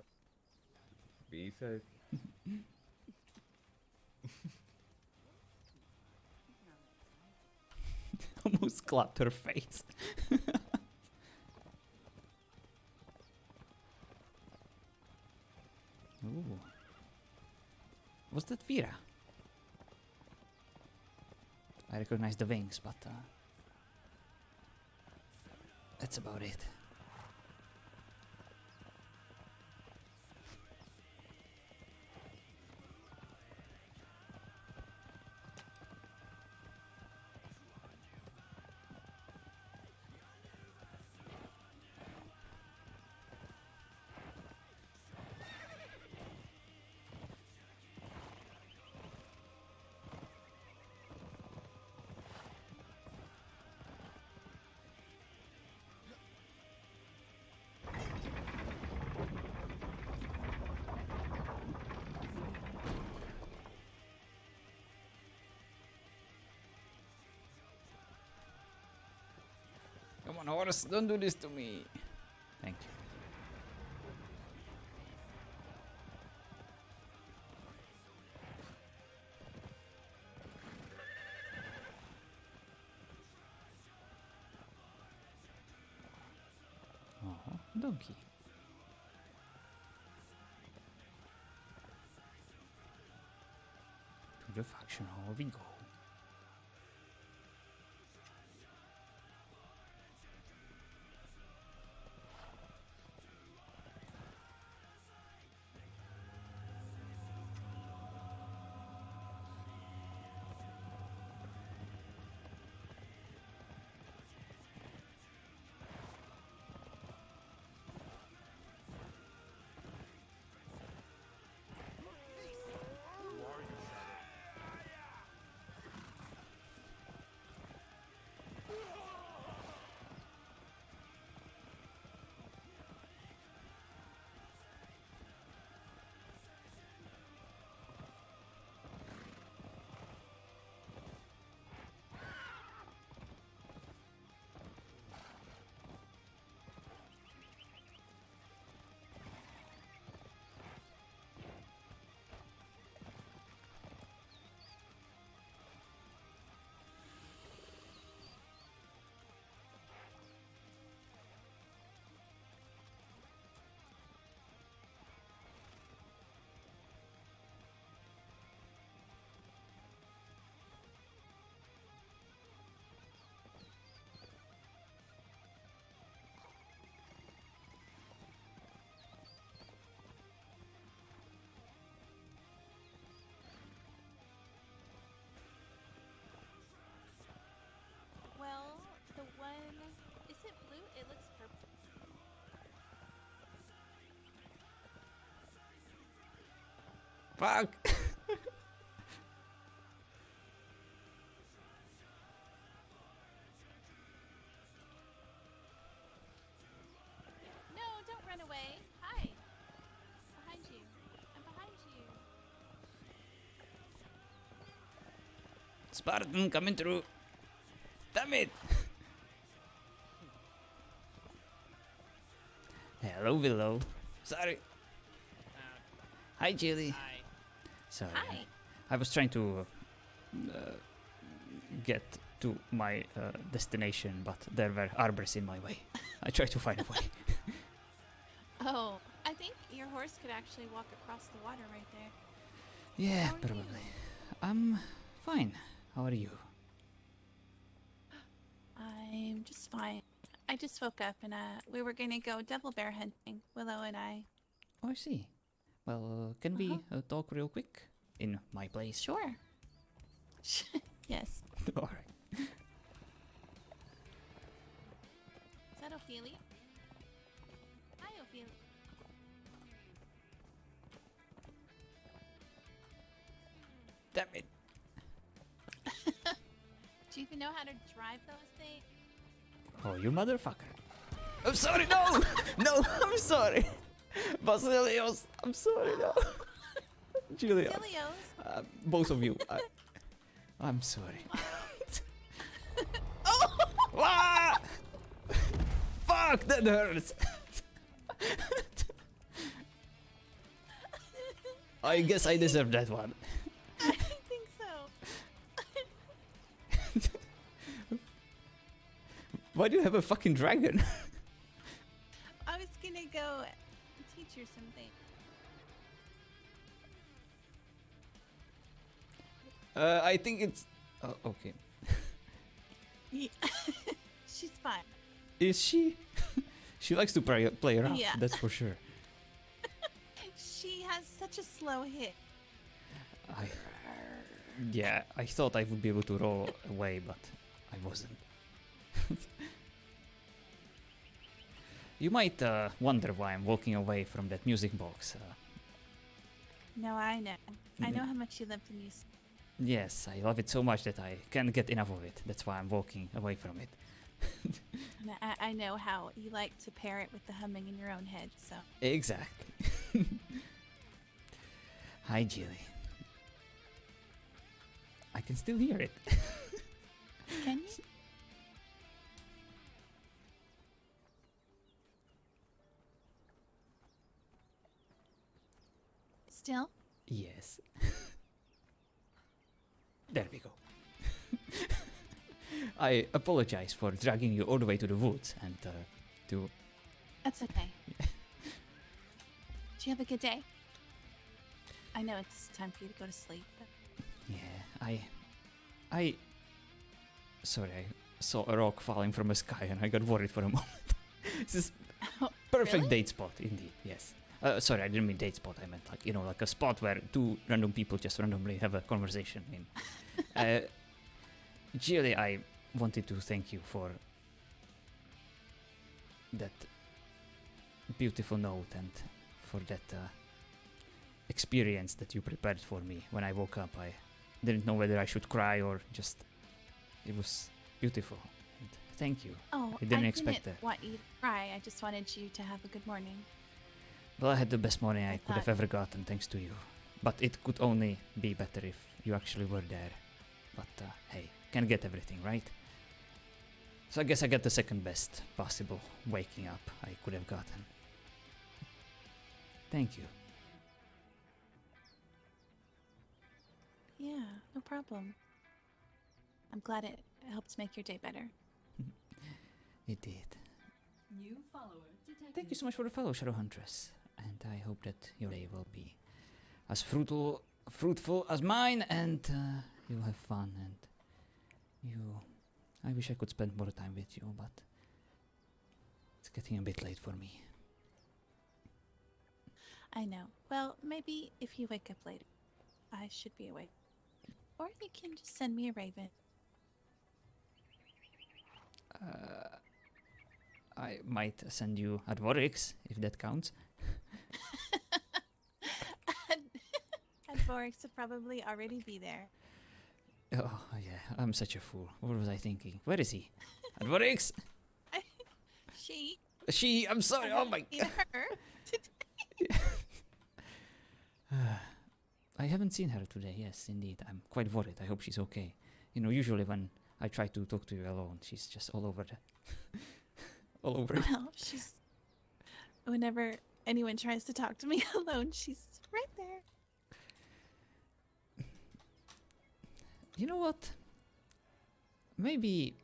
Be safe. Almost clapped her face. Ooh. Was that Vera? I recognize the wings, but that's about it. Come on, horse, don't do this to me. Thank you. Oh, donkey. To the faction hall we go. Fuck! No, don't run away. Hi. Behind you. I'm behind you. Spartan coming through. Damn it! Hello, Willow. Sorry. Hi, Jilly. Hi. Sorry. Hi. I was trying to get to my destination, but there were arbors in my way. I tried to find a way. Oh, I think your horse could actually walk across the water right there. Yeah, How are probably. you? I'm fine. How are you? I'm just fine. I just woke up and we were gonna go devil bear hunting, Willow and I. Oh, I see. Well, can we talk real quick? In my place? Sure. Yes. Alright. Is that Ophelia? Hi, Ophelia. Damn it. Do you even know how to drive those things? Oh, you motherfucker. I'm sorry, no! No, I'm sorry. Basilios, I'm sorry, no. Julia. Basilios? Both of you. I'm sorry. Oh! Ah! Fuck, that hurts. I guess I deserve that one. I think so. Why do you have a fucking dragon? I was gonna go teach her something. I think it's... Oh, okay. Yeah. She's fine. Is she? She likes to play around, Yeah. that's for sure. She has such a slow hit. Yeah, I thought I would be able to roll away, but I wasn't. You might wonder why I'm walking away from that music box. No, I know. I know how much you love the music. Yes, I love it so much that I can't get enough of it. That's why I'm walking away from it. And I know how you like to pair it with the humming in your own head, so. Exactly. Hi, Jilly. I can still hear it. Can you? Still? Yes. There we go. I apologize for dragging you all the way to the woods and to... That's okay. Do you have a good day? I know it's time for you to go to sleep, but... Yeah, I... Sorry, I saw a rock falling from the sky and I got worried for a moment. This is perfect really? date spot, indeed, yes. Sorry, I didn't mean date spot, I meant like, you know, like a spot where two random people just randomly have a conversation in. Jilly, I wanted to thank you for that beautiful note and for that experience that you prepared for me. When I woke up, I didn't know whether I should cry or just... It was beautiful. And thank you. Oh, I didn't expect that. want you to cry. I just wanted you to have a good morning. Well, I had the best morning I could have thought- ever gotten, thanks to you. But it could only be better if you actually were there. But hey, can't get everything, right? So I guess I got the second best possible waking up I could have gotten. Thank you. Yeah, no problem. I'm glad it helped make your day better. It did. New follower detected. Thank you so much for the follow, Shadowhuntress. And I hope that your day will be as fruitful as mine, and you'll have fun, and I wish I could spend more time with you, but it's getting a bit late for me. I know. Well, maybe if you wake up later, I should be awake. Or you can just send me a raven. I might send you a Dvorix, if that counts. A Advorix would probably already be there. Oh, yeah, I'm such a fool. What was I thinking? Where is he? Advorix? She. I'm sorry. Oh my God. Her I haven't seen her today. Yes, indeed. I'm quite worried. I hope she's okay. You know, usually when I try to talk to you alone, she's just all over all over it. Well, she's. Whenever anyone tries to talk to me alone, she's right there. You know what? Maybe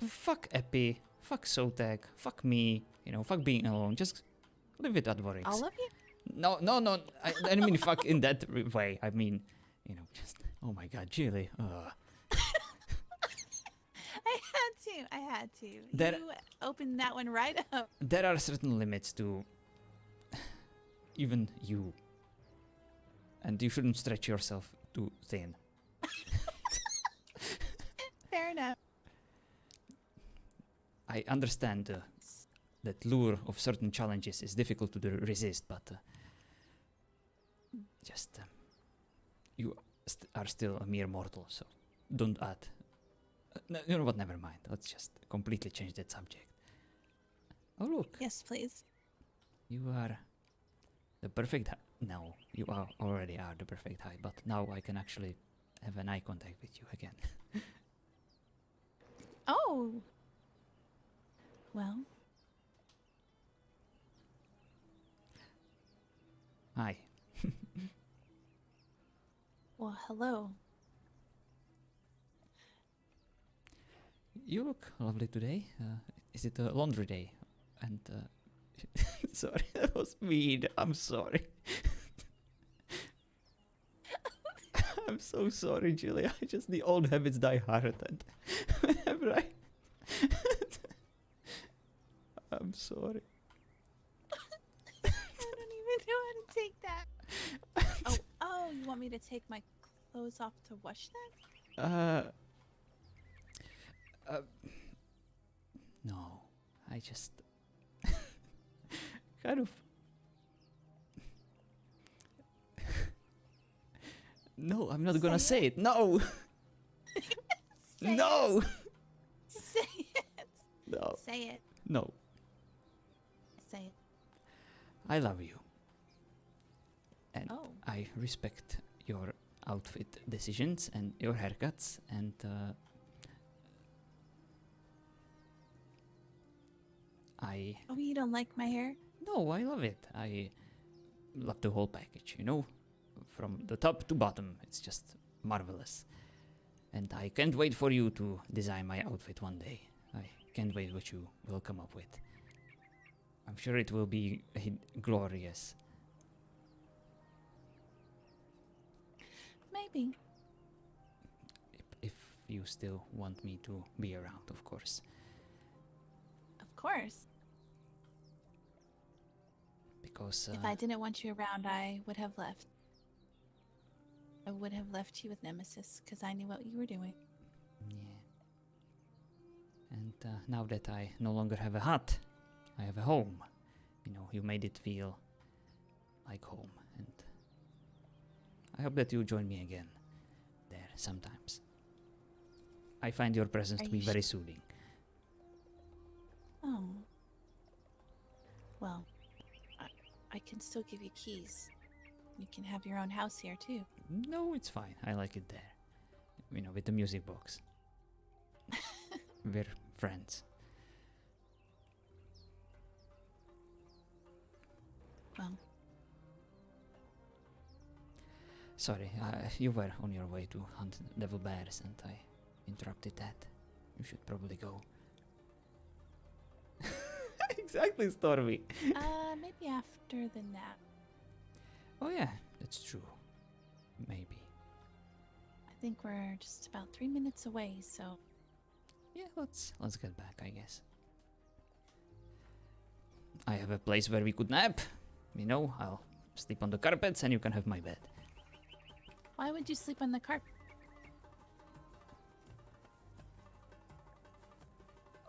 fuck Epi, fuck Sotek, fuck me, you know, fuck being alone. Just live with Advorix. All of you? No. I don't mean fuck in that way. I mean, you know, just, oh my god, Jilly. I had to. There- You opened that one right up. There are certain limits to even you. And you shouldn't stretch yourself too thin. Fair enough. I understand that lure of certain challenges is difficult to resist, but just you are still a mere mortal, so don't add. No, you know what? Never mind. Let's just completely change that subject. Oh look! Yes, please. You are the perfect. No, you already are the perfect height, but now I can actually have an eye contact with you again. Oh. Well. Hi. Well, hello. You look lovely today. Is it a laundry day? And sorry, that was mean. I'm sorry. I'm so sorry, Julia. The old habits die hard, and whenever I'm sorry. I don't even know how to take that. Oh, you want me to take my clothes off to wash them? No. I just kind of. No, I'm not gonna say it. No. No. Say it. No. Say it. No. Say it. I love you. And Oh. I respect your outfit decisions and your haircuts and Oh, you don't like my hair? No, I love it. I love the whole package, you know? From the top to bottom, it's just marvelous. And I can't wait for you to design my outfit one day. I can't wait what you will come up with. I'm sure it will be glorious. Maybe. If you still want me to be around, of course. Of course. Because If I didn't want you around, I would have left. I would have left you with Nemesis, because I knew what you were doing. Yeah. And now that I no longer have a hut, I have a home. You know, you made it feel like home. And I hope that you join me again there sometimes. I find your presence to be very soothing. Oh. Well, I can still give you keys. You can have your own house here, too. No, it's fine. I like it there. You know, with the music box. We're friends. Well. Sorry, you were on your way to hunt devil bears and I interrupted that. You should probably go. Exactly, Stormy. Maybe after the nap. Oh yeah, that's true. Maybe. I think we're just about 3 minutes away, so... Yeah, let's get back, I guess. I have a place where we could nap. You know, I'll sleep on the carpets and you can have my bed. Why would you sleep on the carpet?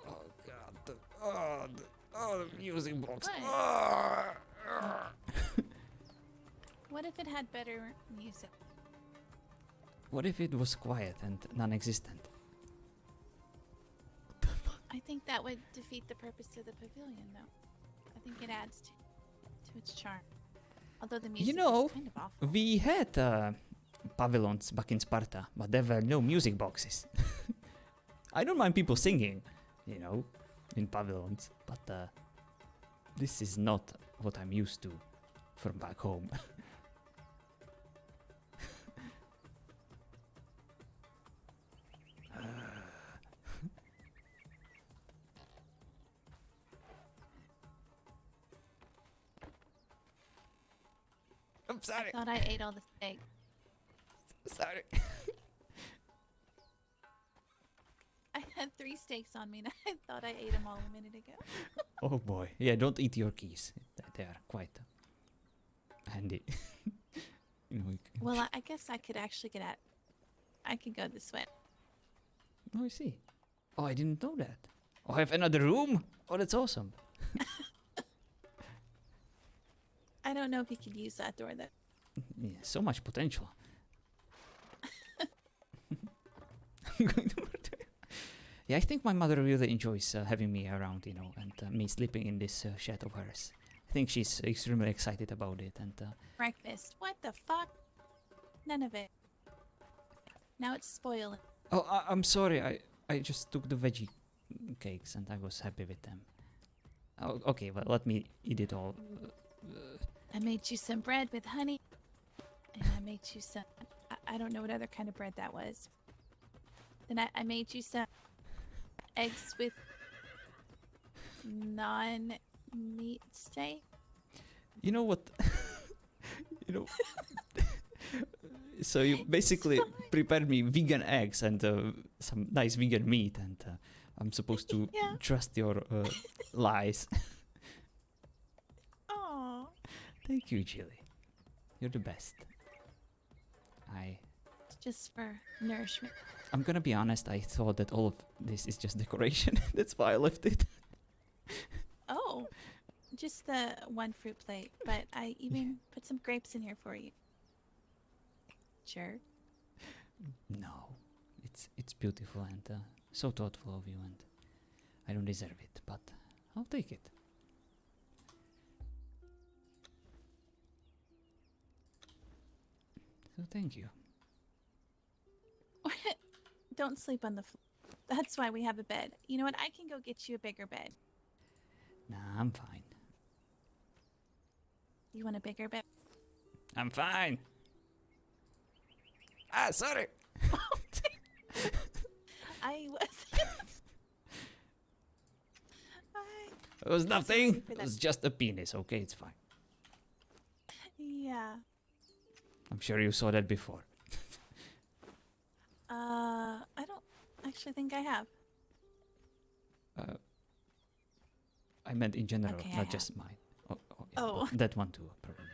Oh god, the music box. What? What if it had better music? What if it was quiet and non-existent? I think that would defeat the purpose of the pavilion, though. I think it adds to its charm. Although the music You know, is kind of awful. we had pavilions back in Sparta, but there were no music boxes. I don't mind people singing, you know, in pavilions, but this is not what I'm used to from back home. I'm sorry. I thought I ate all the steak. Sorry. I had 3 steaks on me and I thought I ate them all a minute ago. Oh boy. Yeah, don't eat your keys. They are quite handy. You know, Well, I guess I could actually get at. I could go this way. Oh, I see. Oh, I didn't know that. Oh, I have another room? Oh, that's awesome. I don't know if you could use that door though. Yeah, so much potential. Yeah, I think my mother really enjoys having me around, you know, and me sleeping in this shed of hers. I think she's extremely excited about it, and Breakfast. What the fuck? None of it. Now it's spoiling. oh, I'm sorry. I just took the veggie cakes and I was happy with them. Oh, okay, well, let me eat it all. I made you some bread with honey. And I made you some. I don't know what other kind of bread that was. Then I made you some eggs with non-meat steak. You know what? You know. So you basically prepared me vegan eggs and some nice vegan meat, and I'm supposed to trust your lies. Oh. Thank you, Jilly. You're the best. Just for nourishment. I'm gonna be honest. I thought that all of this is just decoration. That's why I left it. Oh, just the one fruit plate, but I even put some grapes in here for you. Sure. No, it's beautiful and so thoughtful of you, and I don't deserve it, but I'll take it. So thank you. Don't sleep on the floor. That's why we have a bed. You know what? I can go get you a bigger bed. Nah, I'm fine. You want a bigger bed? I'm fine. Ah, sorry. I was. It was nothing. It was just a penis. Okay, it's fine. Yeah. I'm sure you saw that before. I don't actually think I have. I meant in general, Okay, I not have. just mine. Oh, yeah, Oh. but that one too, probably.